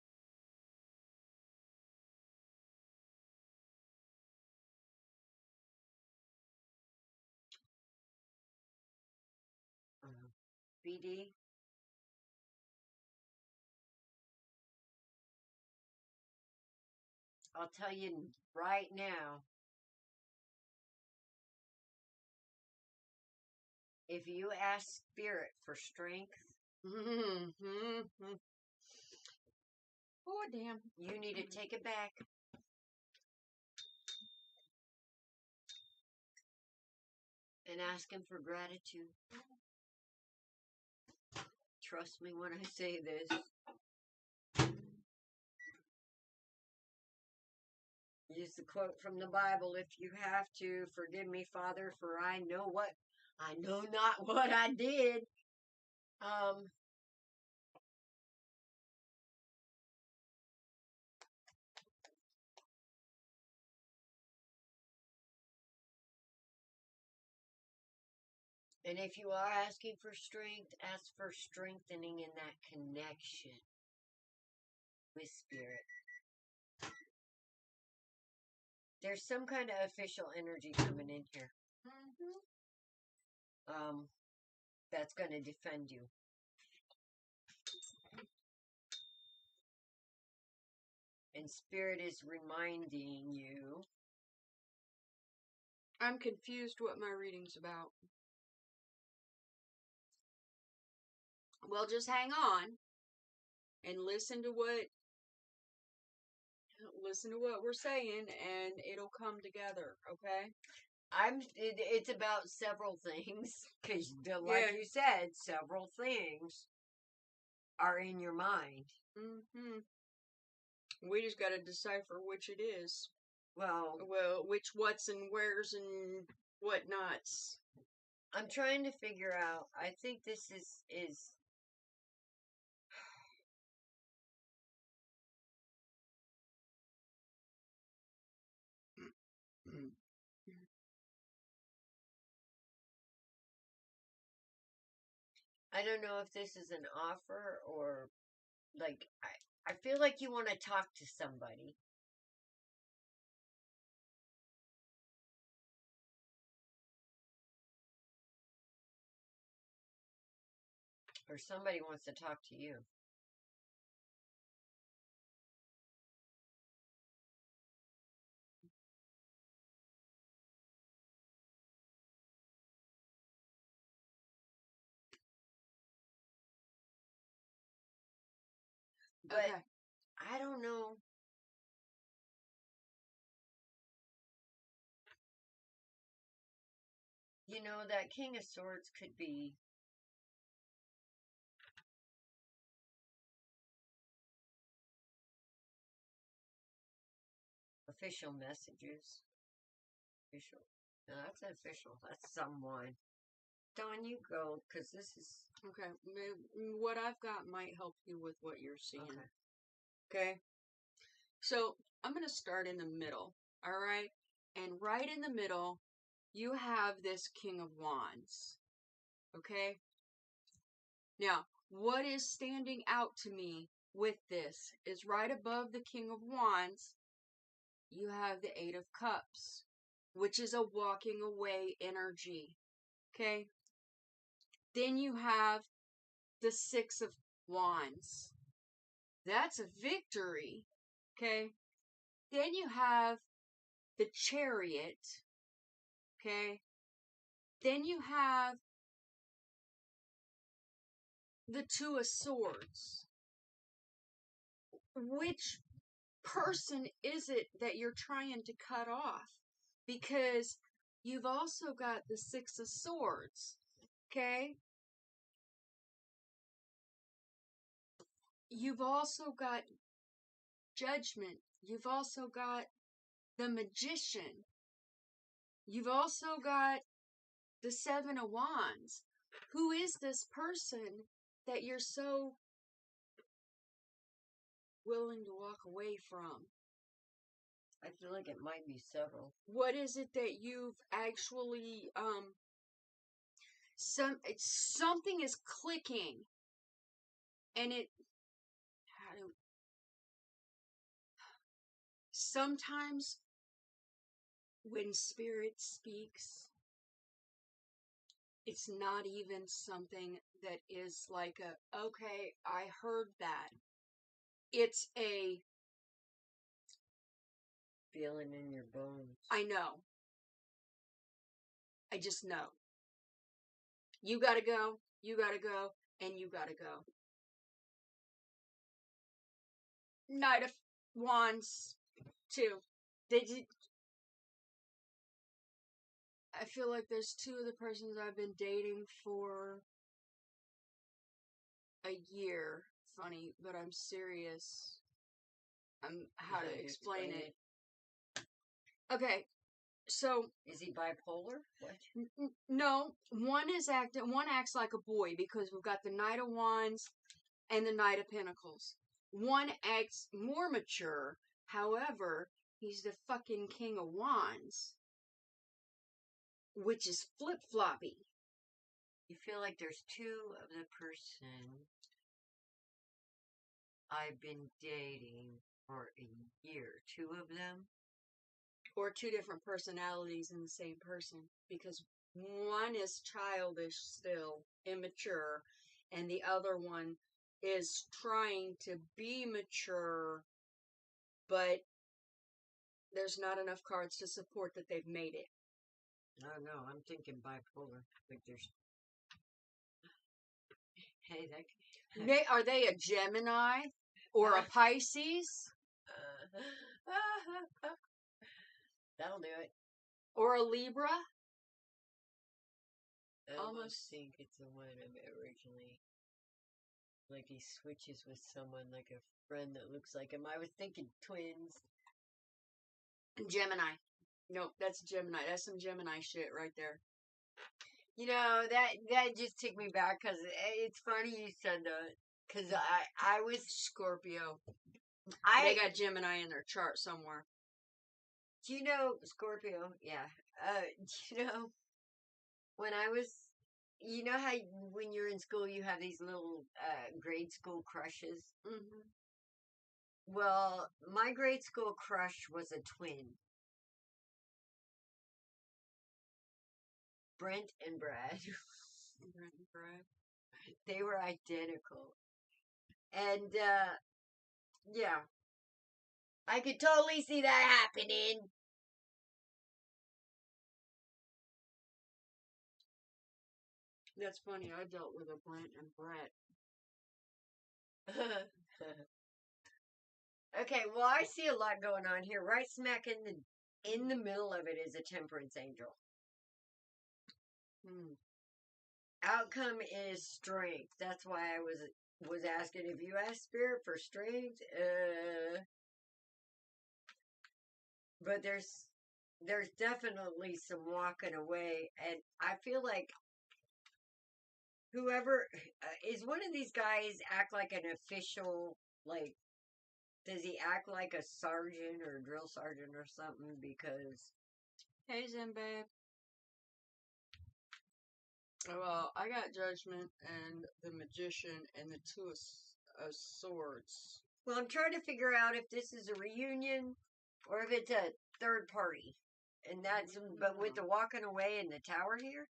BD? I'll tell you right now, if you ask Spirit for strength,
Oh, damn.
you need to take it back. And ask him for gratitude. Trust me when I say this. Use the quote from the Bible if you have to. Forgive me, Father, for I know not what I did. And if you are asking for strength, ask for strengthening in that connection with Spirit. There's some kind of official energy coming in here. That's going to defend you. And Spirit is reminding you.
I'm confused what my reading's about. Well, just hang on and listen to what we're saying, and it'll come together, okay?
It's about several things, because like you said, several things are in your mind.
We just got to decipher which it is.
Well,
which what's and where's and whatnots.
I'm trying to figure out. I think this is I don't know if this is an offer or like I feel like you want to talk to somebody. Or somebody wants to talk to you. But
Okay.
I don't know. You know, that King of Swords could be official messages. Official. No, that's official. That's someone. Dawn, you go, because this is...
Okay. What I've got might help you with what you're seeing. Okay? So, I'm going to start in the middle, all right? And right in the middle, you have this King of Wands. Okay? Now, what is standing out to me with this is right above the King of Wands, you have the Eight of Cups, which is a walking away energy. Okay? Then you have the Six of Wands. That's a victory. Okay? Then you have the Chariot. Okay? Then you have the Two of Swords. Which person is it that you're trying to cut off? Because you've also got the Six of Swords. Okay? You've also got Judgment. You've also got the Magician. You've also got the Seven of Wands. Who is this person that you're so willing to walk away from?
I feel like it might be several.
What is it that you've actually, something is clicking, and sometimes when Spirit speaks, it's not even something that is like okay, I heard that. It's a
feeling in your bones.
I know. I just know. You gotta go, and you gotta go. Knight of Wands, too. I feel like there's two of the persons I've been dating for a year. Funny, but I'm serious. How to explain it. Okay, so
Is he bipolar? What?
no, one acts like a boy because we've got the Knight of Wands and the Knight of Pentacles. One acts more mature, however, he's the fucking King of Wands, which is flip-floppy.
You feel like there's two of the person I've been dating for a year. Two of them?
Or two different personalities in the same person, because one is childish still, immature, and the other one is trying to be mature, but there's not enough cards to support that they've made it.
Oh no, I'm thinking bipolar. Like there's. Hey, that.
Are they a Gemini or a Pisces
That'll do it.
or a Libra?
I
Almost.
almost think it's the one I'm originally. Like he switches with someone, like a friend that looks like him. I was thinking twins.
Gemini. Nope, that's Gemini. That's some Gemini shit right there.
You know, that just took me back because it's funny you said that. Because I was.
Scorpio.
They
They got Gemini in their chart somewhere.
Do you know Scorpio? Yeah. Do you know when I was, you know how when you're in school you have these little grade school crushes?
Mm-hmm.
Well, my grade school crush was a twin. Brent and Brad.
Brent and Brad.
They were identical. And yeah. I could totally see that happening.
That's funny. I dealt with a Brent and Brett.
Okay, well, I see a lot going on here. Right smack in the middle of it is a temperance angel. Outcome is strength. That's why I was asking if you asked spirit for strength. But there's definitely some walking away, and I feel like whoever is one of these guys act like an official, like, does he act like a sergeant or a drill sergeant or something? Because
Hey, Zenbabe. Well, I got Judgment and the Magician and the Two of Swords.
well, I'm trying to figure out if this is a reunion or if it's a third party, and that's but with the walking away in the tower here.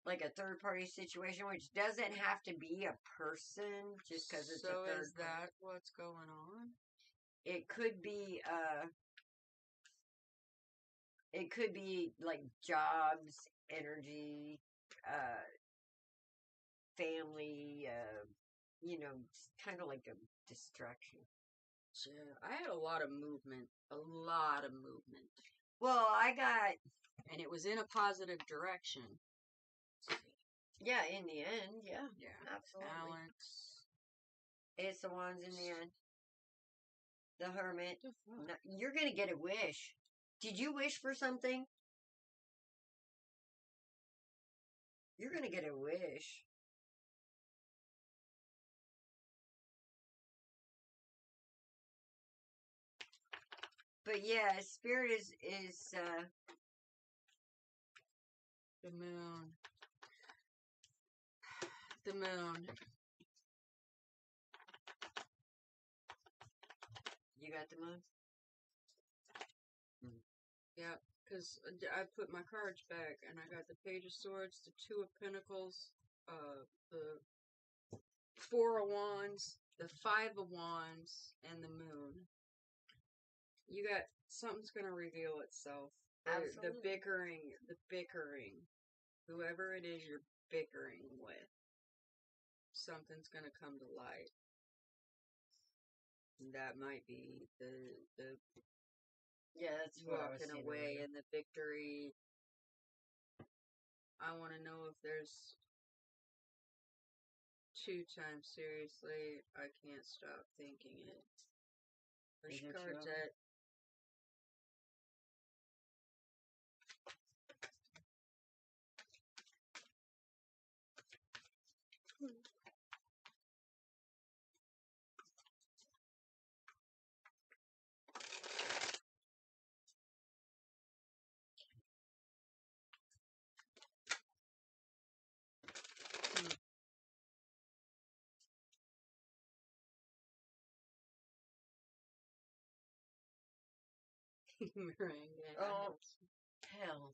Like a third party situation, which doesn't have to be a person just because it's a third party.
So is that what's going on?
It could be like jobs, energy, family, you know, kind of like a distraction.
Yeah, I had a lot of movement. A lot of movement.
Well, I got.
And it was in a positive direction.
Yeah, in the end, yeah.
Yeah.
Absolutely.
Balance.
It's the ones in the end. The Hermit. No, you're going to get a wish. Did you wish for something? You're going to get a wish. But yeah, spirit is
the moon. The moon.
You got the moon?
Yeah, because I put my cards back, and I got the Page of Swords, the Two of Pentacles, the Four of Wands, the Five of Wands, and the Moon. You got something's gonna reveal itself. The bickering. Whoever it is you're bickering with, something's gonna come to light. That might be the
yeah, that's what
walking away and the victory. I want to know if there's 2 times seriously. I can't stop thinking it. Where's your cards at? Meringue.
Oh, hell.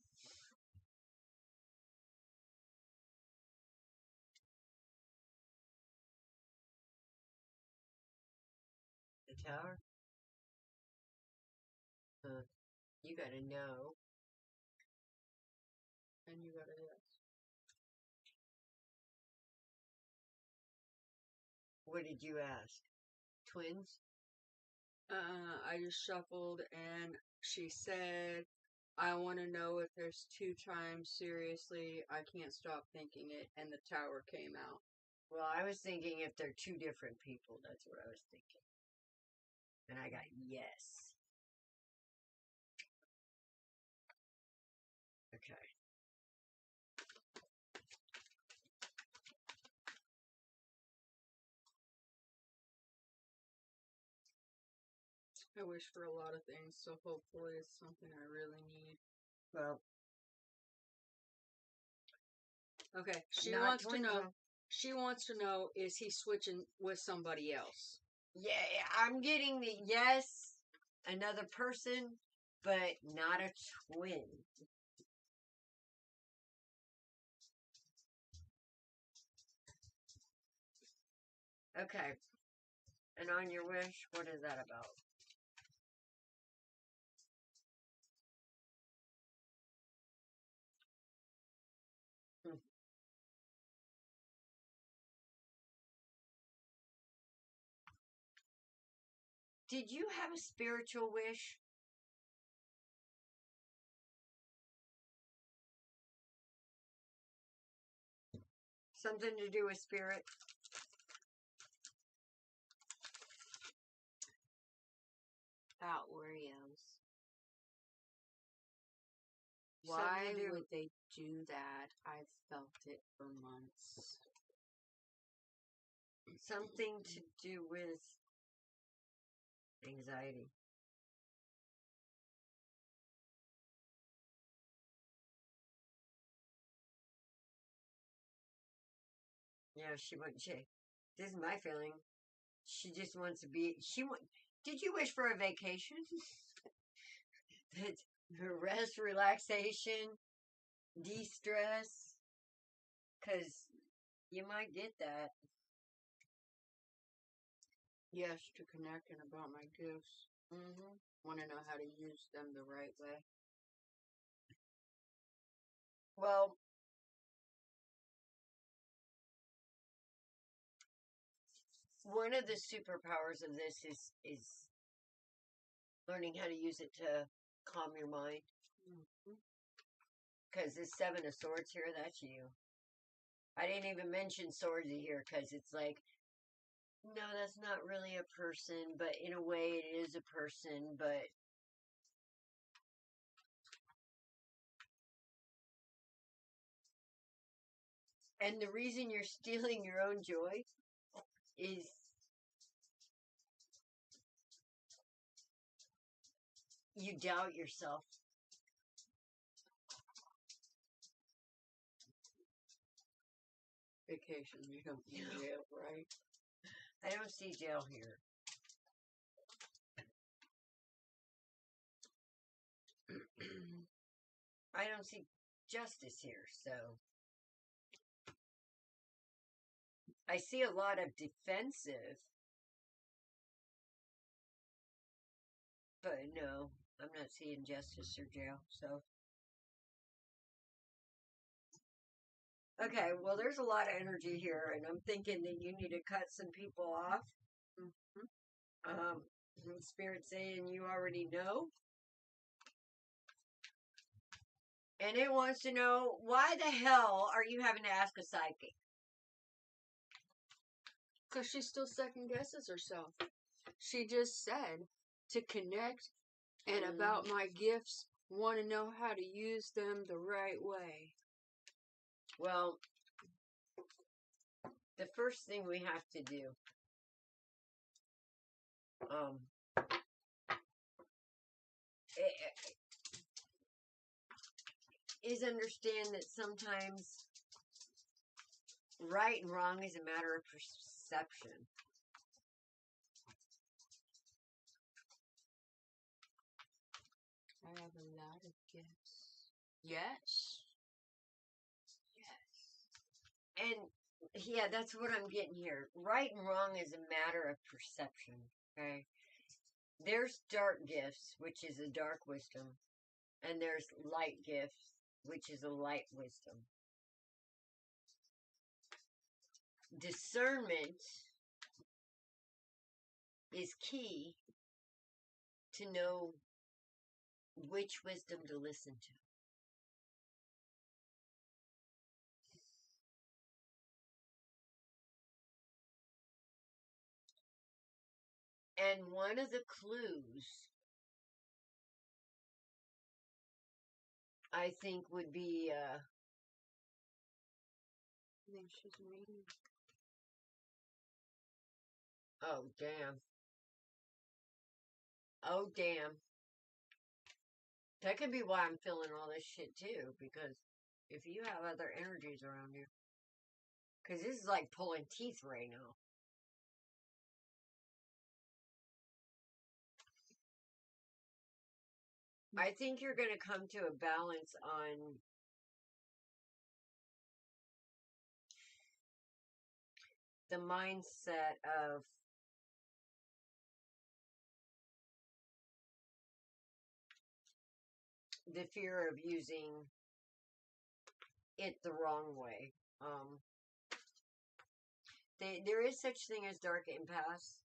The tower? You gotta know.
And you got a yes.
What did you ask? Twins?
I just shuffled and she said, I want to know if there's 2 times. Seriously, I can't stop thinking it. And the tower came out.
Well, I was thinking if they're 2 different people. That's what I was thinking. And I got yes. Okay.
I wish for a lot of things, so hopefully it's something I really need.
Well,
okay, she
not
wants to
twins,
know.
though.
She wants to know, is he switching with somebody else?
Yeah, I'm getting the yes, another person, but not a twin. Okay. And on your wish, what is that about? Did you have a spiritual wish? Something to do with spirit?
About Oreos.
Something
Why
to do-
would they do that? I've felt it for months.
Something to do with anxiety. Yeah, this is my feeling. She just wants to be, did you wish for a vacation? That's rest, relaxation, de-stress, because you might get that.
Yes, to connect and about my gifts.
Mm-hmm.
Want to know how to use them the right way.
Well, one of the superpowers of this is learning how to use it to calm your mind. Because this 7 of Swords here, that's you. I didn't even mention swords here because it's like, no, that's not really a person, but in a way it is a person, but and the reason you're stealing your own joy is you doubt yourself.
Vacation, you don't need jail, right?
I don't see jail here. I don't see justice here, so I see a lot of defensive, but no, I'm not seeing justice or jail, so. Okay, well, there's a lot of energy here, and I'm thinking that you need to cut some people off. Spirit saying you already know. And it wants to know, why the hell are you having to ask a psychic?
Because she still second guesses herself. She just said to connect and about my gifts, want to know how to use them the right way.
Well, the first thing we have to do is understand that sometimes right and wrong is a matter of perception.
have a lot of gifts. Yes.
And yeah, that's what I'm getting here. Right and wrong is a matter of perception. Okay. There's dark gifts, which is a dark wisdom, and there's light gifts, which is a light wisdom. Discernment is key to know which wisdom to listen to. And one of the clues, I think, would be,
I think she's reading.
oh, damn. Oh, damn. That could be why I'm feeling all this shit, too, because if you have other energies around you, because this is like pulling teeth right now. I think you're going to come to a balance on the mindset of the fear of using it the wrong way. There is such thing as dark empaths,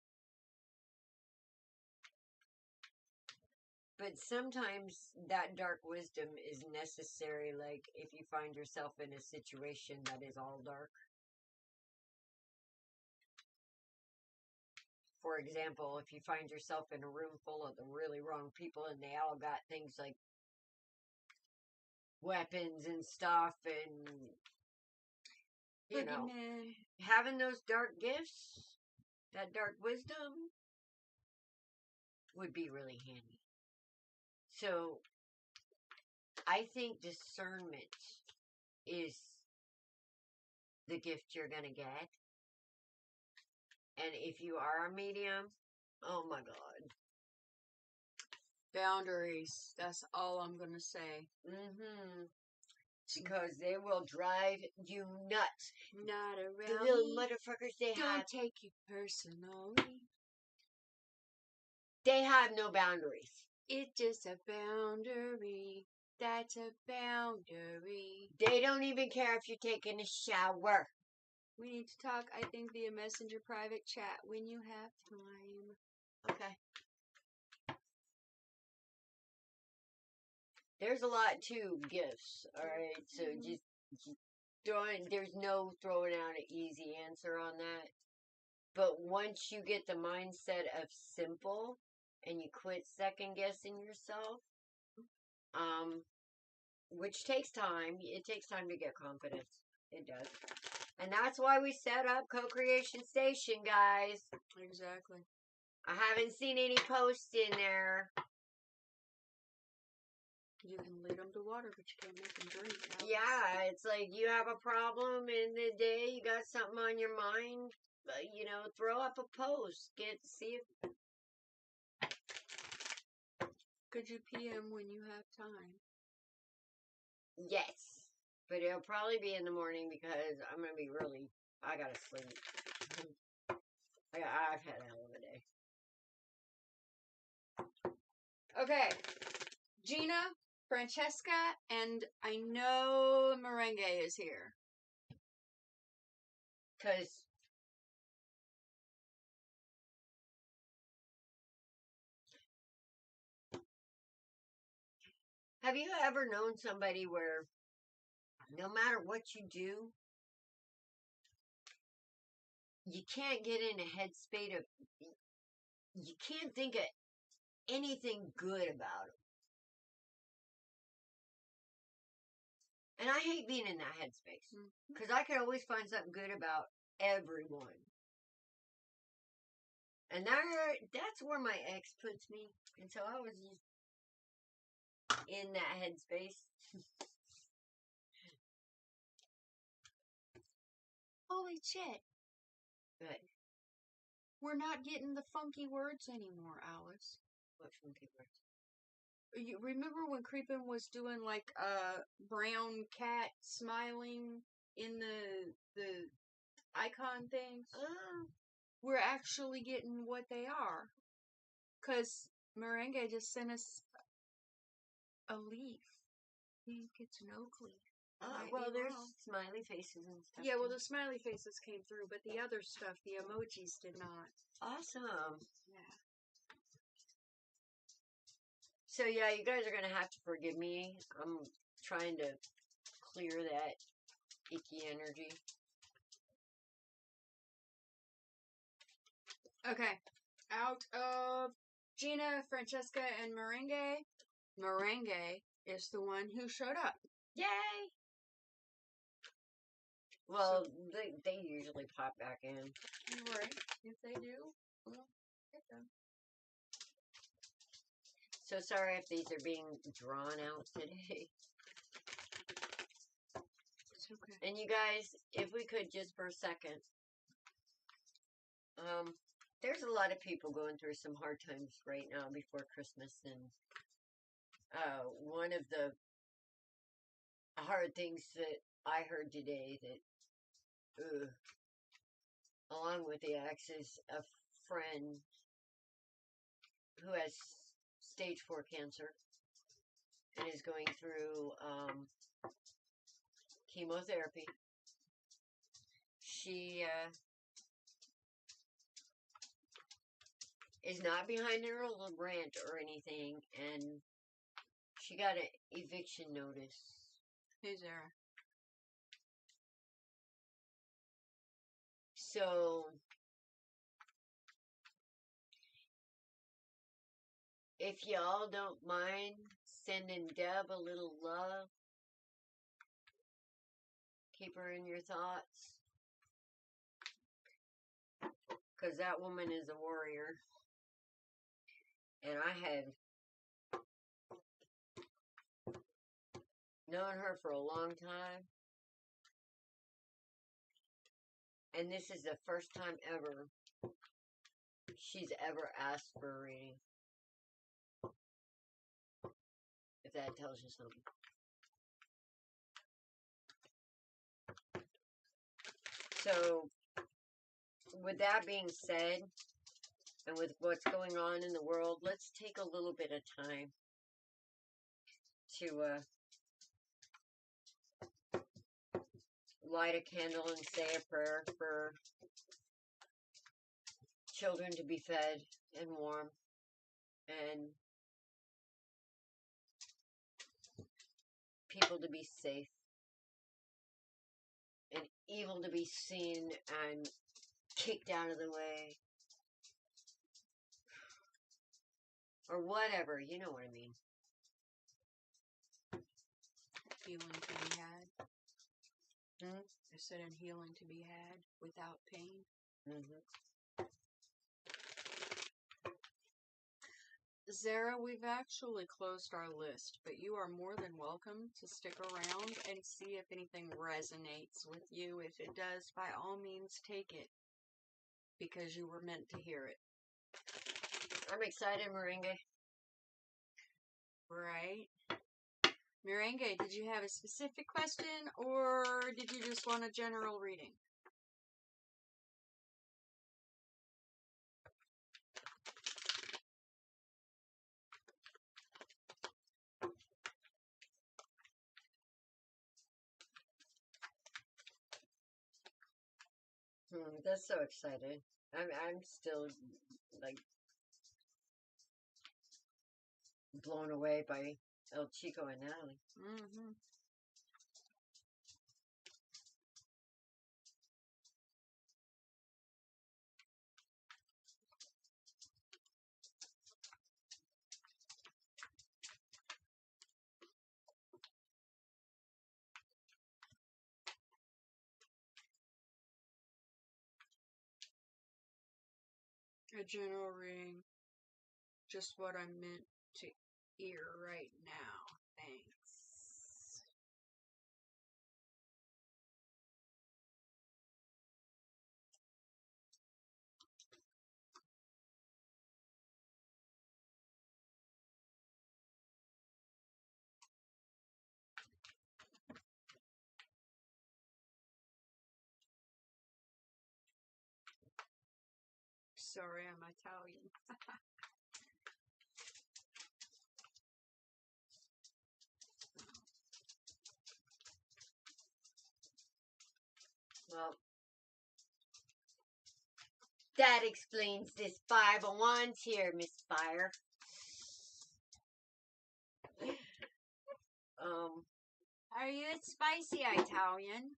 but sometimes that dark wisdom is necessary, like if you find yourself in a situation that is all dark. For example, if you find yourself in a room full of the really wrong people and they all got things like weapons and stuff, and you know, having those dark gifts, that dark wisdom, would be really handy. So, I think discernment is the gift you're gonna get. And if you are a medium, oh my god.
Boundaries. That's all I'm gonna say.
Because they will drive you nuts.
Not around
the little
me.
motherfuckers they
Don't
have.
take it personally.
They have no boundaries.
It's just a boundary. That's a boundary.
They don't even care if you're taking a shower.
We need to talk, I think, via messenger private chat when you have time.
Okay. There's a lot to gifts, alright? So just there's no throwing out an easy answer on that. But once you get the mindset of simple and you quit second guessing yourself, which takes time. It takes time to get confidence. It does. And that's why we set up Co-Creation Station, guys.
Exactly.
I haven't seen any posts in there.
You can lead them to water, but you can't make them drink. Alice.
Yeah, it's like you have a problem in the day, you got something on your mind, throw up a post. See if...
Could you PM when you have time?
Yes. But it'll probably be in the morning because I'm going to be I got to sleep. I've had a hell of a day.
Okay. Gina, Francesca, and I know Merengue is here.
Because have you ever known somebody where no matter what you do, you can't get in a headspace of, you can't think of anything good about them? And I hate being in that headspace. Because I could always find something good about everyone. And that's where my ex puts me. And so I was just in that headspace.
Holy shit.
But
we're not getting the funky words anymore, Alice.
What funky words?
You remember when Creepin was doing like a brown cat smiling in the icon things?
Oh.
We're actually getting what they are. Cause Merengue just sent us a leaf. I think it's an oak leaf. Might
Well,
be
there's
wrong.
smiley faces and stuff.
Yeah, well,
too.
the smiley faces came through, but the other stuff, the emojis, did not.
Awesome.
Yeah.
So yeah, you guys are gonna have to forgive me. I'm trying to clear that icky energy.
Okay. Out of Gina, Francesca, and Merengue, Merengue is the one who showed up.
Yay! Well, they usually pop back in.
Right. If they do, we'll get them.
So sorry if these are being drawn out today.
It's okay.
And you guys, if we could just for a second, there's a lot of people going through some hard times right now before Christmas, and one of the hard things that I heard today that, along with the ex, is a friend who has stage 4 cancer and is going through chemotherapy. She is not behind her little rant or anything, and she got an eviction notice.
Hey, Zara.
So, if y'all don't mind sending Deb a little love, keep her in your thoughts. Because that woman is a warrior. And I had known her for a long time. And this is the first time ever she's ever asked for a reading. If that tells you something. So, with that being said, and with what's going on in the world, let's take a little bit of time to light a candle and say a prayer for children to be fed and warm, and people to be safe, and evil to be seen and kicked out of the way. Or whatever, you know what I mean.
Healing to be had.
Hmm?
I said, and healing to be had without pain.
Mm-hmm.
Zara, we've actually closed our list, but you are more than welcome to stick around and see if anything resonates with you. If it does, by all means, take it. Because you were meant to hear it.
I'm excited, Merengue.
Right? Merengue, did you have a specific question, or did you just want a general reading?
That's so excited. I'm still like blown away by El Chico and Natalie.
Mm-hmm. A general reading. Just what I'm meant to hear right now. Thanks. sorry, I'm Italian.
Well, that explains this 5 of Wands here, Miss Fire.
Are you a spicy Italian?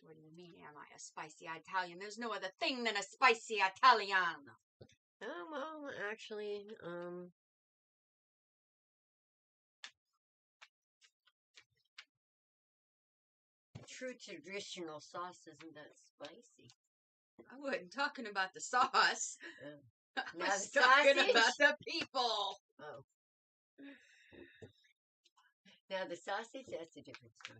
What do you mean, am I a spicy Italian? There's no other thing than a spicy Italian.
Well, actually, true traditional sauce isn't that spicy.
I wasn't talking about the sauce. I
Now
was
the
talking
sausage?
about the people.
Oh. Now the sausage, that's a different story.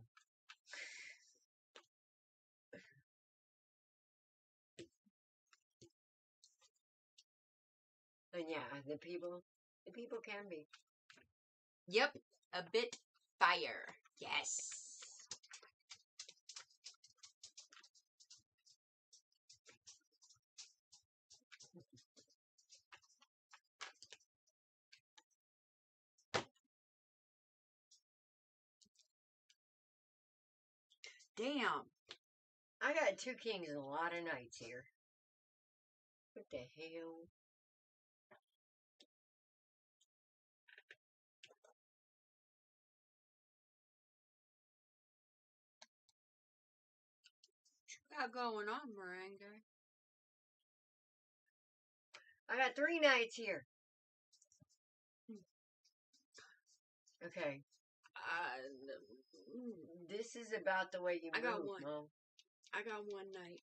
And yeah, the people can be.
Yep, a bit fire. Yes. Damn.
I got 2 kings and a lot of knights here. What the hell?
What got going on, Miranda?
I got 3 knights here. Okay. This is about the way you
I
move.
got one.
Mom.
I got one night.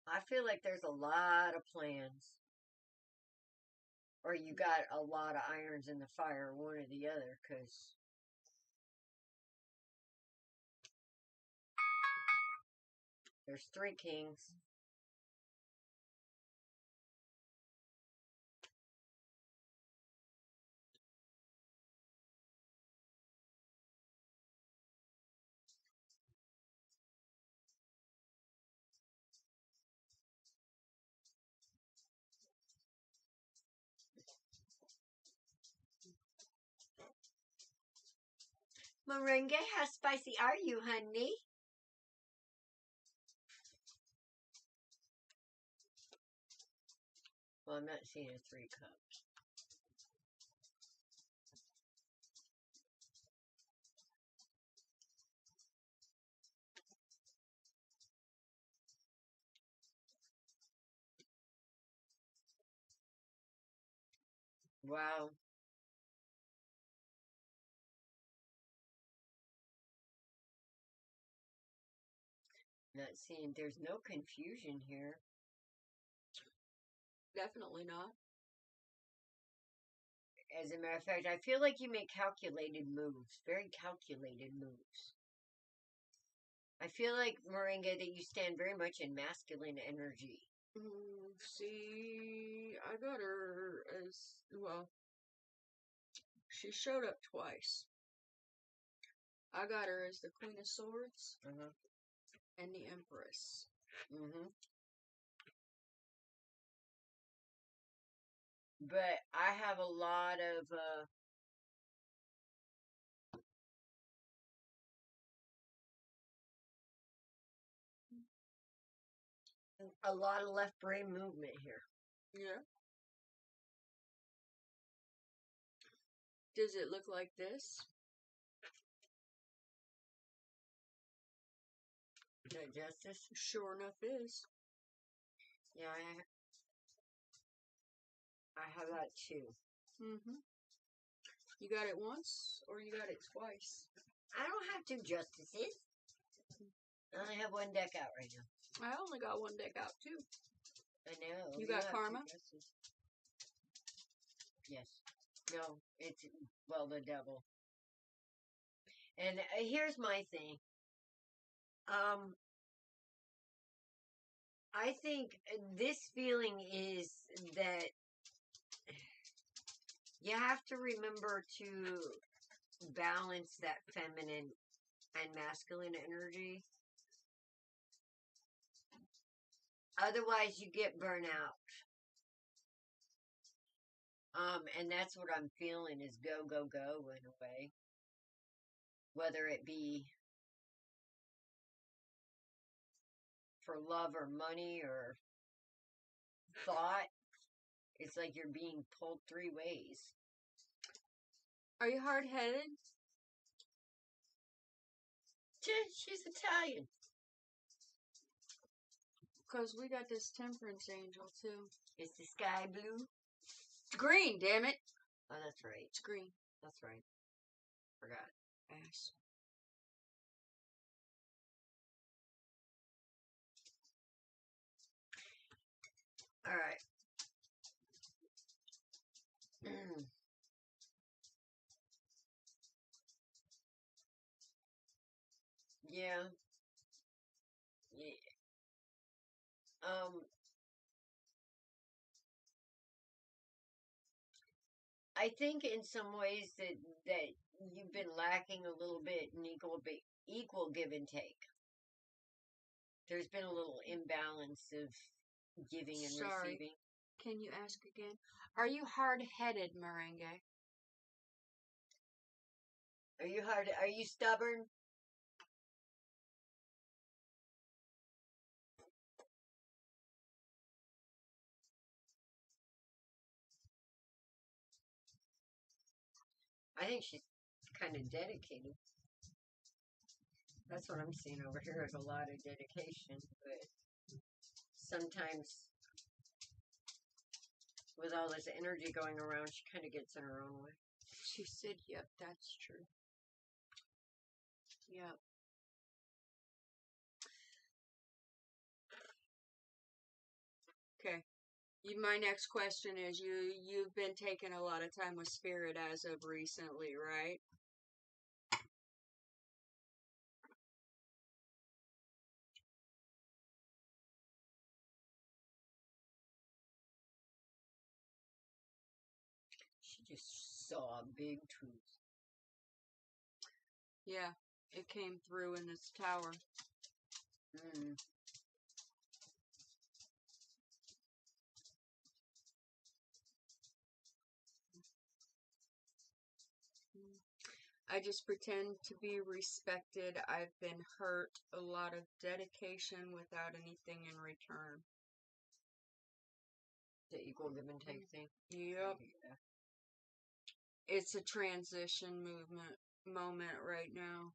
I feel like there's a lot of plans. Or you got a lot of irons in the fire, one or the other, because there's 3 kings. Merengue, how spicy are you, honey? Well, I'm not seeing a 3 cups. Wow. Not seeing, there's no confusion here.
Definitely not.
As a matter of fact, I feel like you make calculated moves. Very calculated moves. I feel like, Moringa, that you stand very much in masculine energy.
See, I got her as, well, she showed up twice. I got her as the Queen of Swords and the Empress.
But I have a lot of left brain movement here.
Yeah. Does it look like this?
That justice?
Sure enough is.
Yeah, I have that too.
You got it once or you got it twice?
I don't have 2 justices. I only have 1 deck out right now.
I only got 1 deck out too.
I know.
You got
have
Karma?
2 justices. Yes. No, it's, well, the devil. And here's my thing. I I think this feeling is that you have to remember to balance that feminine and masculine energy. Otherwise, you get burnout. And that's what I'm feeling is go, go, go in a way. Whether it be for love or money or thought, it's like you're being pulled 3 ways.
Are you hard-headed?
She's Italian.
Because we got this temperance angel, too.
Is the sky blue?
It's green, damn it.
Oh, that's right.
It's green.
That's right. Forgot.
Ass.
All right. Yeah. Yeah. I think in some ways that you've been lacking a little bit in equal give and take. There's been a little imbalance of giving and receiving.
Can you ask again? Are you hard-headed, Merengue?
Are you stubborn? I think she's kind of dedicated. That's what I'm seeing over here is a lot of dedication, but sometimes with all this energy going around, she kind of gets in her own way.
She said, yep, that's true. Yep. Okay. My next question is, you've been taking a lot of time with Spirit as of recently, right?
She just saw a big truth.
Yeah, it came through in this tower. I just pretend to be respected. I've been hurt. A lot of dedication without anything in return.
The equal give and take thing.
Yep.
Yeah.
It's a transition moment right now.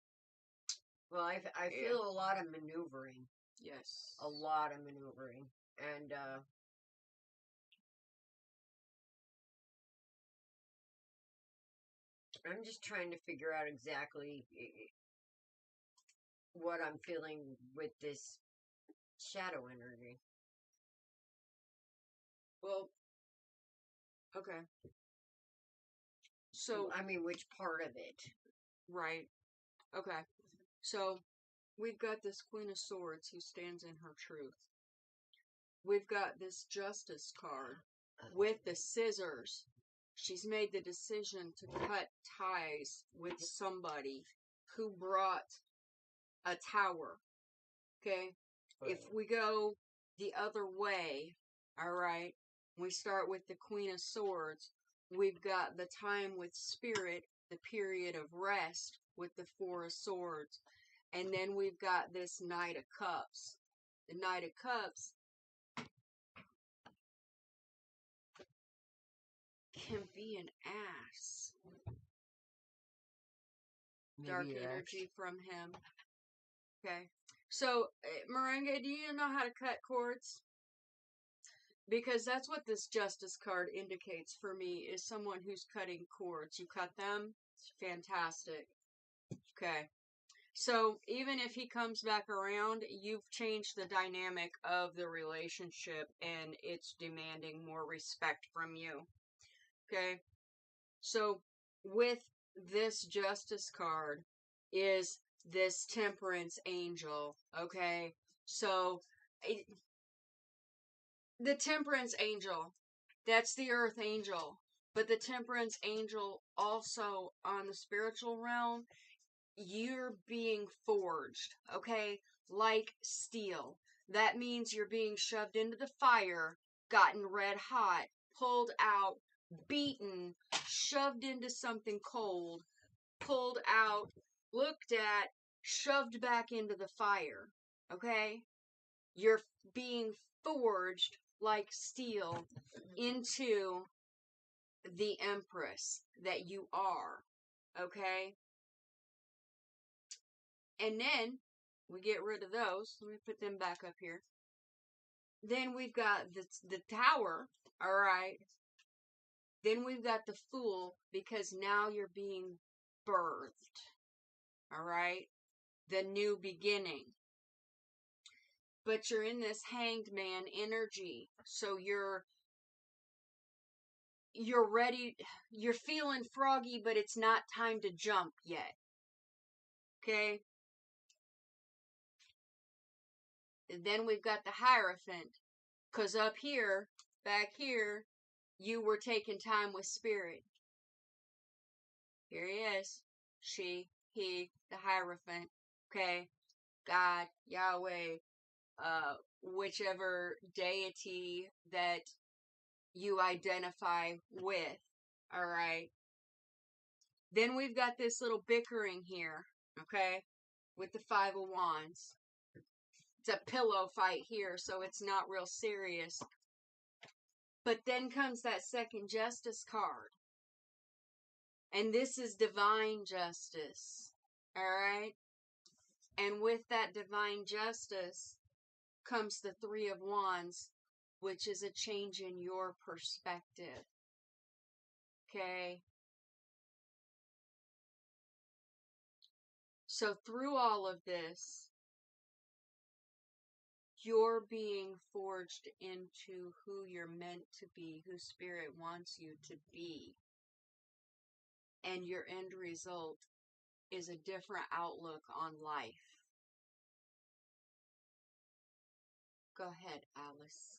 Well, I feel a lot of maneuvering.
Yes.
A lot of maneuvering. And, I'm just trying to figure out exactly what I'm feeling with this shadow energy.
Well, okay. So,
I mean, which part of it?
Right. Okay. So, we've got this Queen of Swords who stands in her truth. We've got this Justice card with the scissors. She's made the decision to cut ties with somebody who brought a tower. Okay? If we go the other way, alright, we start with the Queen of Swords, we've got the time with Spirit, the period of rest with the Four of Swords, and then we've got this Knight of Cups. The Knight of Cups can be an ass.
Maybe
Dark energy from him. Okay. So, Merengue, do you know how to cut cords? Because that's what this Justice card indicates for me, is someone who's cutting cords. You cut them? It's fantastic. Okay. So, even if he comes back around, you've changed the dynamic of the relationship, and it's demanding more respect from you. Okay? So, with this Justice card is this Temperance angel. Okay? So, The temperance angel. That's the earth angel. But the temperance angel also on the spiritual realm, you're being forged, okay? Like steel. That means you're being shoved into the fire, gotten red hot, pulled out, beaten, shoved into something cold, pulled out, looked at, shoved back into the fire, okay? You're being forged like steel into the empress that you are, okay? And then we get rid of those. Let me put them back up here. Then we've got the tower, all right? Then we've got the fool, because now you're being birthed, all right? The new beginning. But you're in this hanged man energy, so you're ready, you're feeling froggy, but it's not time to jump yet, okay? And then we've got the Hierophant, because up here, back here, you were taking time with Spirit. Here he is. She, he, the Hierophant. Okay? God, Yahweh, whichever deity that you identify with. Alright? Then we've got this little bickering here. Okay? With the Five of Wands. It's a pillow fight here, so it's not real serious. But then comes that second justice card. And this is divine justice. Alright? And with that divine justice comes the Three of Wands, which is a change in your perspective. Okay? So through all of this, you're being forged into who you're meant to be, who Spirit wants you to be. And your end result is a different outlook on life. Go ahead, Alice.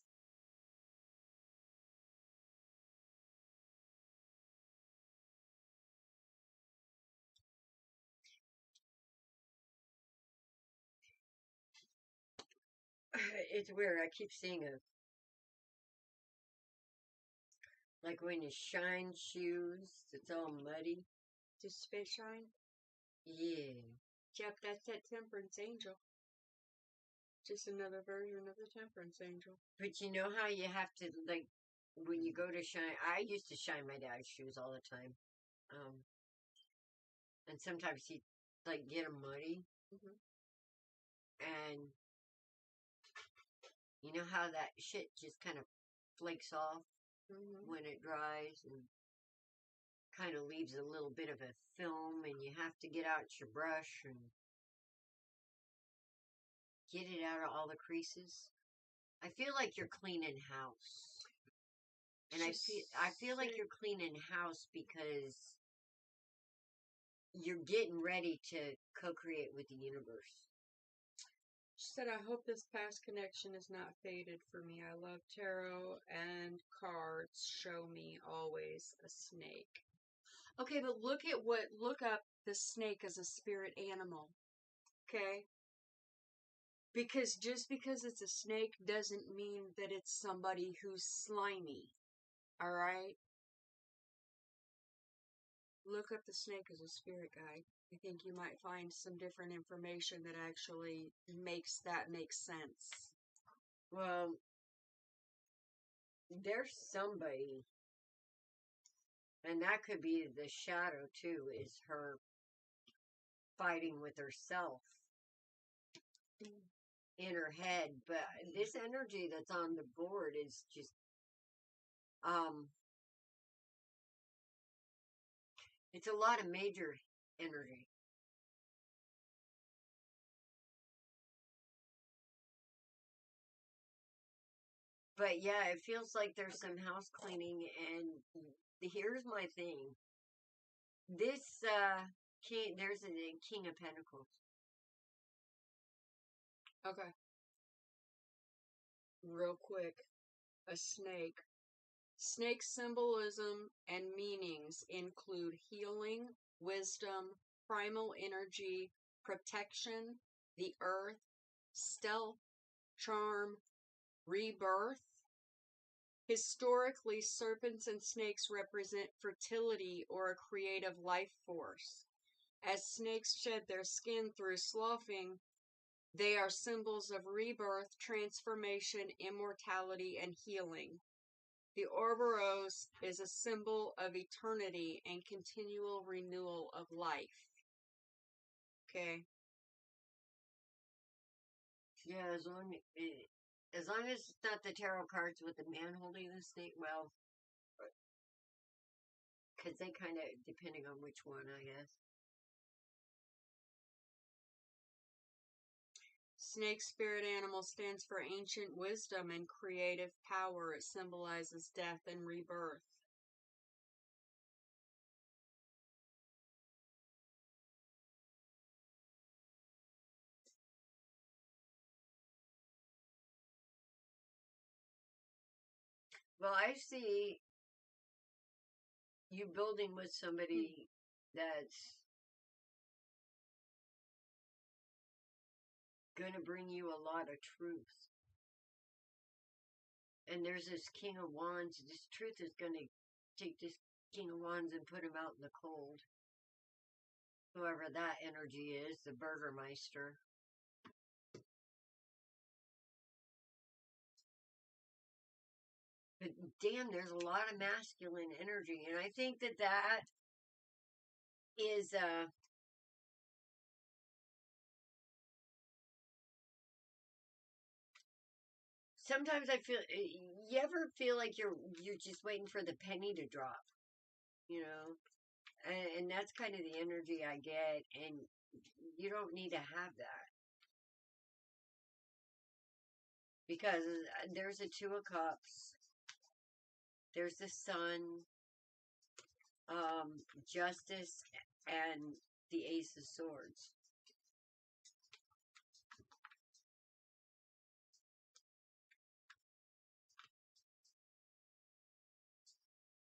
It's weird. I keep seeing like when you shine shoes, it's all muddy.
Does space shine?
Yeah.
Yep, that's that temperance angel. Just another version of the temperance angel.
But you know how you have to, like, when you go to shine, I used to shine my dad's shoes all the time. And sometimes he'd, like, get them muddy.
Mm-hmm.
And you know how that shit just kind of flakes off when it dries and kind of leaves a little bit of a film, and you have to get out your brush and get it out of all the creases. I feel like you're cleaning house. And I feel like you're cleaning house because you're getting ready to co-create with the universe.
She said, I hope this past connection is not faded for me. I love tarot and cards. Show me always a snake. Okay, but look up the snake as a spirit animal. Okay? Because just because it's a snake doesn't mean that it's somebody who's slimy. Alright? Look up the snake as a spirit guide. I think you might find some different information that actually makes that make sense.
Well, there's somebody, and that could be the shadow too, is her fighting with herself in her head. But this energy that's on the board is just, it's a lot of major energy. But yeah, it feels like there's some house cleaning, and here's my thing. This, king, there's a King of Pentacles.
Okay. Real quick. a snake. Snake symbolism and meanings include healing, wisdom, primal energy, protection, the earth, stealth, charm, rebirth. Historically, serpents and snakes represent fertility or a creative life force. As snakes shed their skin through sloughing, they are symbols of rebirth, transformation, immortality, and healing. The Ouroboros is a symbol of eternity and continual renewal of life. Okay.
Yeah, as long as it's not the tarot cards with the man holding the snake, well, because they kind of, depending on which one, I guess.
Snake spirit animal stands for ancient wisdom and creative power. It symbolizes death and rebirth.
Well, I see you building with somebody that's going to bring you a lot of truth. And there's this King of Wands. This truth is going to take this King of Wands and put him out in the cold. Whoever that energy is, the Burgermeister. But damn, there's a lot of masculine energy. And I think that that is, sometimes I feel, you ever feel like you're just waiting for the penny to drop, you know? And that's kind of the energy I get, and you don't need to have that. Because there's a Two of Cups, there's the Sun, Justice, and the Ace of Swords.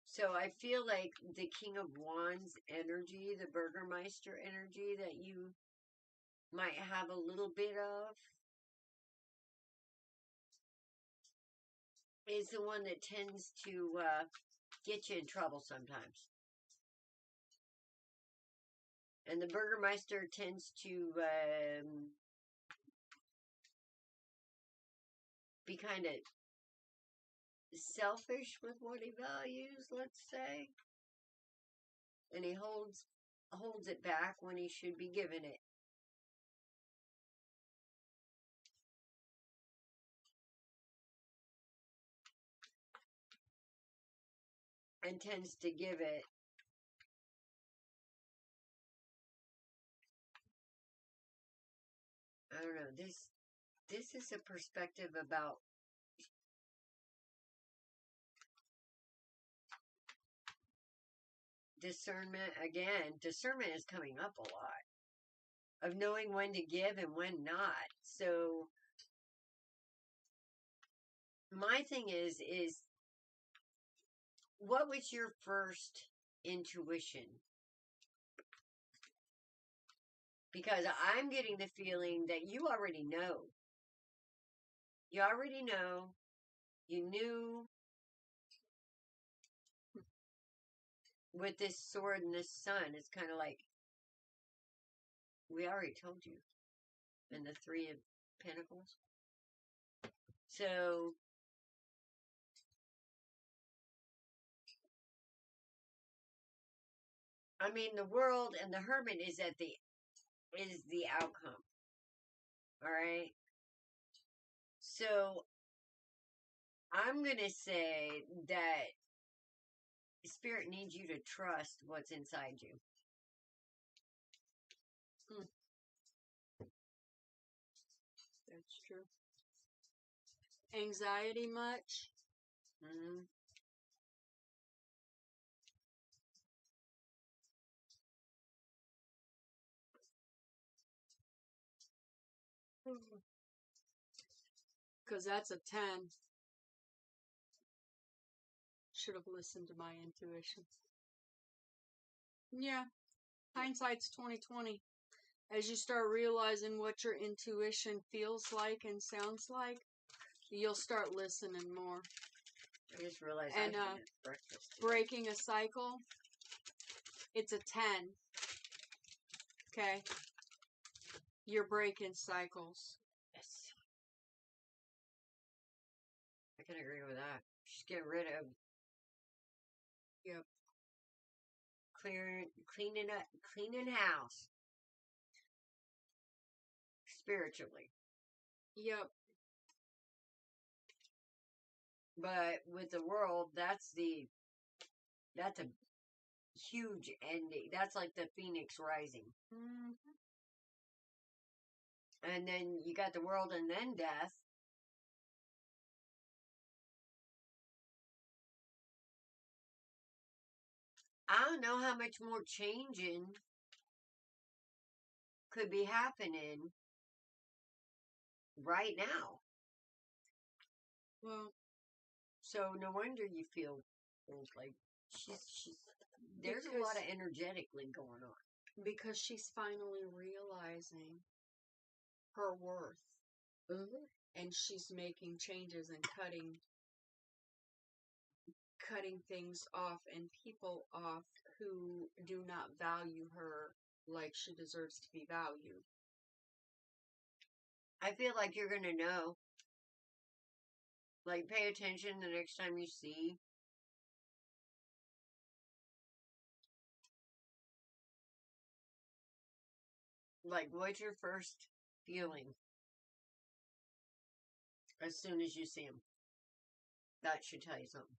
So I feel like the King of Wands energy, the Burgermeister energy that you might have a little bit of, is the one that tends to get you in trouble sometimes. And the Burgermeister tends to be kind of selfish with what he values, let's say. And he holds it back when he should be giving it. And tends to give it. I don't know, this is a perspective about discernment. Again, discernment is coming up a lot. Of knowing when to give and when not. So my thing is what was your first intuition? Because I'm getting the feeling that you already know. You already know. You knew with this sword and this sun, it's kind of like, we already told you. And the Three of Pentacles. So, I mean, the World and the Hermit is the outcome. Alright? So, I'm going to say that Spirit needs you to trust what's inside you.
That's true. Anxiety much?
Mm-hmm.
Because that's a 10. should have listened to my intuition. Yeah, hindsight's 20/20. As you start realizing what your intuition feels like and sounds like, you'll start listening more.
I just realized
And
I had breakfast.
breaking a cycle, it's a 10. Okay? You're breaking cycles.
Yes. I can agree with that. Just get rid of.
Yep.
Cleaning house. Spiritually.
Yep.
But with the world, that's a huge ending. That's like the phoenix rising.
Mm-hmm.
And then you got the world and then death. I don't know how much more changing could be happening right now.
Well,
so no wonder you feel like there's a lot of energetically going on.
Because she's finally realizing her worth.
Mm-hmm.
And she's making changes and cutting things off and people off who do not value her like she deserves to be valued.
I feel like you're gonna know. Like, pay attention the next time you see. Like, what's your first feeling as soon as you see him? That should tell you something.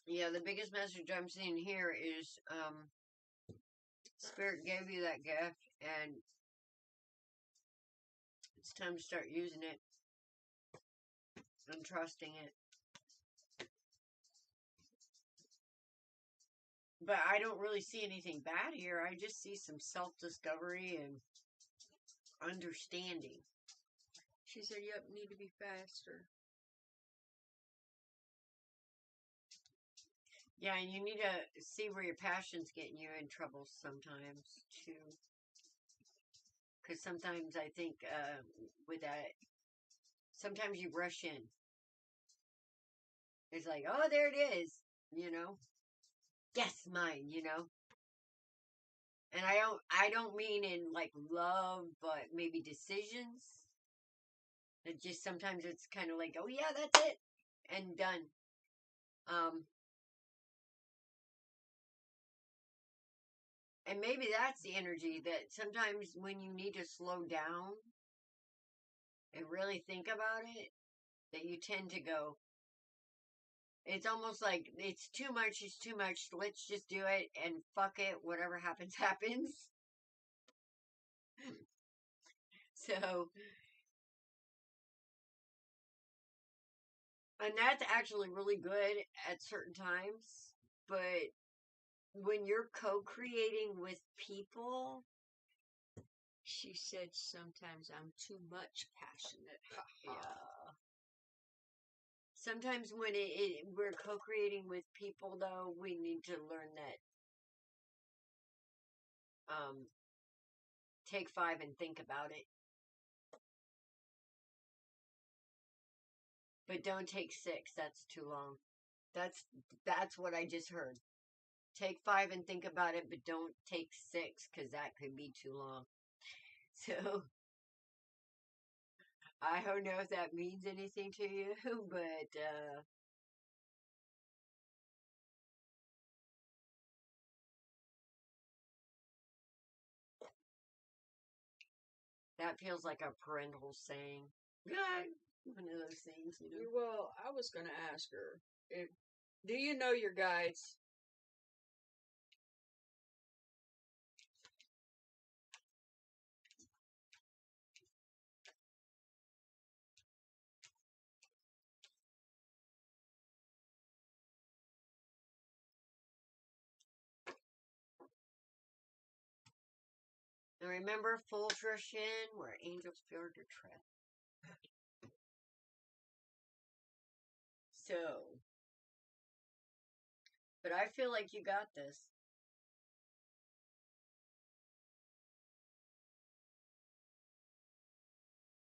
Yeah, the biggest message I'm seeing here is Spirit gave you that gift and it's time to start using it and trusting it. But I don't really see anything bad here. I just see some self-discovery and understanding.
She said, yep, need to be faster.
Yeah, and you need to see where your passion's getting you in trouble sometimes, too. Because sometimes I think with that, sometimes you rush in. It's like, oh, there it is, Yes, mine, And I don't mean in like love, but maybe decisions. It just sometimes it's kind of like, oh yeah, that's it, and done. And maybe that's the energy that sometimes when you need to slow down and really think about it, that you tend to go, it's almost like it's too much, let's just do it and fuck it, whatever happens, happens. So, and that's actually really good at certain times, but when you're co-creating with people,
she said sometimes I'm too much passionate.
Yeah. Sometimes when we're co-creating with people, though, we need to learn that take 5 and think about it. But don't take 6. That's too long. That's what I just heard. Take 5 and think about it, but don't take 6, because that could be too long. So, I don't know if that means anything to you, but, that feels like a parental saying. Yeah, one of those things,
Well, I was going to ask her, do you know your guides?
remember, full fruition where angels fear to tread. So, but I feel like you got this.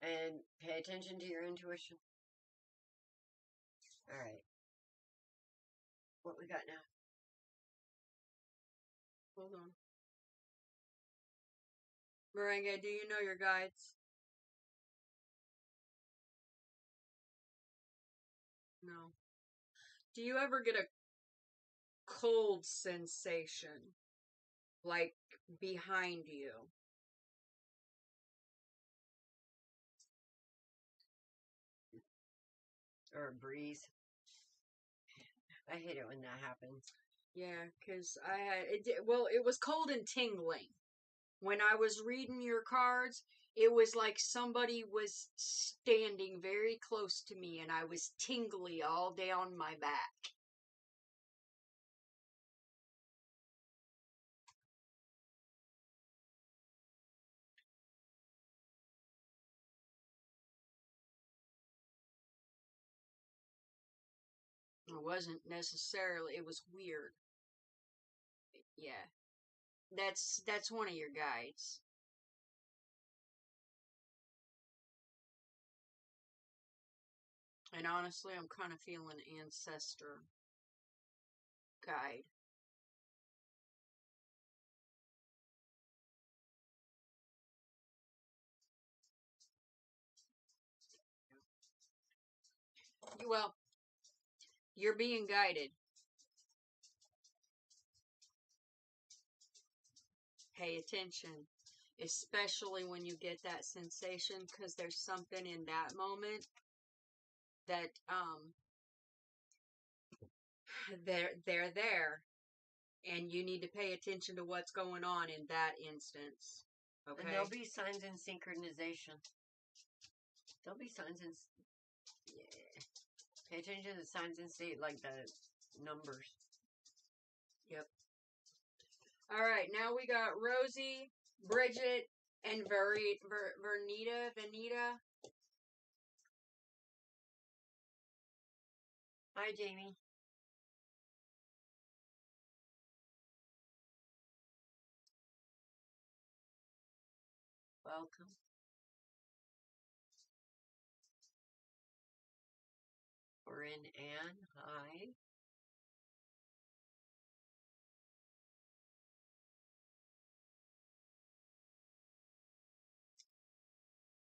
And pay attention to your intuition. All right. What we got now?
Hold on. Merengue, do you know your guides? No. Do you ever get a cold sensation, like behind you?
Or a breeze? I hate it when that happens.
Yeah, because I had it was cold and tingling. When I was reading your cards, it was like somebody was standing very close to me and I was tingly all down my back. It wasn't necessarily, it was weird. Yeah. That's one of your guides. And honestly, I'm kind of feeling ancestor guide. Well, you're being guided. Pay attention, especially when you get that sensation, because there's something in that moment that they're there, and you need to pay attention to what's going on in that instance. Okay.
And there'll be signs in synchronization. There'll be signs in. Yeah. Pay attention to the signs in state, like the numbers.
Yep. All right, now we got Rosie, Bridget, and Vernita.
Hi, Jamie. Welcome. We're in Anne. Hi.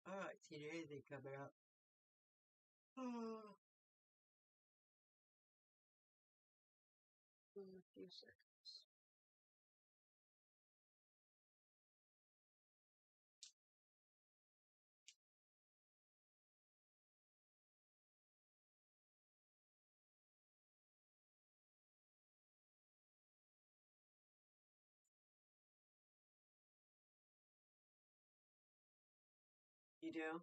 All right, see anything coming up.
In a few seconds.
You do?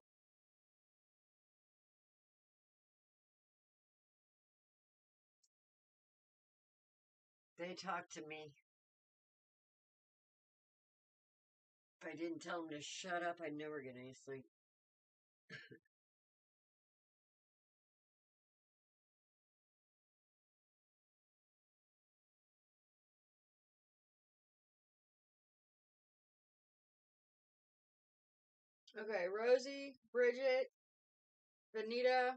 They talk to me. If I didn't tell them to shut up, I'd never get any sleep.
Okay, Rosie, Bridget, Vanita.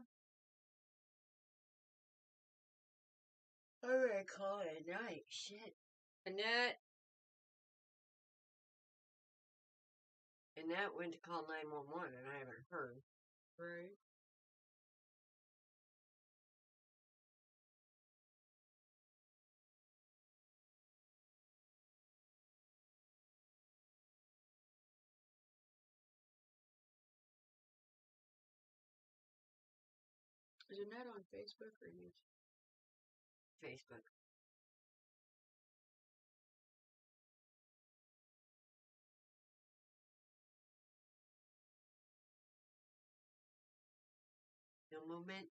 I'm gonna call it a night. Shit.
Annette.
And that went to call 911, and I haven't heard.
Right. Is Annette on Facebook or YouTube?
Facebook. No movement.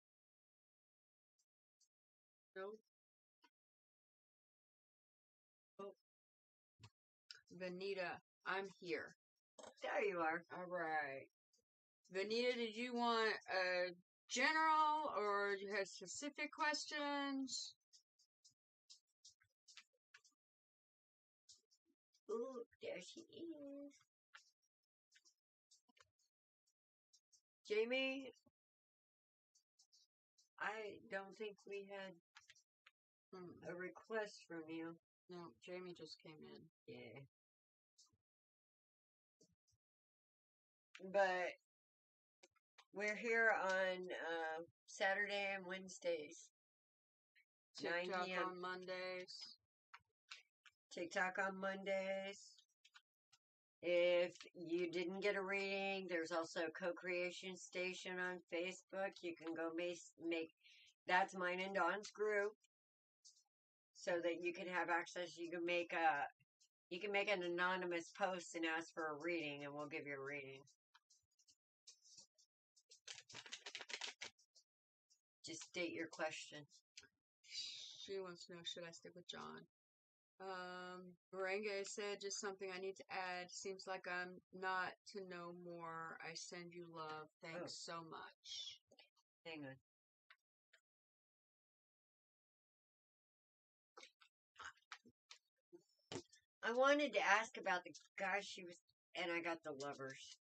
No. Oh. Vanita, I'm here.
you are.
All right. Vanita, did you want a general or you had specific questions?
Ooh, there she is. Jamie, I don't think we had a request from you.
No, Jamie just came in.
Yeah. But we're here on Saturday and Wednesdays. 9
TikTok
p.m.
on Mondays.
TikTok on Mondays. If you didn't get a reading, there's also a co-creation station on Facebook. You can go make that's mine and Dawn's group, so that you can have access. You can make an anonymous post and ask for a reading, and we'll give you a reading. Just state your question.
She wants to know, should I stick with John? Merengue said, just something I need to add. Seems like I'm not to know more. I send you love. Thanks so much.
Hang on. I wanted to ask about the guy she was, and I got the lovers.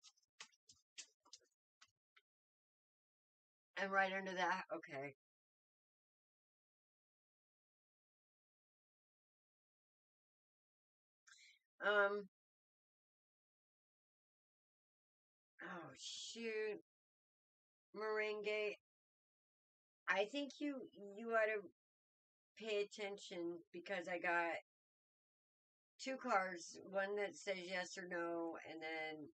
And right under that, okay. Oh shoot, Merengue. I think you ought to pay attention because I got two cards. One that says yes or no, and then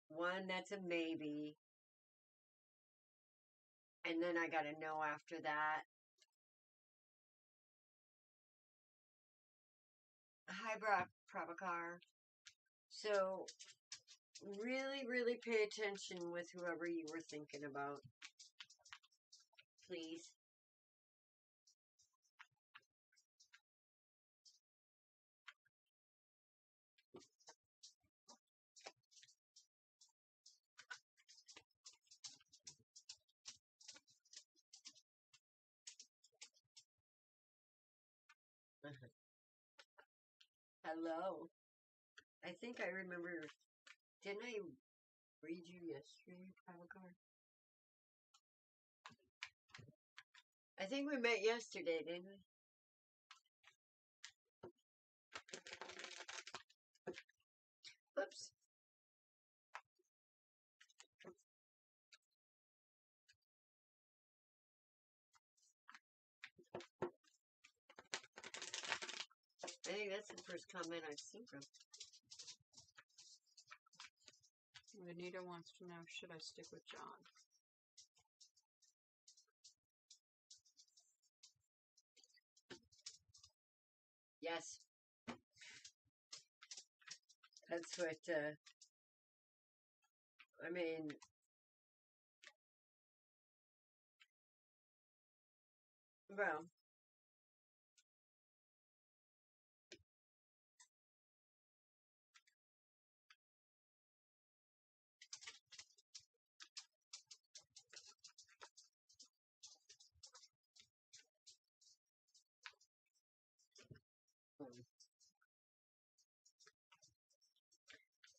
one that's a maybe. And then I got a no after that. Hi, Prabhakar. So, really, really pay attention with whoever you were thinking about. Please. Hello. I think I remember. Didn't I read you yesterday, Prabhakar? I think we met yesterday, didn't we? Oops. I think that's the first comment I've seen from.
Vanita wants to know, should I stick with John?
Yes. That's what, I mean, well,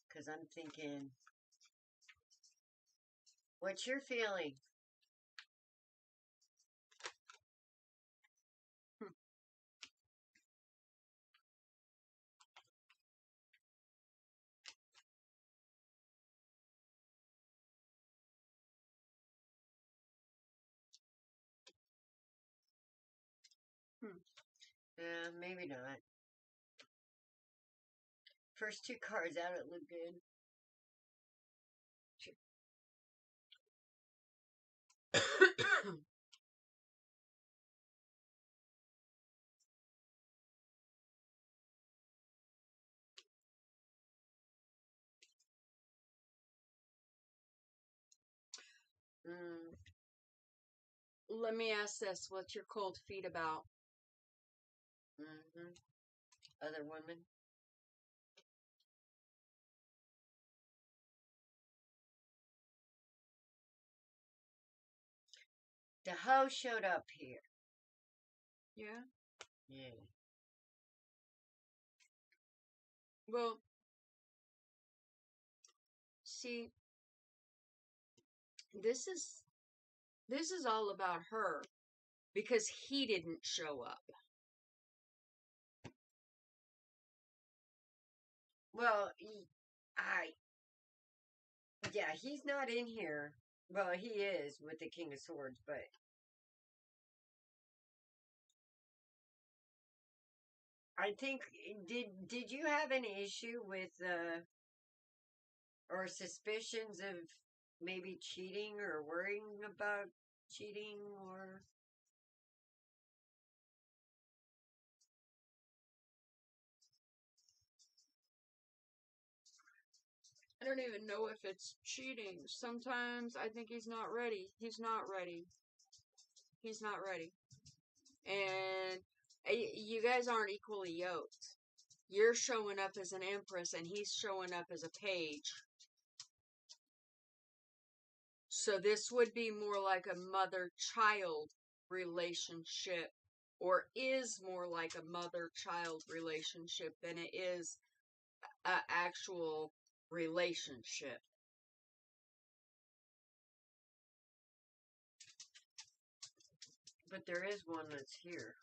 because I'm thinking, what's your feeling? Maybe not. First two cards out, it looked good.
Let me ask this. What's your cold feet about?
Other women. The hoe showed up here.
Yeah.
Yeah.
Well, see, this is all about her because he didn't show up.
Well, yeah, he's not in here. Well, he is with the King of Swords, but I think did you have an issue with or suspicions of maybe cheating or worrying about cheating or
I don't even know if it's cheating. Sometimes I think he's not ready. He's not ready. He's not ready. And you guys aren't equally yoked. You're showing up as an empress and he's showing up as a page. So this would be more like a mother-child relationship, or is more like a mother-child relationship than it is an actual relationship.
but there is one that's here.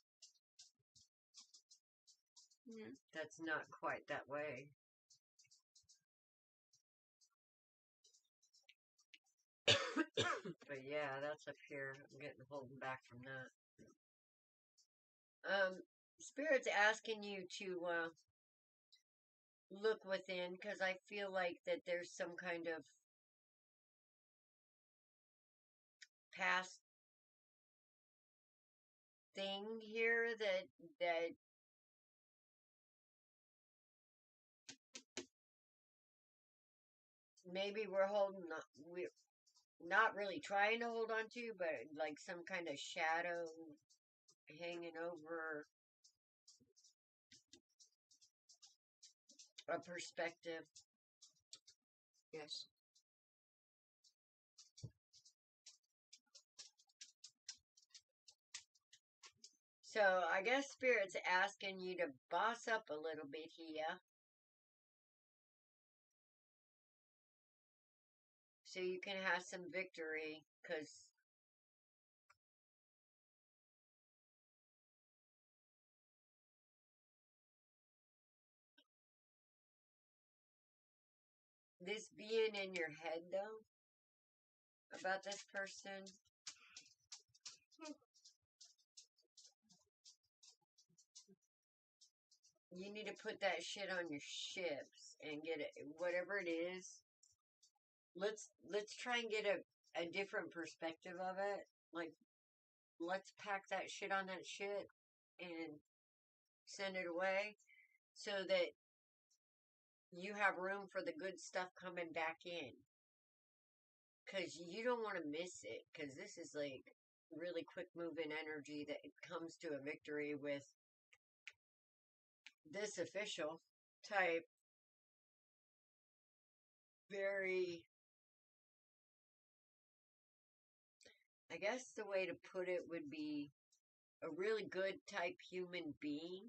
Yeah.
That's not quite that way. But yeah, that's up here. I'm getting holding back from that. Spirit's asking you to look within because I feel like that there's some kind of past thing here that maybe we're not really trying to hold on to, but like some kind of shadow hanging over a perspective.
Yes.
So I guess Spirit's asking you to boss up a little bit here. So you can have some victory, because this being in your head, though, about this person, you need to put that shit on your ships and get it, whatever it is. Let's try and get a different perspective of it. Like, let's pack that shit on that shit and send it away so that you have room for the good stuff coming back in. Because you don't want to miss it. Because this is like really quick moving energy that comes to a victory with this official type. Very, I guess the way to put it would be a really good type human being.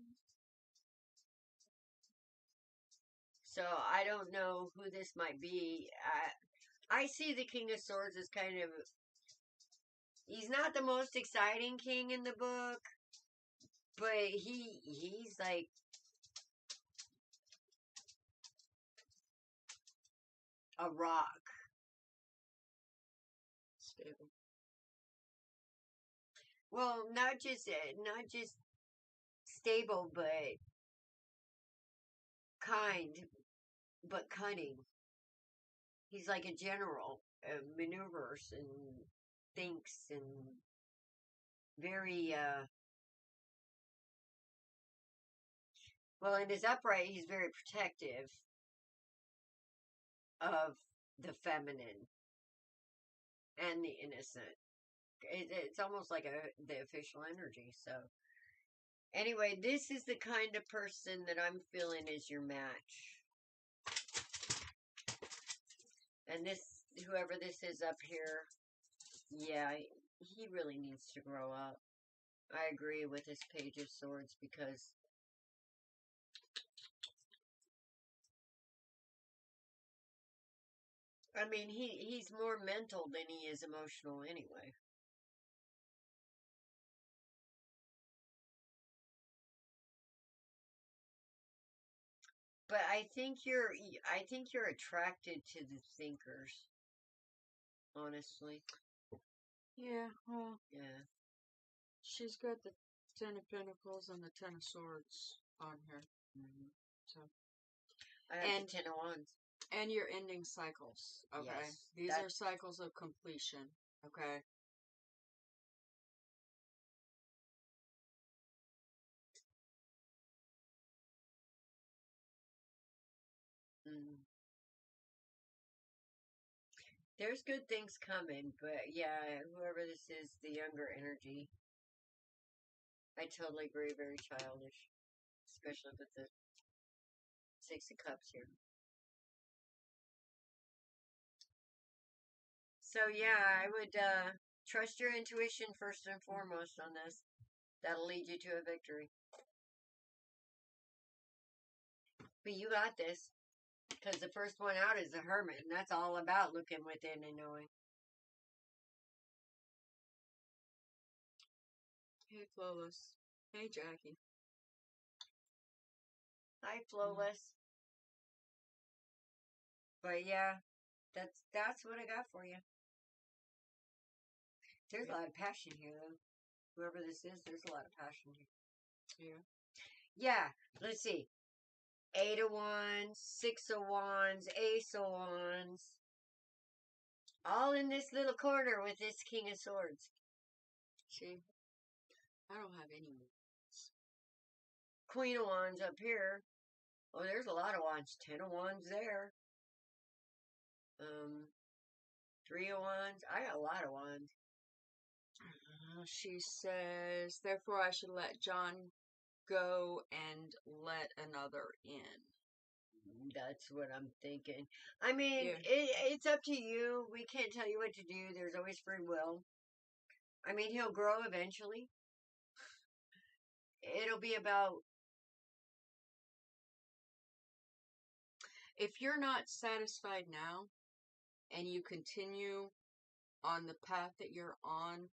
So I don't know who this might be. I see the King of Swords as kind of, he's not the most exciting king in the book, but he's like a rock.
Stable.
Well, not just stable, but kind, but cunning. He's like a general, maneuvers and thinks and very well. In his upright, he's very protective of the feminine and the innocent. It's almost like the official energy. So anyway, this is the kind of person that I'm feeling is your match. And this, whoever this is up here, yeah, he really needs to grow up. I agree with his Page of Swords because I mean he's more mental than he is emotional anyway. But I think you're attracted to the thinkers. Honestly.
Yeah, well,
Yeah.
she's got the Ten of Pentacles and the Ten of Swords on her.
Mm-hmm.
So,
I have the Ten of Wands.
and you're ending cycles, okay?
Yes,
These are cycles of completion, okay?
Mm. There's good things coming, but yeah, whoever this is, the younger energy. I totally agree, very childish. Especially with the Six of Cups here. So yeah, I would trust your intuition first and foremost on this. That'll lead you to a victory. But you got this. Because the first one out is the Hermit, and that's all about looking within and knowing.
Hey, Flawless. Hey, Jackie.
Hi, Flawless. But yeah, that's what I got for you. There's a lot of passion here, though. Whoever this is, there's a lot of passion here.
Yeah.
Yeah, let's see. 8 of Wands, 6 of Wands, Ace of Wands. All in this little corner with this King of Swords.
See? I don't have any wands.
Queen of Wands up here. Oh, there's a lot of wands. 10 of Wands there. 3 of Wands. I got a lot of wands.
She says, therefore I should let John go and let another in.
That's what I'm thinking. I mean,
Yeah.
it's up to you. We can't tell you what to do. There's always free will. I mean, he'll grow eventually. It'll be about...
If you're not satisfied now, and you continue on the path that you're on,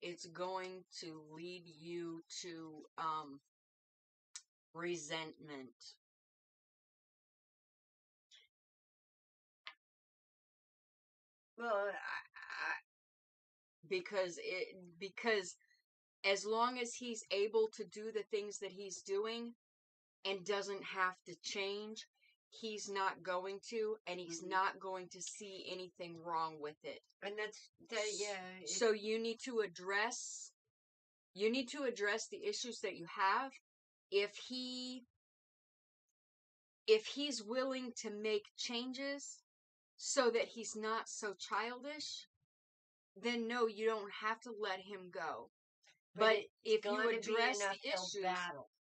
it's going to lead you to resentment.
Well,
because as long as he's able to do the things that he's doing and doesn't have to change, he's not going to, and he's not going to see anything wrong with it.
And yeah.
So you need to address the issues that you have. If he's willing to make changes so that he's not so childish, then no, you don't have to let him go. But if you address the issues,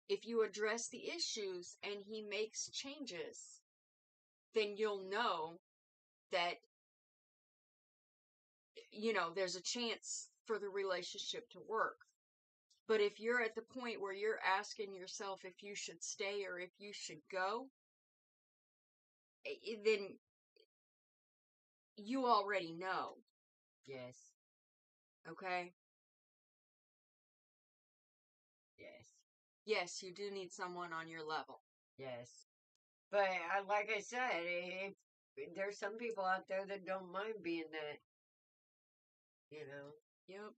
if you address the issues and he makes changes, then you'll know that, there's a chance for the relationship to work. But if you're at the point where you're asking yourself if you should stay or if you should go, then you already know.
Yes.
Okay?
Yes.
Yes, you do need someone on your level.
Yes. But like I said, there's some people out there that don't mind being that,
Yep.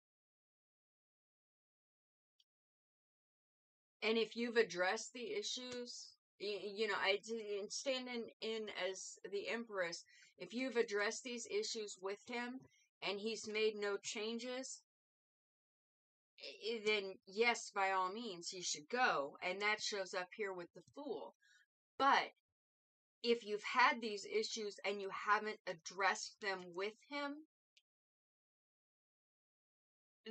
And if you've addressed the issues, I stand in as the Empress. If you've addressed these issues with him and he's made no changes, then yes, by all means, you should go. And that shows up here with the Fool. But if you've had these issues and you haven't addressed them with him,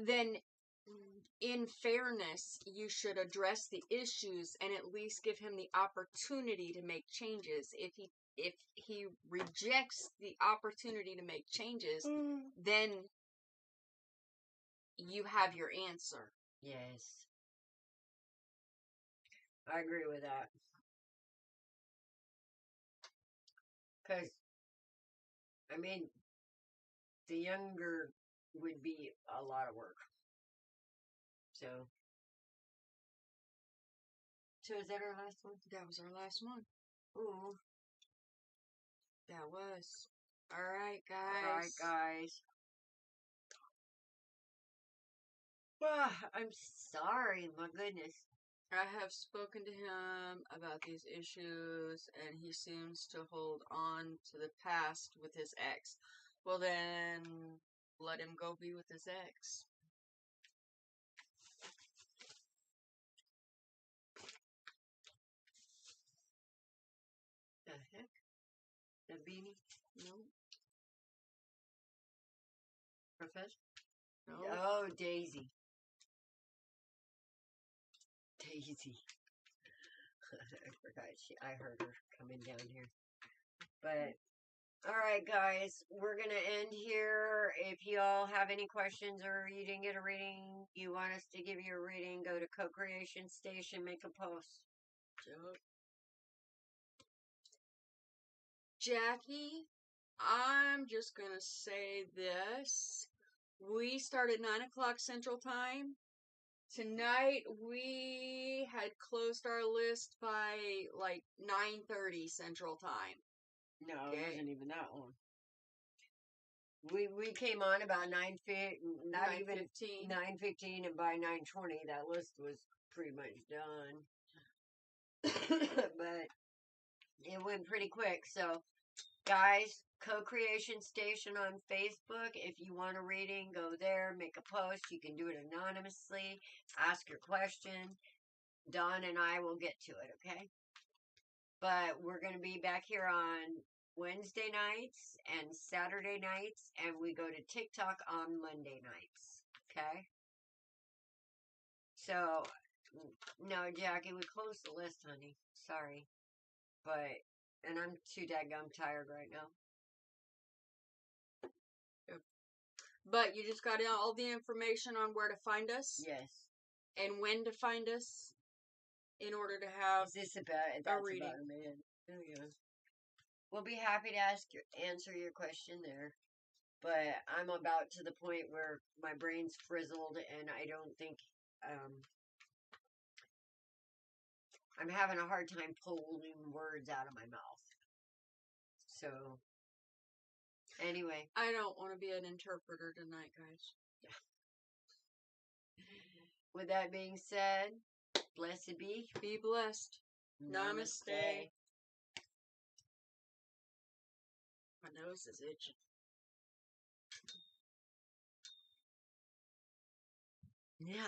then in fairness, you should address the issues and at least give him the opportunity to make changes. If he rejects the opportunity to make changes, then you have your answer.
Yes. I agree with that. Because, I mean, the younger would be a lot of work. So is that our last one?
That was our last one.
Ooh.
That was. All right, guys.
All right, guys. Well, I'm sorry, my goodness.
I have spoken to him about these issues, and he seems to hold on to the past with his ex. Well, then, let him go be with his ex.
The heck? The beanie?
No.
Professor?
No.
Oh, Daisy. Daisy. I forgot. I heard her coming down here. But, alright, guys. We're going to end here. If y'all have any questions or you didn't get a reading, you want us to give you a reading, go to Co-Creation Station, make a post.
Jackie, I'm just going to say this. We start at 9 o'clock Central Time. Tonight, we had closed our list by, like, 9:30 Central Time.
No, it wasn't even that long. We came on about 9:15, and by 9:20, that list was pretty much done. But it went pretty quick. So, guys, Co-Creation Station on Facebook. If you want a reading, go there, make a post. You can do it anonymously. Ask your question. Dawn and I will get to it, okay? But we're going to be back here on Wednesday nights and Saturday nights, and we go to TikTok on Monday nights, okay? So, no, Jackie, we closed the list, honey. Sorry. And I'm too daggum tired right now.
But you just got all the information on where to find us?
Yes.
And when to find us in order to have
Is this about
a reading?
About a man. Oh, yeah. We'll be happy to answer your question there. But I'm about to the point where my brain's frizzled and I don't think I'm having a hard time pulling words out of my mouth. So, anyway.
I don't want to be an interpreter tonight, guys.
Yeah. With that being said, blessed be.
Be blessed. Namaste. My nose is itching.